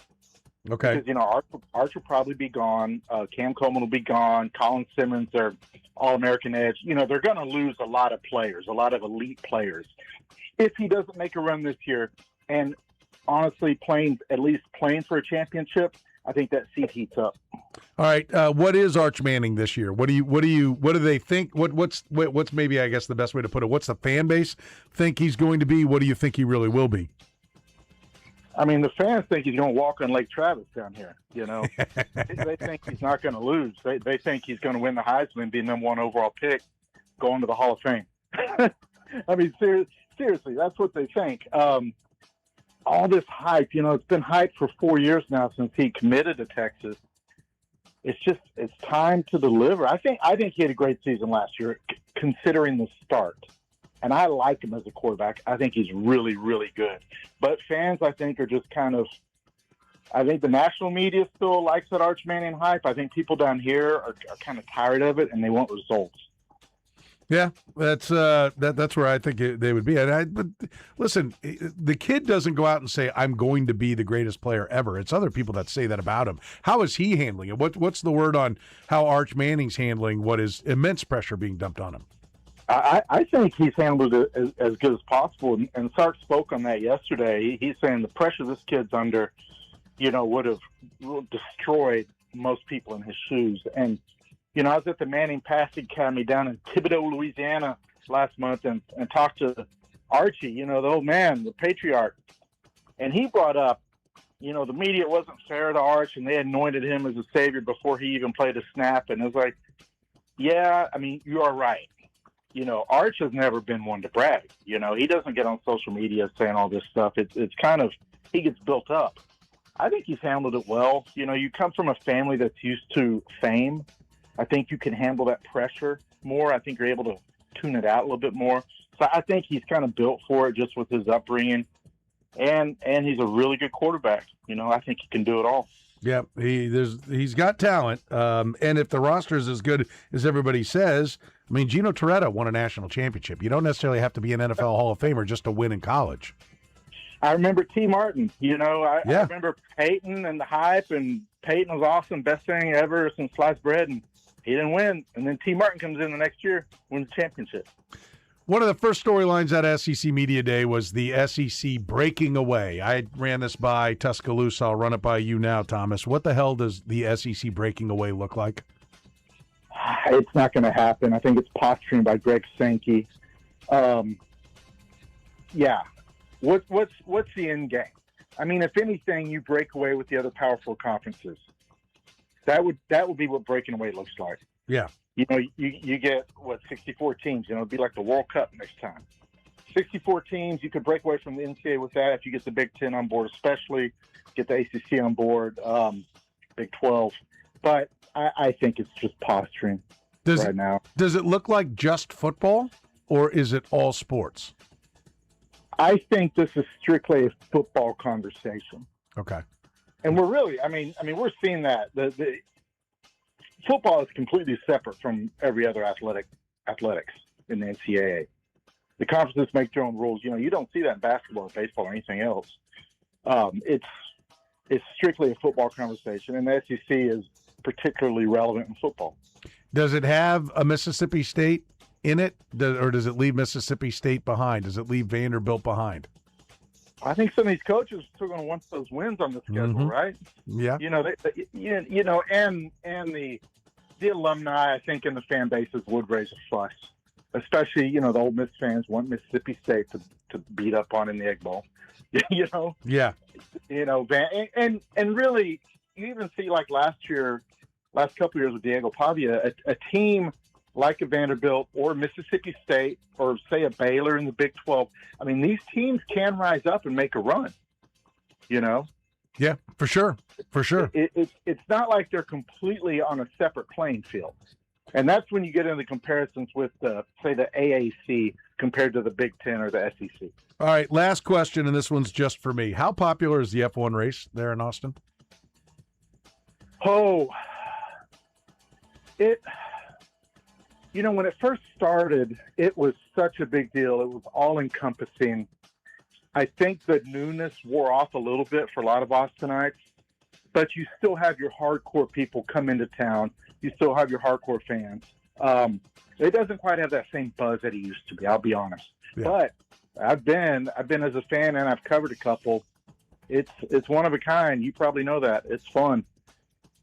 Okay. Because, Arch will probably be gone. Cam Coleman will be gone. Colin Simmons, their All-American edge. They're going to lose a lot of players, a lot of elite players. If he doesn't make a run this year, and honestly playing for a championship, I think that seat heats up. All right. What is Arch Manning this year? What do they think? What's maybe, I guess, the best way to put it? What's the fan base think he's going to be? What do you think he really will be? I mean, the fans think he's going to walk on Lake Travis down here. They think he's not going to lose. They think he's going to win the Heisman, be number one overall pick, go into the Hall of Fame. I mean, seriously, that's what they think. All this hype, it's been hyped for 4 years now since he committed to Texas. It's time to deliver. I think he had a great season last year, considering the start. And I like him as a quarterback. I think he's really, really good. But fans, I think, are just I think the national media still likes that Arch Manning hype. I think people down here are kind of tired of it, and they want results. Yeah, that's where I think they would be. But listen, the kid doesn't go out and say, "I'm going to be the greatest player ever." It's other people that say that about him. How is he handling it? What's the word on how Arch Manning's handling what is immense pressure being dumped on him? I think he's handled it as good as possible. And Sark spoke on that yesterday. He's saying the pressure this kid's under, would have destroyed most people in his shoes. And I was at the Manning Passing Academy down in Thibodaux, Louisiana last month and talked to Archie, the old man, the patriarch. And he brought up, the media wasn't fair to Arch and they anointed him as a savior before he even played a snap. And it was like, yeah, I mean, you are right. Arch has never been one to brag. He doesn't get on social media saying all this stuff. It's kind of, he gets built up. I think he's handled it well. You come from a family that's used to fame. I think you can handle that pressure more. I think you're able to tune it out a little bit more. So I think he's kind of built for it just with his upbringing. and he's a really good quarterback. I think he can do it all. Yeah, he's got talent, and if the roster is as good as everybody says, I mean, Gino Toretta won a national championship. You don't necessarily have to be an NFL Hall of Famer just to win in college. I remember T. Martin. I remember Peyton and the hype, and Peyton was awesome, best thing ever since sliced bread, and he didn't win. And then T. Martin comes in the next year, wins the championship. One of the first storylines at SEC Media Day was the SEC breaking away. I ran this by Tuscaloosa. I'll run it by you now, Thomas. What the hell does the SEC breaking away look like? It's not going to happen. I think it's posturing by Greg Sankey. Yeah. What's the end game? I mean, if anything, you break away with the other Power 4 conferences. That would be what breaking away looks like. Yeah. You get, 64 teams. It'd be like the World Cup next time. 64 teams, you could break away from the NCAA with that if you get the Big Ten on board, especially get the ACC on board, Big 12. But I think it's just posturing right now. Does it look like just football, or is it all sports? I think this is strictly a football conversation. Okay. And we're really, we're seeing that. The football is completely separate from every other athletics in the NCAA. The conferences make their own rules. You don't see that in basketball or baseball or anything else. It's strictly a football conversation, and the SEC is particularly relevant in football. Does it have a Mississippi State in it, or does it leave Mississippi State behind? Does it leave Vanderbilt behind? I think some of these coaches are still going to want those wins on the schedule, right? Yeah. And the alumni, I think, and the fan bases would raise a fuss, especially the Ole Miss fans want Mississippi State to beat up on in the Egg Bowl. Yeah. And really, you even see like last couple of years with Diego Pavia, a team like a Vanderbilt or Mississippi State or, say, a Baylor in the Big 12. I mean, these teams can rise up and make a run, Yeah, for sure. For sure. It's not like they're completely on a separate playing field. And that's when you get into comparisons with, say, the AAC compared to the Big Ten or the SEC. All right, last question, and this one's just for me. How popular is the F1 race there in Austin? Oh, when it first started, it was such a big deal. It was all-encompassing. I think the newness wore off a little bit for a lot of Austinites, but you still have your hardcore people come into town. You still have your hardcore fans. It doesn't quite have that same buzz that it used to be, I'll be honest. Yeah. But I've been as a fan, and I've covered a couple. It's one of a kind. You probably know that. It's fun.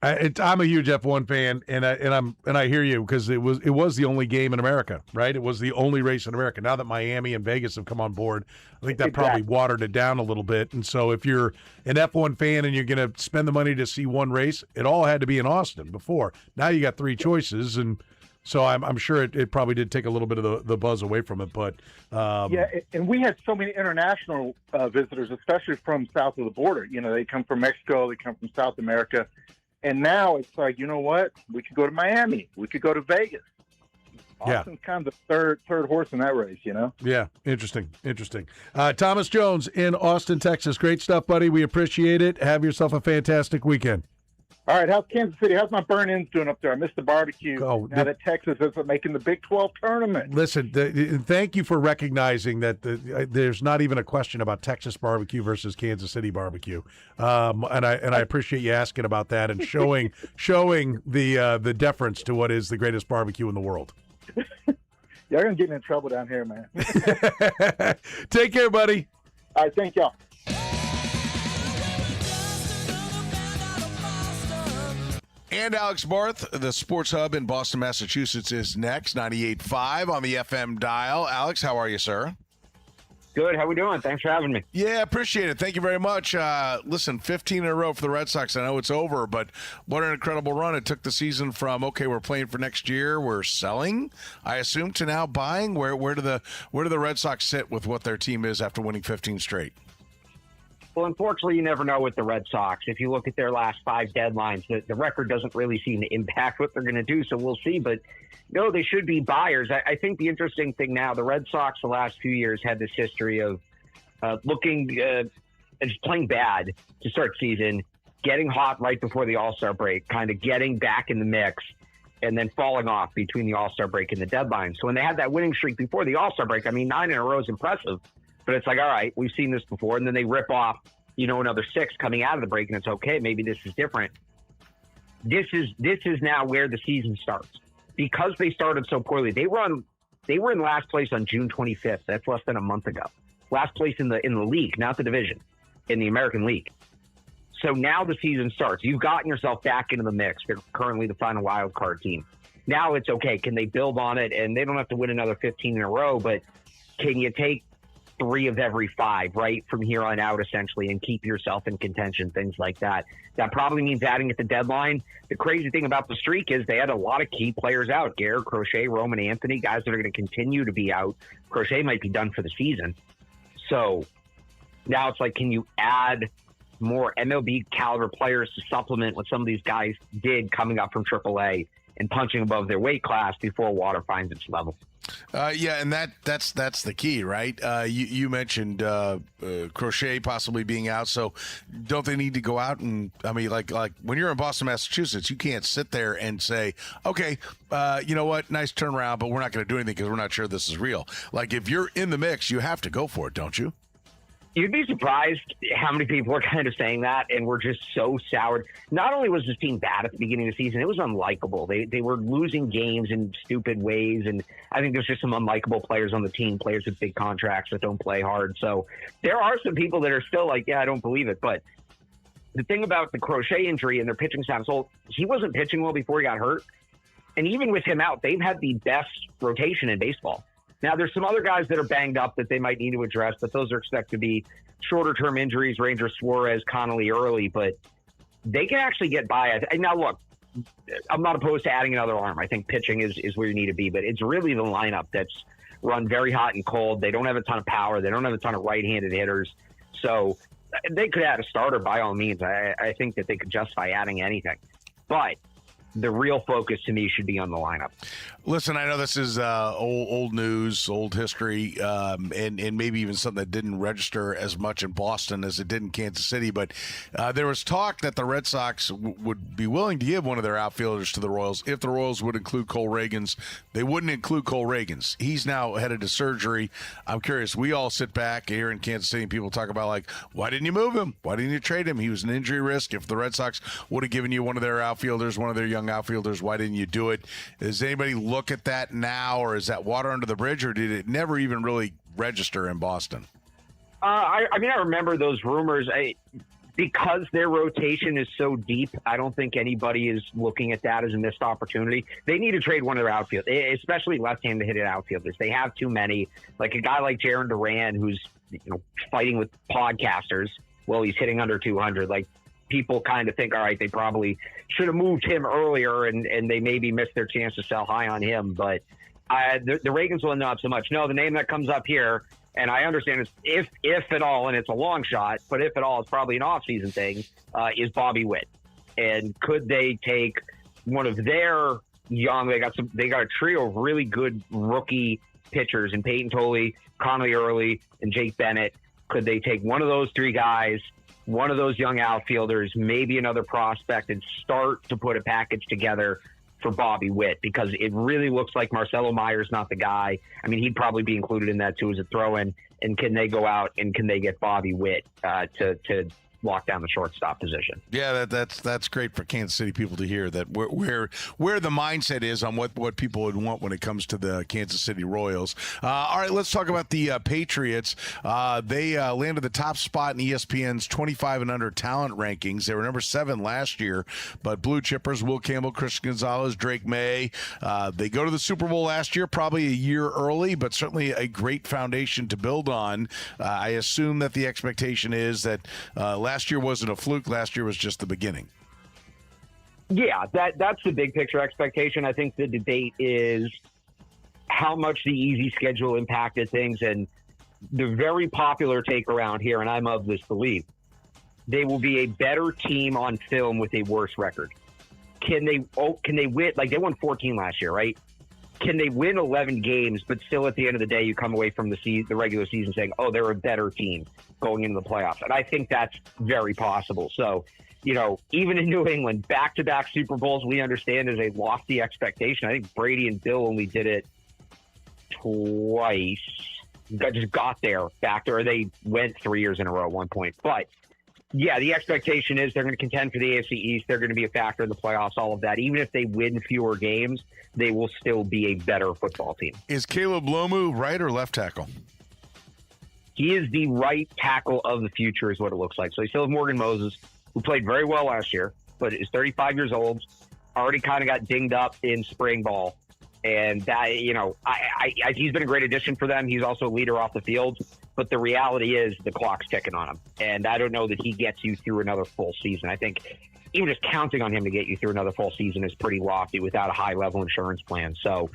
I'm a huge F1 fan, and I hear you, because it was the only game in America, right? It was the only race in America. Now that Miami and Vegas have come on board, I think that probably watered it down a little bit. And so if you're an F1 fan and you're going to spend the money to see one race, it all had to be in Austin before. Now you got three choices, and so I'm sure it probably did take a little bit of the buzz away from it. But yeah, and we had so many international visitors, especially from south of the border. They come from Mexico, they come from South America. And now it's like, you know what? We could go to Miami. We could go to Vegas. Austin's kind of the third horse in that race, Yeah, interesting. Thomas Jones in Austin, Texas. Great stuff, buddy. We appreciate it. Have yourself a fantastic weekend. All right, how's Kansas City? How's my burn-ins doing up there? I missed the barbecue. Now that Texas isn't making the Big 12 tournament. Listen, thank you for recognizing that there's not even a question about Texas barbecue versus Kansas City barbecue, and I appreciate you asking about that and showing the deference to what is the greatest barbecue in the world. Y'all gonna get me in trouble down here, man. Take care, buddy. All right, thank y'all. And Alex Barth, the Sports Hub in Boston, Massachusetts, is next. 98.5 on the FM dial. Alex, how are you, sir? Good. How we doing? Thanks for having me. Yeah, appreciate it. Thank you very much. Listen, 15 in a row for the Red Sox. I know it's over, but what an incredible run. It took the season from, okay, we're playing for next year, we're selling, I assume, to now buying. Where do the Red Sox sit with what their team is after winning 15 straight? Well, unfortunately, you never know with the Red Sox. If you look at their last 5 deadlines, the record doesn't really seem to impact what they're going to do, so we'll see. But, no, they should be buyers. I think the interesting thing now, the Red Sox the last few years had this history of looking just playing bad to start season, getting hot right before the All-Star break, kind of getting back in the mix, and then falling off between the All-Star break and the deadline. So when they had that winning streak before the All-Star break, I mean, 9 in a row is impressive, but it's like, all right, we've seen this before. And then they rip off, another 6 coming out of the break, and it's okay. Maybe this is different. This is now where the season starts. Because they started so poorly, they were in last place on June 25th. That's less than a month ago. Last place in the league, not the division, in the American League. So now the season starts. You've gotten yourself back into the mix. They're currently the final wild card team. Now it's okay. Can they build on it? And they don't have to win another 15 in a row, but can you take 3 of every 5, right, from here on out, essentially, and keep yourself in contention, things like that. That probably means adding at the deadline. The crazy thing about the streak is they had a lot of key players out. Garrett Crochet, Roman Anthony, guys that are going to continue to be out. Crochet might be done for the season. So now it's like, can you add more MLB caliber players to supplement what some of these guys did coming up from AAA and punching above their weight class before water finds its level? Yeah, and that's the key, right? You mentioned Crochet possibly being out, so don't they need to go out and, I mean, like when you're in Boston, Massachusetts, you can't sit there and say, okay, you know what, nice turnaround, but we're not going to do anything because we're not sure this is real. Like, if you're in the mix, you have to go for it, don't you? You'd be surprised how many people are kind of saying that, and we're just so soured. Not only was this team bad at the beginning of the season, it was unlikable. They were losing games in stupid ways, and I think there's just some unlikable players on the team, players with big contracts that don't play hard. So there are some people that are still like, yeah, I don't believe it. But the thing about the Crochet injury and their pitching status, well, he wasn't pitching well before he got hurt. And even with him out, they've had the best rotation in baseball. Now, there's some other guys that are banged up that they might need to address, but those are expected to be shorter-term injuries, Ranger Suarez, Connolly early, but they can actually get by. Now, look, I'm not opposed to adding another arm. I think pitching is where you need to be, but it's really the lineup that's run very hot and cold. They don't have a ton of power. They don't have a ton of right-handed hitters. So they could add a starter by all means. I think that they could justify adding anything. But the real focus to me should be on the lineup. Listen, I know this is old news, old history, and maybe even something that didn't register as much in Boston as it did in Kansas City, but there was talk that the Red Sox would be willing to give one of their outfielders to the Royals if the Royals would include Cole Reagans. They wouldn't include Cole Reagans. He's now headed to surgery. I'm curious, we all sit back here in Kansas City and people talk about, like, why didn't you move him? Why didn't you trade him? He was an injury risk. If the Red Sox would have given you one of their outfielders, one of their young outfielders, why didn't you do it? Does anybody look at that now, or is that water under the bridge, or did it never even really register in Boston? I mean, I remember those rumors. Because their rotation is so deep, I don't think anybody is looking at that as a missed opportunity. They need to trade one of their outfielders, especially left-handed hitted outfielders. They have too many. Like a guy like Jaron Duran, who's fighting with podcasters while he's hitting under 200. Like, people kind of think, all right, they probably should have moved him earlier, and they maybe missed their chance to sell high on him. But the Reagans one, not so much. No, the name that comes up here, and I understand it's if at all, and it's a long shot, but if at all, it's probably an off-season thing, is Bobby Witt. And could they take one of their young? They got a trio of really good rookie pitchers in Peyton Tolley, Connolly Early, and Jake Bennett. Could they take one of those 3 guys, one of those young outfielders, maybe another prospect, and start to put a package together for Bobby Witt? Because it really looks like Marcelo Meyer's not the guy. I mean, he'd probably be included in that too as a throw-in. And can they go out and can they get Bobby Witt to lock down the shortstop position? Yeah, that's great for Kansas City people to hear, that where the mindset is on what people would want when it comes to the Kansas City Royals. All right, let's talk about the Patriots. They landed the top spot in ESPN's 25 and under talent rankings. They were number 7 last year, but blue chippers, Will Campbell, Christian Gonzalez, Drake May, they go to the Super Bowl last year, probably a year early, but certainly a great foundation to build on. I assume that the expectation is that last year wasn't a fluke. Last year was just the beginning. Yeah, that's the big picture expectation. I think the debate is how much the easy schedule impacted things, and the very popular take around here, and I'm of this belief, they will be a better team on film with a worse record. Can they win? Like, they won 14 last year, right? can they win 11 games, but still at the end of the day, you come away from the regular season saying, oh, they're a better team going into the playoffs. And I think that's very possible. So, even in New England, back-to-back Super Bowls, we understand is a lofty expectation. I think Brady and Bill only did it twice. Just got there back there. They went 3 years in a row at one point. But, yeah, the expectation is they're going to contend for the AFC East. They're going to be a factor in the playoffs, all of that. Even if they win fewer games, they will still be a better football team. Is Caleb Lomu right or left tackle? He is the right tackle of the future is what it looks like. So you still have Morgan Moses, who played very well last year, but is 35 years old, already kind of got dinged up in spring ball. And that, he's been a great addition for them. He's also a leader off the field. But the reality is the clock's ticking on him. And I don't know that he gets you through another full season. I think even just counting on him to get you through another full season is pretty lofty without a high-level insurance plan. So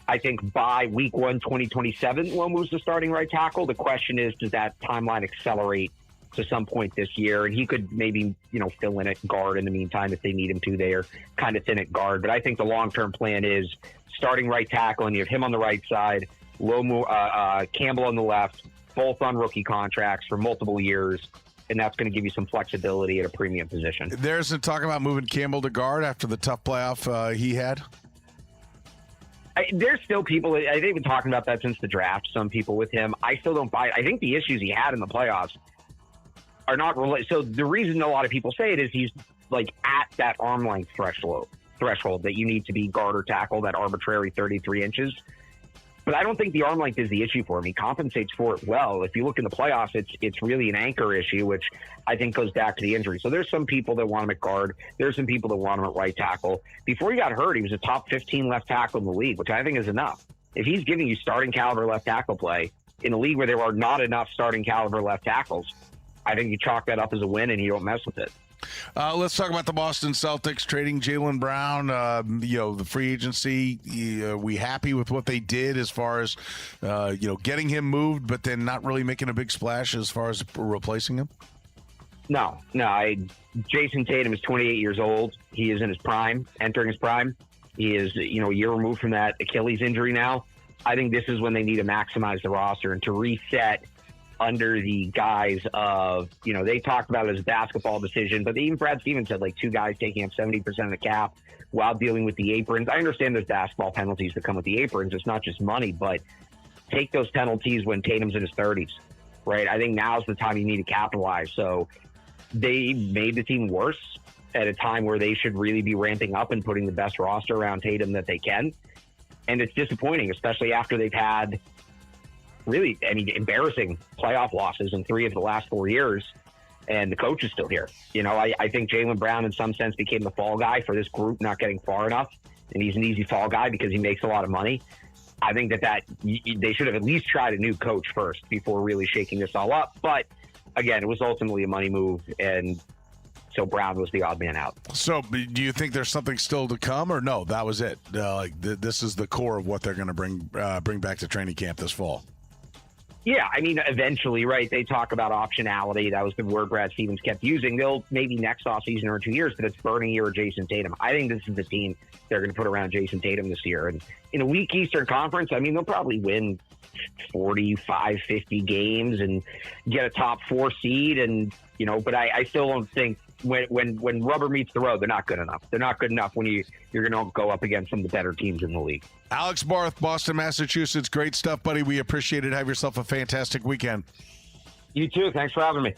I think by week 1, 2027, Lomu's the starting right tackle. The question is, does that timeline accelerate to some point this year? And he could maybe, fill in at guard in the meantime if they need him to. They're kind of thin at guard. But I think the long-term plan is starting right tackle, and you have him on the right side, Campbell on the left, both on rookie contracts for multiple years, and that's going to give you some flexibility at a premium position. There's a talk about moving Campbell to guard after the tough playoff he had. There's still people, they've been talking about that since the draft, some people with him. I still don't buy it. I think the issues he had in the playoffs are not related. So the reason a lot of people say it is he's like at that arm length threshold that you need to be guard or tackle, that arbitrary 33 inches. But I don't think the arm length is the issue for him. He compensates for it well. If you look in the playoffs, it's really an anchor issue, which I think goes back to the injury. So there's some people that want him at guard. There's some people that want him at right tackle. Before he got hurt, he was a top 15 left tackle in the league, which I think is enough. If he's giving you starting caliber left tackle play in a league where there are not enough starting caliber left tackles, I think you chalk that up as a win and you don't mess with it. Let's talk about the Boston Celtics trading Jaylen Brown. The free agency. We happy with what they did as far as getting him moved, but then not really making a big splash as far as replacing him. No. Jason Tatum is 28 years old. He is in his prime, entering his prime. He is a year removed from that Achilles injury now. I think this is when they need to maximize the roster and to reset under the guise of, they talked about it as a basketball decision, but even Brad Stevens said like two guys taking up 70% of the cap while dealing with the aprons. I understand there's basketball penalties that come with the aprons. It's not just money, but take those penalties when Tatum's in his 30s, right? I think now's the time you need to capitalize. So they made the team worse at a time where they should really be ramping up and putting the best roster around Tatum that they can. And it's disappointing, especially after they've had really, embarrassing playoff losses in 3 of the last 4 years, and the coach is still here. I think Jaylen Brown in some sense became the fall guy for this group not getting far enough, and he's an easy fall guy because he makes a lot of money. I think that they should have at least tried a new coach first before really shaking this all up. But again, it was ultimately a money move, and so Brown was the odd man out. So do you think there's something still to come, or no, that was it? This is the core of what they're going to bring back to training camp this fall? Yeah, eventually, right? They talk about optionality. That was the word Brad Stevens kept using. They'll maybe next offseason or 2 years, but it's burning year of Jason Tatum. I think this is the team they're going to put around Jason Tatum this year. And in a weak Eastern Conference, they'll probably win 45, 50 games and get a top 4 seed. And, but I still don't think when rubber meets the road, they're not good enough. They're not good enough when you're going to go up against some of the better teams in the league. Alex Barth, Boston, Massachusetts. Great stuff, buddy. We appreciate it. Have yourself a fantastic weekend. You too. Thanks for having me.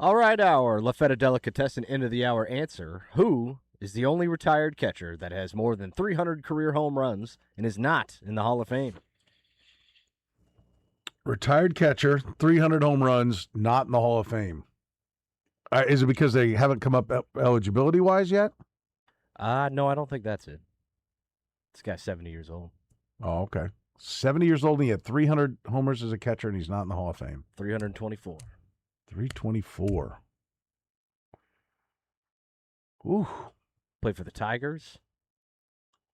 All right, our La Feta Delicatessen end of the hour answer. Who is the only retired catcher that has more than 300 career home runs and is not in the Hall of Fame? Retired catcher, 300 home runs, not in the Hall of Fame. Is it because they haven't come up eligibility-wise yet? No, I don't think that's it. This guy's 70 years old. Oh, okay. 70 years old, and he had 300 homers as a catcher, and he's not in the Hall of Fame. 324. 324. Ooh. Played for the Tigers.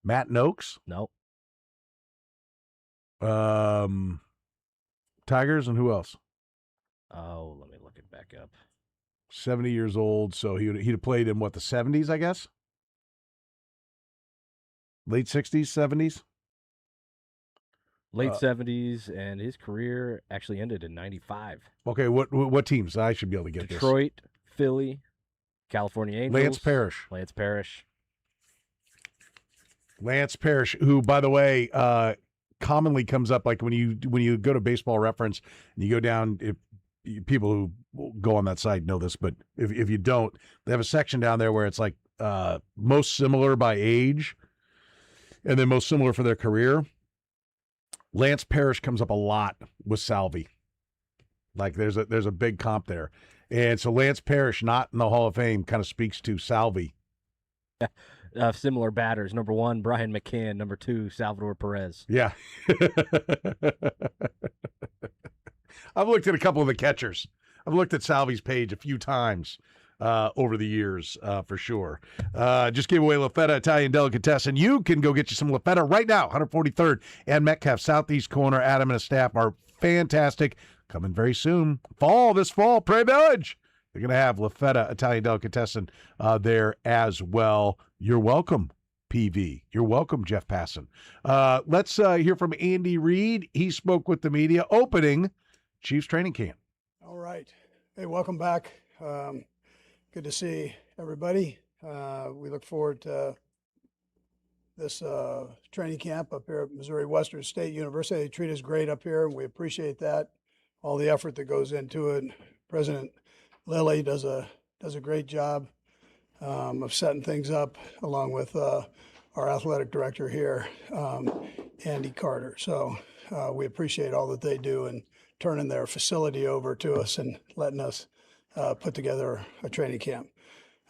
Matt Noakes? Nope. Tigers, and who else? Oh, let me look it back up. 70 years old, so he'd have played in, what, the 70s, I guess? Late 60s, 70s? Late 70s, and his career actually ended in 95. Okay, what teams? I should be able to get Detroit, Philly, California Angels. Lance Parrish. Lance Parrish. Lance Parrish, who, by the way, commonly comes up like when you go to Baseball Reference and you go down, if people who go on that site know this, but if you don't, they have a section down there where it's like most similar by age and then most similar for their career. Lance Parrish comes up a lot with Salvi. Like there's a big comp there. And so Lance Parrish not in the Hall of Fame kind of speaks to Salvi. Similar batters. Number 1, Brian McCann. Number 2, Salvador Perez. Yeah. I've looked at a couple of the catchers. I've looked at Salvi's page a few times over the years, for sure. Just gave away La Feta Italian Delicatessen. You can go get you some La Feta right now, 143rd and Metcalf, Southeast corner. Adam and his staff are fantastic. Coming very soon. This fall, Prairie Village. They're going to have La Feta Italian Delicatessen there as well. You're welcome, PV. You're welcome, Jeff Passan. Let's hear from Andy Reid. He spoke with the media opening Chiefs training camp. All right. Hey, welcome back. Good to see everybody. We look forward to this training camp up here at Missouri Western State University. They treat us great up here, and we appreciate that. All the effort that goes into it. President Lilly does a great job of setting things up, along with our athletic director here, Andy Carter. So we appreciate all that they do and turning their facility over to us and letting us put together a training camp.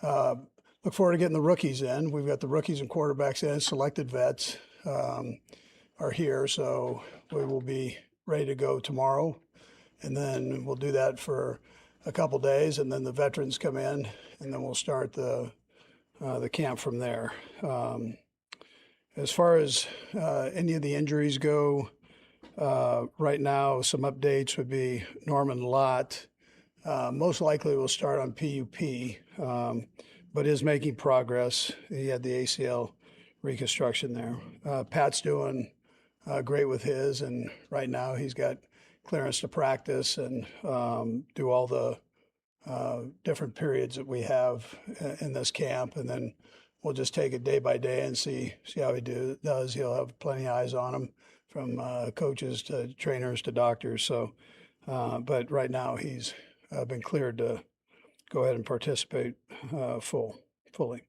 Look forward to getting the rookies in. We've got the rookies and quarterbacks in. Selected vets are here, so we will be ready to go tomorrow. And then we'll do that for a couple days, and then the veterans come in, and then we'll start the camp from there. As far as any of the injuries go, right now some updates would be Norman Lott. Most likely will start on PUP, but is making progress. He had the ACL reconstruction there. Pat's doing great with his, and right now he's got clearance to practice and do all the different periods that we have in this camp, and then we'll just take it day by day and see how he does. He'll have plenty of eyes on him, from coaches to trainers to doctors. So, but right now he's been cleared to go ahead and participate fully.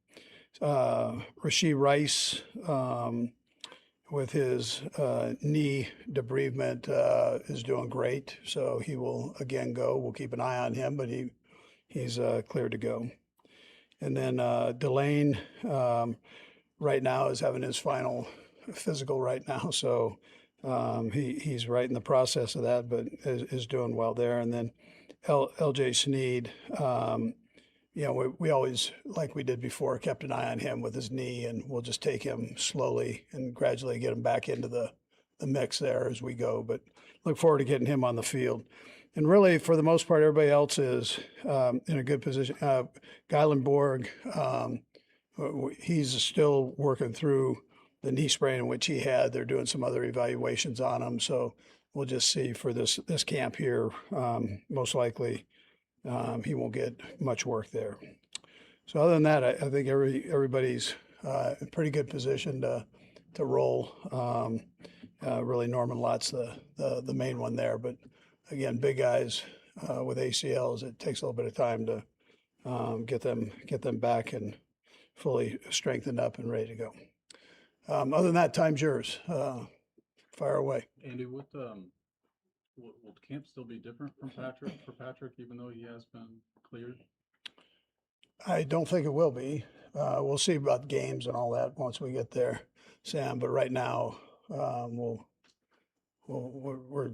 Rashee Rice, with his knee debridement, is doing great. So he will again go. We'll keep an eye on him, but he's cleared to go. And then Delane right now is having his final physical right now. So he's right in the process of that, but is doing well there. And then LJ Sneed, we always, like we did before, kept an eye on him with his knee, and we'll just take him slowly and gradually get him back into the mix there as we go. But look forward to getting him on the field. And really, for the most part, everybody else is in a good position. Gylan Borg, he's still working through the knee sprain in which he had. They're doing some other evaluations on him. So we'll just see for this camp here. Most likely, he won't get much work there. So other than that, I think everybody's in a pretty good position to roll. Really, Norman Lott's the main one there, but again, big guys with ACLs, it takes a little bit of time to get them back and fully strengthened up and ready to go. Other than that, time's yours. Fire away. Andy, will camp still be different for Patrick, even though he has been cleared? I don't think it will be. We'll see about games and all that once we get there, Sam. But right now, we're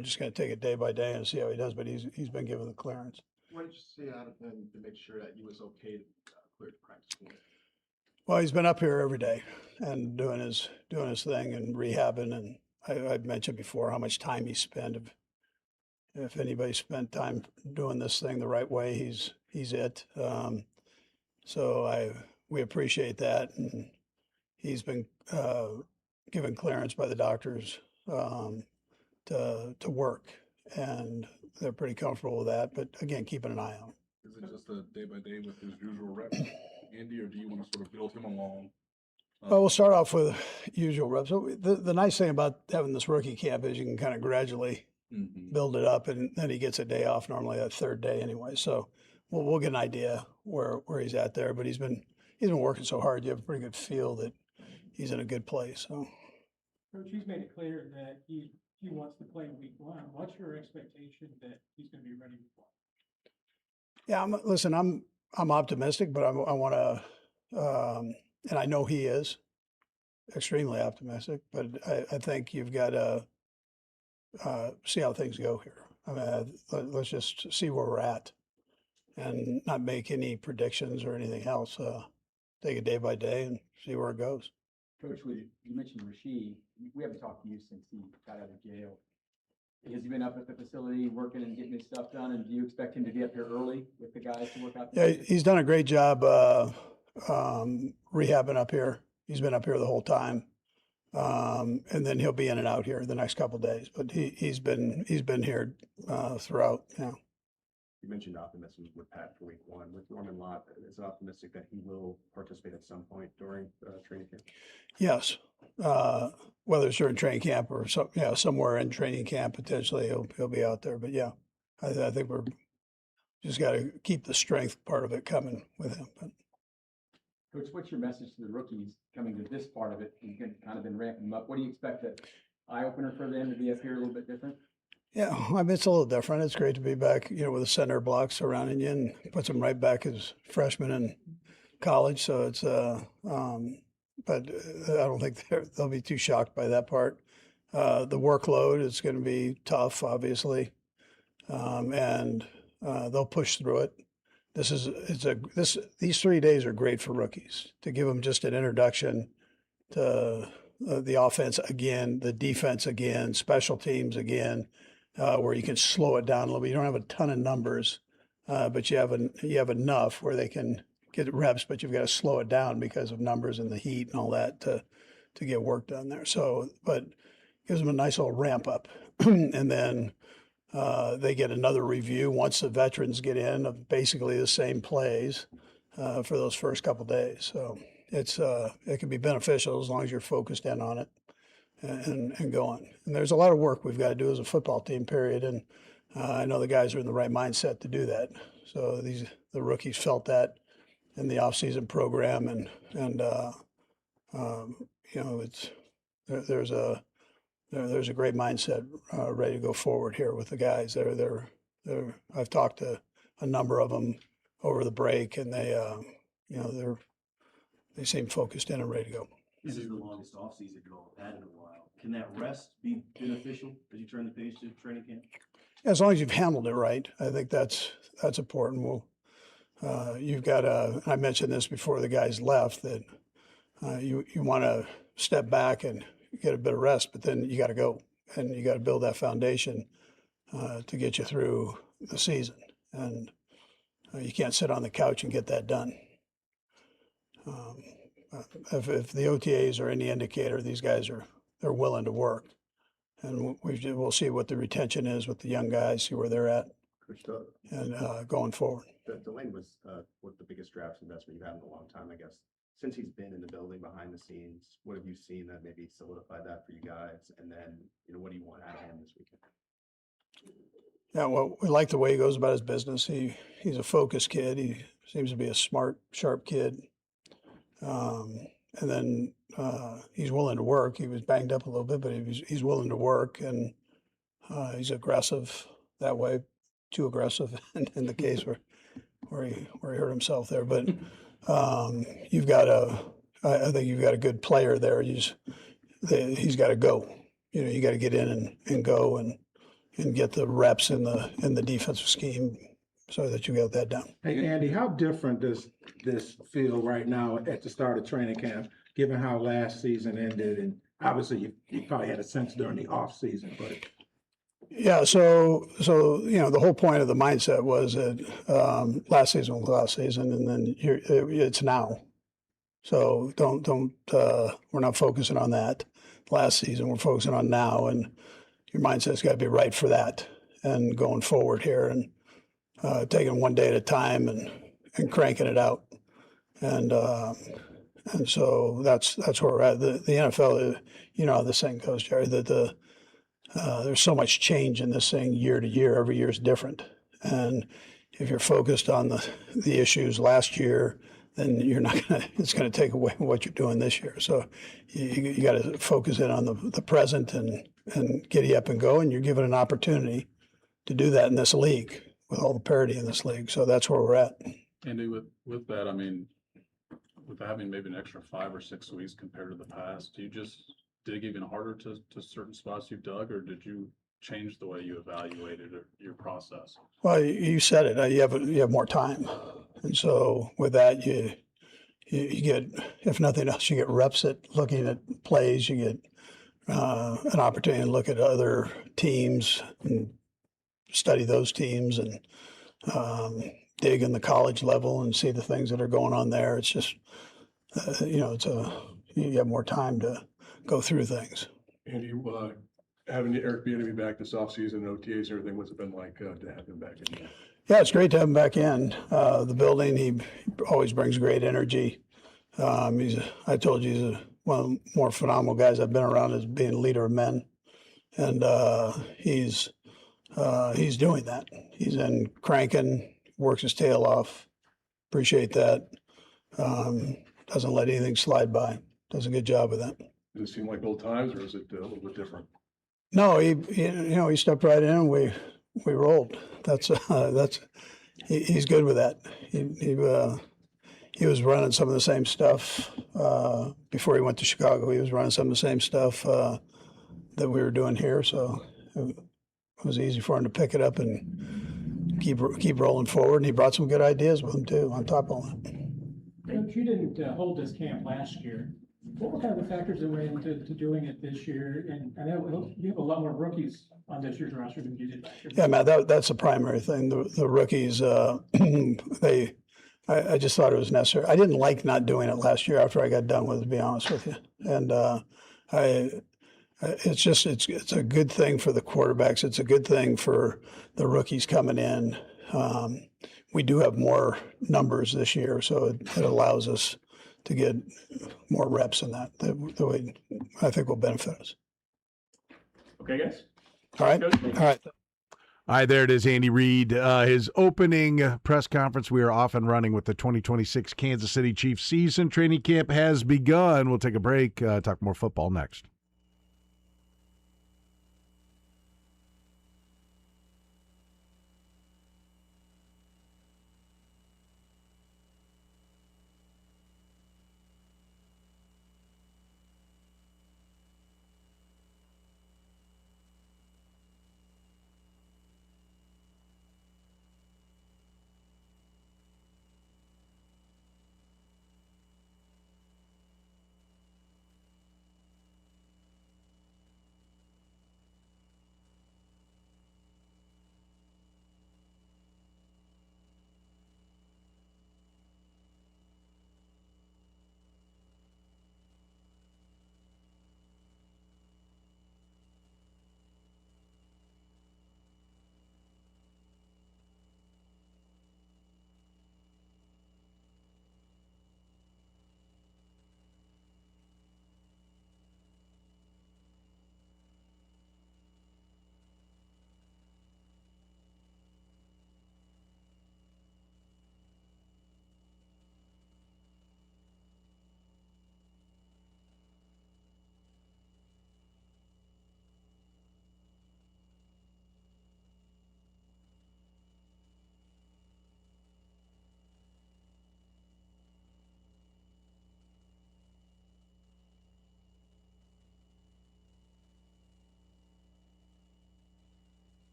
just going to take it day by day and see how he does. But he's been given the clearance. What did you see out of him to make sure that he was okay to clear the practice? Well, he's been up here every day and doing his thing and rehabbing. And I've mentioned before how much time he spent. If anybody spent time doing this thing the right way, he's it. So we appreciate that, and he's been given clearance by the doctors to work, and they're pretty comfortable with that. But again, keeping an eye on him. Is it just a day by day with his usual reps, Andy, or do you want to sort of build him along? Well, we'll start off with usual reps. So the nice thing about having this rookie camp is you can kind of gradually build it up, and then he gets a day off normally that third day anyway. So we'll get an idea where he's at there. But he's been working so hard. You have a pretty good feel that he's in a good place. So, Coach, he's made it clear that he wants to play week one. What's your expectation that he's going to be ready week one? Yeah, I'm optimistic, but I want to, and I know he is extremely optimistic. But I think you've got to see how things go here. I mean, let's just see where we're at, and not make any predictions or anything else. Take it day by day and see where it goes. Coach, you mentioned Rasheed. We haven't talked to you since he got out of jail. Has he been up at the facility working and getting his stuff done? And do you expect him to be up here early with the guys to work out? Yeah, he's done a great job rehabbing up here. He's been up here the whole time, and then he'll be in and out here the next couple of days. But he's been here throughout. Yeah. You mentioned optimism with Pat for week one. With Norman Lott, is it optimistic that he will participate at some point during training camp? Yes. Whether it's during training camp or somewhere in training camp, potentially he'll be out there. But yeah, I think we're just got to keep the strength part of it coming with him. But, Coach, what's your message to the rookies coming to this part of it? You've kind of been ramping them up. What do you expect an eye opener for them to be up here a little bit different? Yeah, I mean, it's a little different. It's great to be back, with a center block surrounding you and puts them right back as freshmen in college. So it's, but I don't think they'll be too shocked by that part. The workload is going to be tough, obviously, and they'll push through it. These 3 days are great for rookies to give them just an introduction to the offense again, the defense again, special teams again. Where you can slow it down a little bit. You don't have a ton of numbers, but you have enough where they can get reps, but you've got to slow it down because of numbers and the heat and all that to get work done there. So, but gives them a nice little ramp up, and then they get another review once the veterans get in of basically the same plays for those first couple of days. So it can be beneficial as long as you're focused in on it. And going. And there's a lot of work we've got to do as a football team, period. And I know the guys are in the right mindset to do that. So the rookies felt that in the offseason program, and there's a great mindset ready to go forward here with the guys. I've talked to a number of them over the break, and they seem focused in and ready to go. This is the longest offseason you all have had in a while. Can that rest be beneficial as you turn the page to training camp? As long as you've handled it right, I think that's important. You've got to. I mentioned this before the guys left that you want to step back and get a bit of rest, but then you got to go and you got to build that foundation to get you through the season, and you can't sit on the couch and get that done. If the OTAs are any indicator, these guys they're willing to work, and we'll see what the retention is with the young guys, see where they're at, and going forward. Delane was what the biggest draft investment you've had in a long time, I guess. Since he's been in the building behind the scenes, what have you seen that maybe solidified that for you guys? And then, what do you want out of him this weekend? Yeah, well, we like the way he goes about his business. He's a focused kid. He seems to be a smart, sharp kid. And then he's willing to work. He was banged up a little bit, but he's willing to work, and he's aggressive that way. Too aggressive in the case where he hurt himself there. But you've got I think you've got a good player there. He's got to go. You know, you got to get in and go and get the reps in the defensive scheme so that you get that down. Hey, Andy, how different does this feel right now at the start of training camp, given how last season ended? And obviously, you probably had a sense during the off season, but Yeah, so you know the whole point of the mindset was that last season was last season, and then it's now. So don't we're not focusing on that last season. We're focusing on now, and your mindset's got to be right for that and going forward here and taking one day at a time and cranking it out. And so that's where we're at. The NFL, you know how this thing goes, Jerry, that there's so much change in this thing year to year. Every year is different. And if you're focused on the issues last year, then you're not gonna. It's going to take away what you're doing this year. So you got to focus in on the present and giddy up and go. And you're given an opportunity to do that in this league with all the parity in this league. So that's where we're at. Andy, with that, I mean, with having maybe an extra 5 or 6 weeks compared to the past, do you just dig even harder to certain spots you've dug, or did you change the way you evaluated your process? Well, you said it. You have more time, and so with that, you get, if nothing else, you get reps at looking at plays. You get an opportunity to look at other teams and study those teams and dig in the college level and see the things that are going on there. It's just you know, you have more time to go through things. Andy, having Eric Bieniemy back this offseason, OTAs and everything, what's it been like to have him back in here? Yeah, it's great to have him back in the building. He always brings great energy. I told you, he's one of the more phenomenal guys I've been around as being a leader of men, and he's doing that. He's in cranking, works his tail off. Appreciate that. Doesn't let anything slide by. Does a good job of that. Does it seem like old times, or is it a little bit different? No, he stepped right in and we rolled. He's good with that. He was running some of the same stuff before he went to Chicago. He was running some of the same stuff that we were doing here, so it was easy for him to pick it up and keep rolling forward. And he brought some good ideas with him too, on top of all that. Coach, you didn't hold this camp last year. What were kind of the factors that went into doing it this year? And I know you have a lot more rookies on this year's roster than you did last year. Yeah, man, that's the primary thing. The rookies, I just thought it was necessary. I didn't like not doing it last year after I got done with it, to be honest with you. And it's a good thing for the quarterbacks. It's a good thing for the rookies coming in. We do have more numbers this year, so it allows us to get more reps in that way I think will benefit us. Okay, guys. All right. All right. All right, there it is, Andy Reid. His opening press conference. We are off and running with the 2026 Kansas City Chiefs season. Training camp has begun. We'll take a break, talk more football next.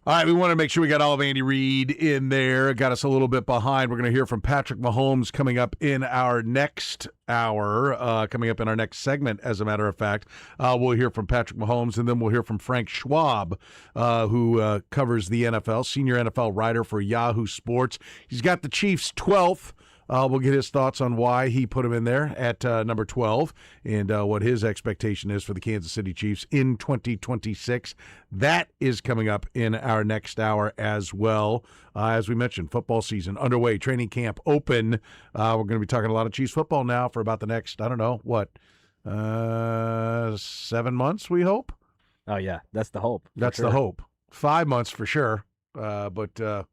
All right, we want to make sure we got all of Andy Reid in there. Got us a little bit behind. We're going to hear from Patrick Mahomes coming up in our next hour, coming up in our next segment, as a matter of fact. We'll hear from Patrick Mahomes, and then we'll hear from Frank Schwab, who covers the NFL, senior NFL writer for Yahoo Sports. He's got the Chiefs 12th. We'll get his thoughts on why he put him in there at number 12 and what his expectation is for the Kansas City Chiefs in 2026. That is coming up in our next hour as well. As we mentioned, football season underway, training camp open. We're going to be talking a lot of Chiefs football now for about the next, 7 months, we hope? Oh, yeah, that's the hope. That's the hope. 5 months for sure, but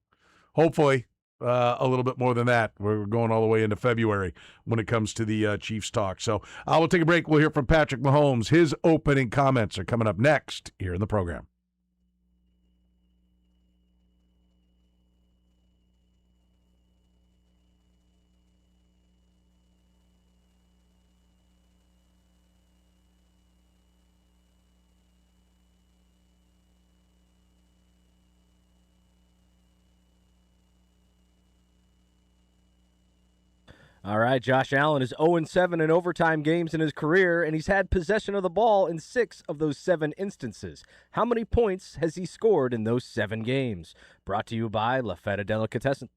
hopefully a little bit more than that. We're going all the way into February when it comes to the Chiefs talk. So we'll take a break. We'll hear from Patrick Mahomes. His opening comments are coming up next here in the program. All right, Josh Allen is 0-7 in overtime games in his career, and he's had possession of the ball in 6 of those 7 instances. How many points has he scored in those 7 games? Brought to you by La Feta Delicatessen.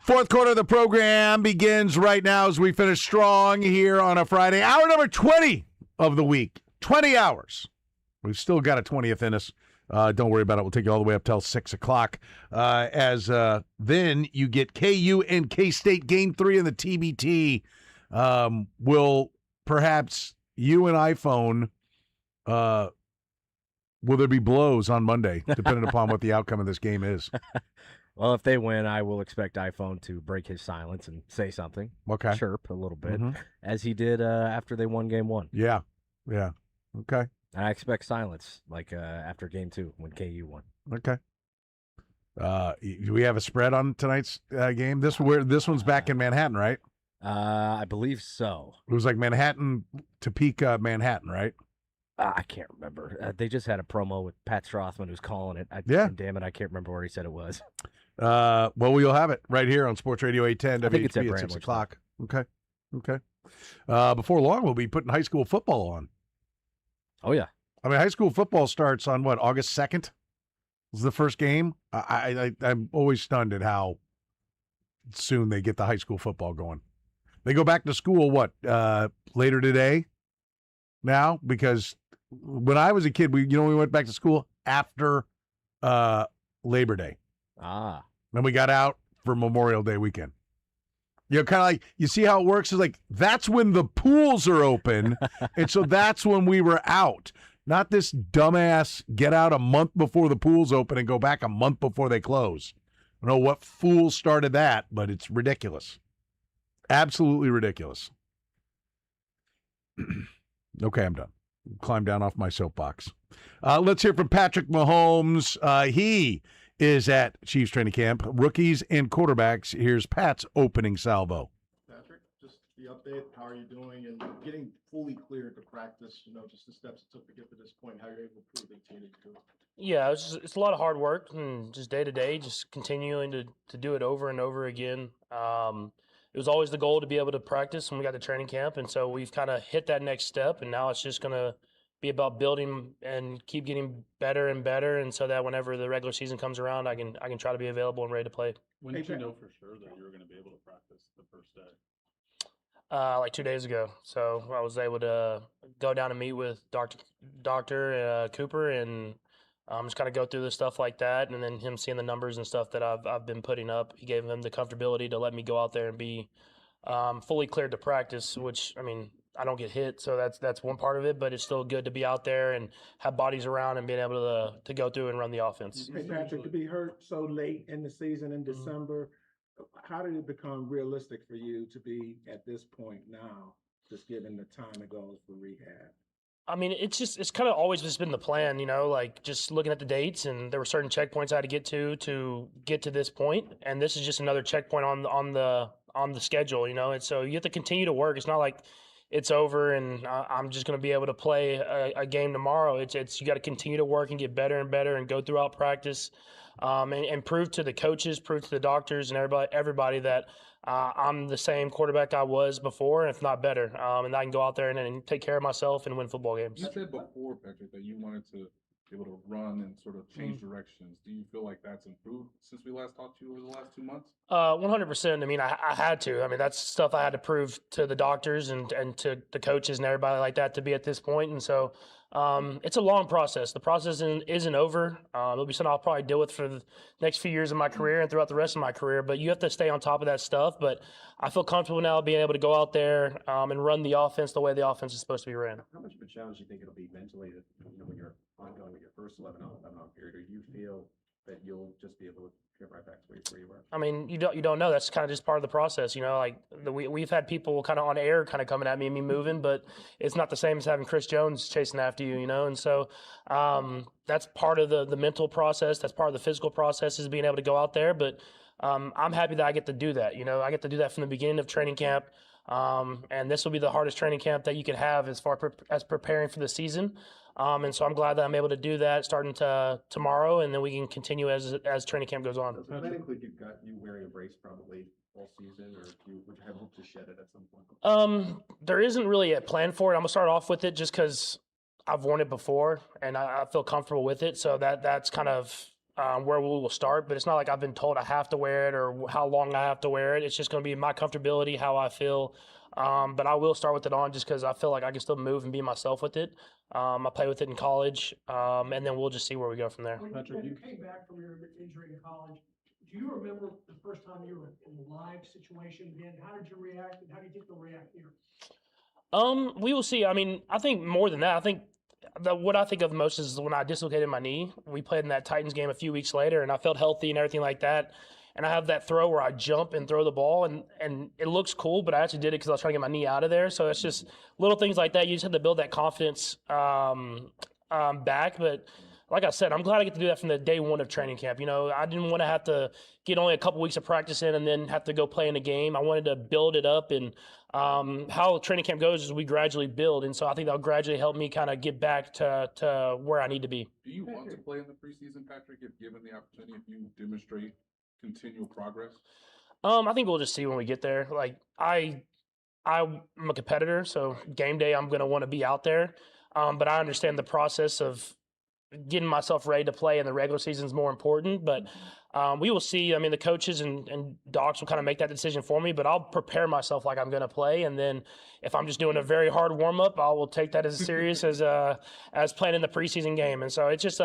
Fourth quarter of the program begins right now as we finish strong here on a Friday. Hour number 20 of the week. 20 hours. We've still got a 20th in us. Don't worry about it. We'll take you all the way up till 6 o'clock. Then you get KU and K-State Game 3 in the TBT. Will perhaps you and iPhone, will there be blows on Monday, depending upon what the outcome of this game is? Well, if they win, I will expect iPhone to break his silence and say something. Okay. Chirp a little bit, as he did after they won Game 1. Yeah. Okay. And I expect silence, after Game 2 when KU won. Okay. Do we have a spread on tonight's game? This one's back in Manhattan, right? I believe so. It was like Manhattan, Topeka, Manhattan, right? I can't remember. They just had a promo with Pat Strothman who's calling it. And damn it, I can't remember where he said it was. Well, we'll have it right here on Sports Radio 810 I think it's WHB at 6 o'clock. Okay. Before long, we'll be putting high school football on. Oh, yeah. I mean, high school football starts on what, August 2nd? Was the first game? I'm always stunned at how soon they get the high school football going. They go back to school, later today now? Because when I was a kid, we went back to school after Labor Day. Then we got out for Memorial Day weekend. Kind of like, you see how it works? It's like, that's when the pools are open, and so that's when we were out. Not this dumbass get out a month before the pools open and go back a month before they close. I don't know what fool started that, but it's ridiculous. Absolutely ridiculous. Okay, I'm done. Climb down off my soapbox. Let's hear from Patrick Mahomes. He is at Chiefs training camp. Rookies and quarterbacks. Here's Pat's opening salvo. Patrick, just the update. How are you doing? And getting fully cleared to practice, just the steps it took to get to this point, how you're able to prove that you do it. Yeah, it's a lot of hard work and just day to day, just continuing to do it over and over again. It was always the goal to be able to practice when we got to training camp, and so we've kind of hit that next step, and now it's just going to be about building and keep getting better and better, and so that whenever the regular season comes around, I can try to be available and ready to play. When did you know for sure that you were going to be able to practice the first day? Like 2 days ago. So I was able to go down and meet with Dr. Cooper and just kind of go through the stuff like that, and then him seeing the numbers and stuff that I've been putting up. He gave him the comfortability to let me go out there and be fully cleared to practice, which, I mean, I don't get hit, so that's one part of it, but it's still good to be out there and have bodies around and being able to go through and run the offense. Hey, Patrick, to be hurt so late in the season in December, how did it become realistic for you to be at this point now, just given the time it goes for rehab? I mean, it's kind of always just been the plan, just looking at the dates, and there were certain checkpoints I had to get to this point, and this is just another checkpoint on the schedule, and so you have to continue to work. It's not like it's over and I'm just going to be able to play a game tomorrow. It's you got to continue to work and get better and better and go throughout practice, and prove to the coaches, prove to the doctors and everybody that I'm the same quarterback I was before, if not better, and I can go out there and take care of myself and win football games. You said before, Petro, that you wanted to be able to run and sort of change directions. Do you feel like that's improved since we last talked to you over the last 2 months? 100%. I mean, I had to. I mean, that's stuff I had to prove to the doctors and to the coaches and everybody like that to be at this point. And so it's a long process. The process isn't over. It'll be something I'll probably deal with for the next few years of my career and throughout the rest of my career. But you have to stay on top of that stuff. But I feel comfortable now being able to go out there and run the offense the way the offense is supposed to be ran. How much of a challenge do you think it'll be mentally when you're ongoing with your first 11-on period, or do you feel that you'll just be able to get right back to where you were? I mean, you don't know. That's kind of just part of the process, like we've had people kind of on air kind of coming at me and me moving, but it's not the same as having Chris Jones chasing after you, and so that's part of the mental process. That's part of the physical process is being able to go out there, but I'm happy that I get to do that. I get to do that from the beginning of training camp, and this will be the hardest training camp that you could have as far as preparing for the season. And so I'm glad that I'm able to do that starting tomorrow, and then we can continue as training camp goes on. Does that include you wearing a brace probably all season, or would you have hoped to shed it at some point? There isn't really a plan for it. I'm gonna start off with it just because I've worn it before and I feel comfortable with it. So that's kind of where we will start, but it's not like I've been told I have to wear it or how long I have to wear it. It's just going to be my comfortability, how I feel. But I will start with it on just because I feel like I can still move and be myself with it. I play with it in college, and then we'll just see where we go from there. When you came back from your injury in college, do you remember the first time you were in a live situation again? How did you react, and how do you think they'll react here? We will see. I mean, I think more than that, I think what I think of most is when I dislocated my knee. We played in that Titans game a few weeks later, and I felt healthy and everything like that. And I have that throw where I jump and throw the ball, and it looks cool, but I actually did it because I was trying to get my knee out of there. So it's just little things like that. You just have to build that confidence back. But like I said, I'm glad I get to do that from the day one of training camp. You know, I didn't want to have to get only a couple weeks of practice in and then have to go play in a game. I wanted to build it up, and how training camp goes is we gradually build. And so I think that'll gradually help me kind of get back to where I need to be. Do you want to play in the preseason, Patrick, if given the opportunity, if you demonstrate continual progress? I think we'll just see when we get there. Like I'm a competitor, so game day I'm going to want to be out there. But I understand the process of getting myself ready to play in the regular season is more important. But we will see. I mean, the coaches and docs will kind of make that decision for me, but I'll prepare myself like I'm going to play. And then if I'm just doing a very hard warm up, I will take that as serious as playing in the preseason game. And so it's just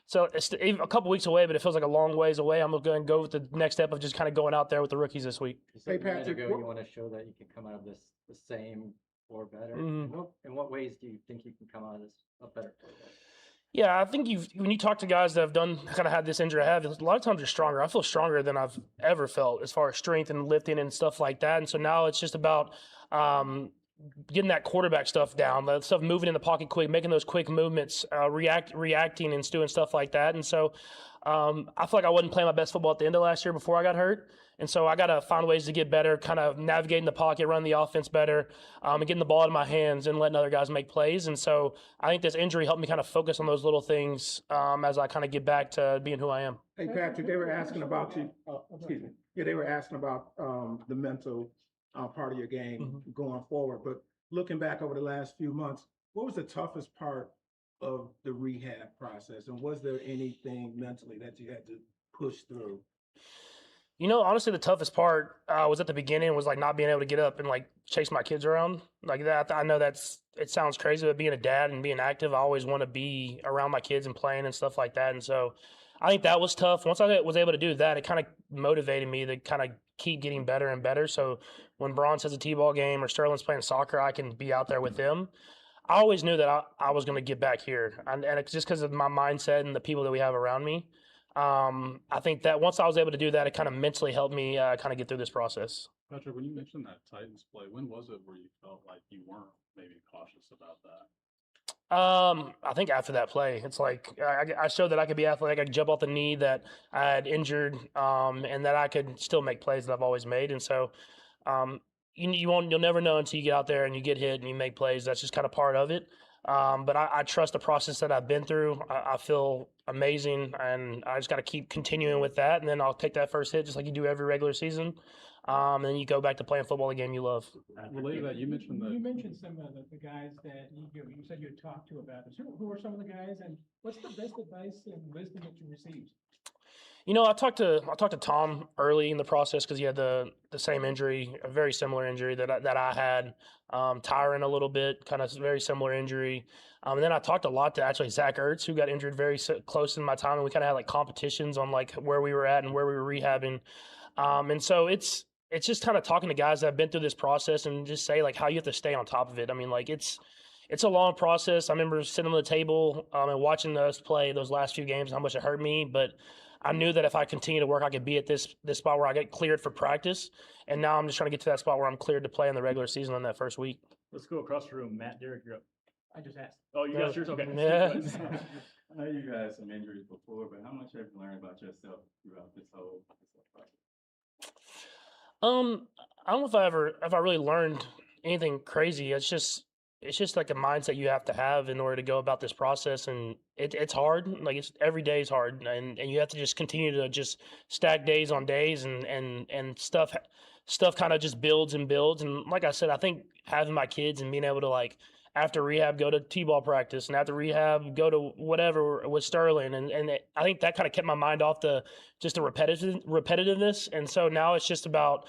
so it's a couple weeks away, but it feels like a long ways away. I'm going to go with the next step of just kind of going out there with the rookies this week. Hey, Patrick, you want to show that you can come out of this the same or better. In what ways do you think you can come out of this a better or better? Yeah, I think when you talk to guys that have kind of had this injury I have, a lot of times you're stronger. I feel stronger than I've ever felt as far as strength and lifting and stuff like that. And so now it's just about getting that quarterback stuff down, the stuff moving in the pocket quick, making those quick movements, reacting and doing stuff like that. And so I feel like I wasn't playing my best football at the end of last year before I got hurt. And so I got to find ways to get better, kind of navigating the pocket, running the offense better, and getting the ball out of my hands and letting other guys make plays. And so I think this injury helped me kind of focus on those little things as I kind of get back to being who I am. Hey, Patrick, they were asking about you. Excuse me. Yeah, they were asking about the mental part of your game going forward. But looking back over the last few months, what was the toughest part of the rehab process? And was there anything mentally that you had to push through? You know, honestly, the toughest part was at the beginning was like not being able to get up and like chase my kids around like that. I know it sounds crazy, but being a dad and being active, I always want to be around my kids and playing and stuff like that. And so I think that was tough. Once I was able to do that, it kind of motivated me to kind of keep getting better and better. So when Bronze has a T-ball game or Sterling's playing soccer, I can be out there with them. I always knew that I was going to get back here. And it's just because of my mindset and the people that we have around me. I think that once I was able to do that, it kind of mentally helped me kind of get through this process. Patrick, when you mentioned that Titans play, when was it where you felt like you weren't maybe cautious about that? I think after that play, it's like I showed that I could be athletic. I could jump off the knee that I had injured, and that I could still make plays that I've always made. And so, you'll never know until you get out there and you get hit and you make plays. That's just kind of part of it. But I trust the process that I've been through. I feel amazing, and I just got to keep continuing with that. And then I'll take that first hit just like you do every regular season. And then you go back to playing football, the game you love. Related to that, you mentioned some of the guys that you said you had talked to about this. Who are some of the guys, and what's the best advice and wisdom that you received? You know, I talked to Tom early in the process because he had the same injury, a very similar injury that I had. Tyron a little bit, kind of very similar injury. And then I talked a lot to actually Zach Ertz, who got injured very close in my time, and we kind of had like competitions on like where we were at and where we were rehabbing. And so it's just kind of talking to guys that have been through this process and just say like how you have to stay on top of it. I mean, like it's a long process. I remember sitting on the table and watching us play those last few games, how much it hurt me, but I knew that if I continue to work, I could be at this spot where I get cleared for practice. And now I'm just trying to get to that spot where I'm cleared to play in the regular season on that first week. Let's go across the room. Matt, Derek, you're up. I just asked. Oh, you got yours? Okay. Yeah. I know you had some injuries before, but how much have you learned about yourself throughout this whole process? I don't know if I really learned anything crazy. It's just like a mindset you have to have in order to go about this process, and it's hard. Like every day is hard, and you have to just continue to just stack days on days, and stuff kind of just builds and builds. And like I said, I think having my kids and being able to like after rehab, go to T-ball practice, and after rehab, go to whatever with Sterling. And I think that kind of kept my mind off the repetitiveness. And so now it's just about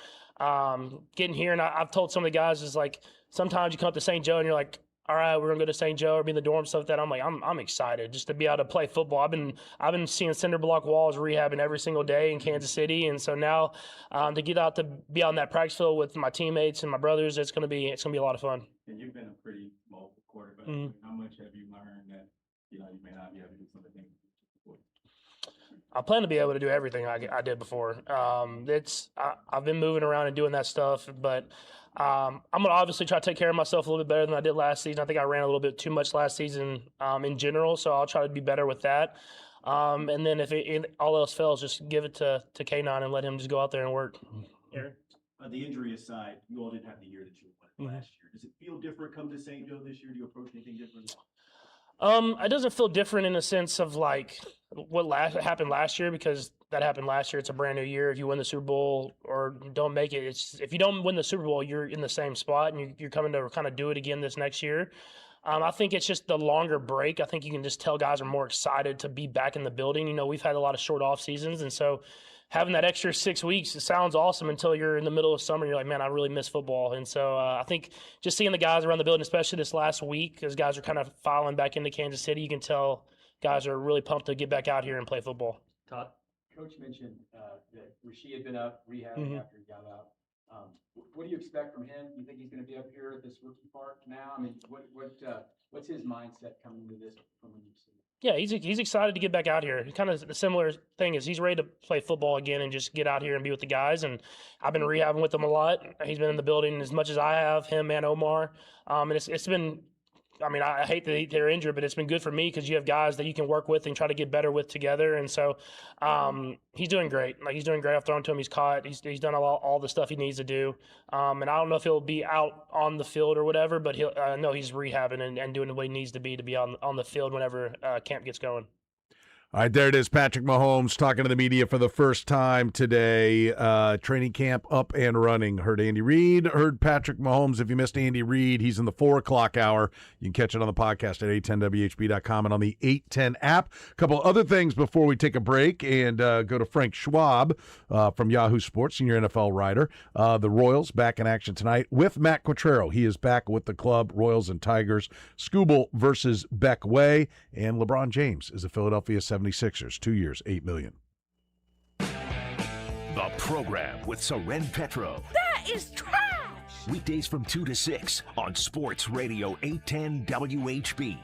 getting here. And I've told some of the guys, is like, sometimes you come up to St. Joe and you're like, all right, we're gonna go to St. Joe or be in the dorm, stuff like that. I'm like, I'm excited just to be able to play football. I've been seeing cinder block walls rehabbing every single day in Kansas City, and so now to get out to be on that practice field with my teammates and my brothers, it's gonna be a lot of fun. And you've been a pretty mobile quarterback. How much have you learned that you may not be able to do some of the things before? I plan to be able to do everything I did before. I've been moving around and doing that stuff, but I'm going to obviously try to take care of myself a little bit better than I did last season. I think I ran a little bit too much last season in general, so I'll try to be better with that. And then if all else fails, just give it to K9 and let him just go out there and work. Eric, the injury aside, you all didn't have the year that you wanted last year. Does it feel different come to St. Joe this year? Do you approach anything different? It doesn't feel different in the sense of like what happened last year, because that happened last year. It's a brand new year. If you win the Super Bowl or don't make it, if you don't win the Super Bowl, you're in the same spot, and you're coming to kind of do it again this next year. I think it's just the longer break. I think you can just tell guys are more excited to be back in the building. You know, we've had a lot of short off seasons, and so having that extra 6 weeks, it sounds awesome until you're in the middle of summer and you're like, man, I really miss football. And so I think just seeing the guys around the building, especially this last week, as guys are kind of filing back into Kansas City, you can tell guys are really pumped to get back out here and play football. Todd? Coach mentioned that Rasheed had been up rehabbing after he got out. What do you expect from him? You think he's going to be up here at this rookie park now? I mean, what's his mindset coming into this from when you've seen it? Yeah, he's excited to get back out here. Kind of the similar thing is he's ready to play football again and just get out here and be with the guys. And I've been rehabbing with him a lot. He's been in the building as much as I have, him and Omar. And it's been, I mean, I hate that they're injured, but it's been good for me because you have guys that you can work with and try to get better with together. And so he's doing great. Like, he's doing great. I've thrown to him. He's caught. He's done all the stuff he needs to do. And I don't know if he'll be out on the field or whatever, but I know he's rehabbing and doing what he needs to be on the field whenever camp gets going. All right, there it is. Patrick Mahomes talking to the media for the first time today. Training camp up and running. Heard Andy Reid, heard Patrick Mahomes. If you missed Andy Reid, he's in the 4 o'clock hour. You can catch it on the podcast at 810WHB.com and on the 810 app. A couple other things before we take a break and go to Frank Schwab from Yahoo Sports, senior NFL writer. The Royals back in action tonight with Matt Quatrero. He is back with the club, Royals and Tigers. Skubal versus Beck Way. And LeBron James is a Philadelphia 76ers, 2 years, $8 million. The program with Soren Petro. That is trash! Weekdays from 2 to 6 on Sports Radio 810 WHB.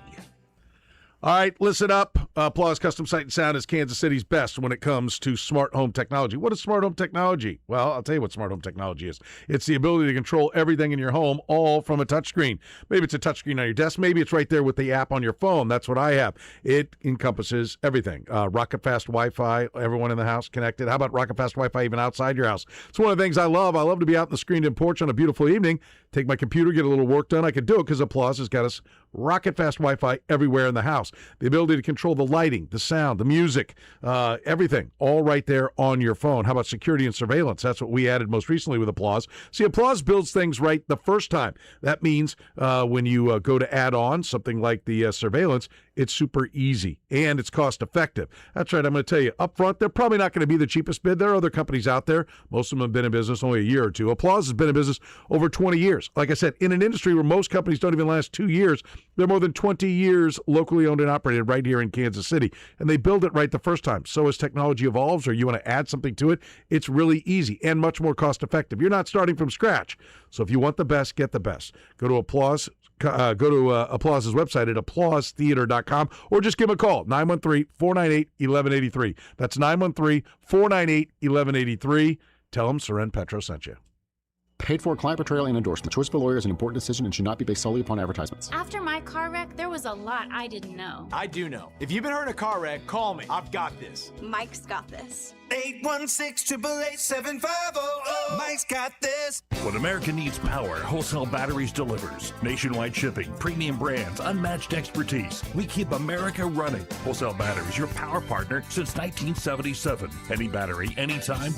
All right, listen up. Applause Custom Sight and Sound is Kansas City's best when it comes to smart home technology. What is smart home technology? Well, I'll tell you what smart home technology is. It's the ability to control everything in your home, all from a touchscreen. Maybe it's a touchscreen on your desk. Maybe it's right there with the app on your phone. That's what I have. It encompasses everything. Rocket fast Wi-Fi, everyone in the house connected. How about rocket fast Wi-Fi even outside your house? It's one of the things I love. I love to be out in the screened-in porch on a beautiful evening, take my computer, get a little work done. I could do it because Applause has got us rocket fast Wi-Fi everywhere in the house. The ability to control the lighting, the sound, the music, everything, all right there on your phone. How about security and surveillance? That's what we added most recently with Applause. See, Applause builds things right the first time. That means when you go to add on something like the surveillance, it's super easy and it's cost effective. That's right. I'm going to tell you up front, they're probably not going to be the cheapest bid. There are other companies out there. Most of them have been in business only a year or two. Applause has been in business over 20 years. Like I said, in an industry where most companies don't even last 2 years, they're more than 20 years locally owned and operated right here in Kansas City. And they build it right the first time. So as technology evolves or you want to add something to it, it's really easy and much more cost effective. You're not starting from scratch. So if you want the best, get the best. Go to Applause's website at applausetheater.com or just give them a call, 913-498-1183. That's 913-498-1183. Tell them Soren Petro sent you. Paid for client portrayal and endorsement. Choice of a lawyer is an important decision and should not be based solely upon advertisements. After my car wreck, there was a lot I didn't know. I do know. If you've been hurt in a car wreck, call me. I've got this. Mike's got this. 816-888-7500. Mike's got this. When America needs power, Wholesale Batteries delivers. Nationwide shipping, premium brands, unmatched expertise. We keep America running. Wholesale Batteries, your power partner since 1977. Any battery, anytime,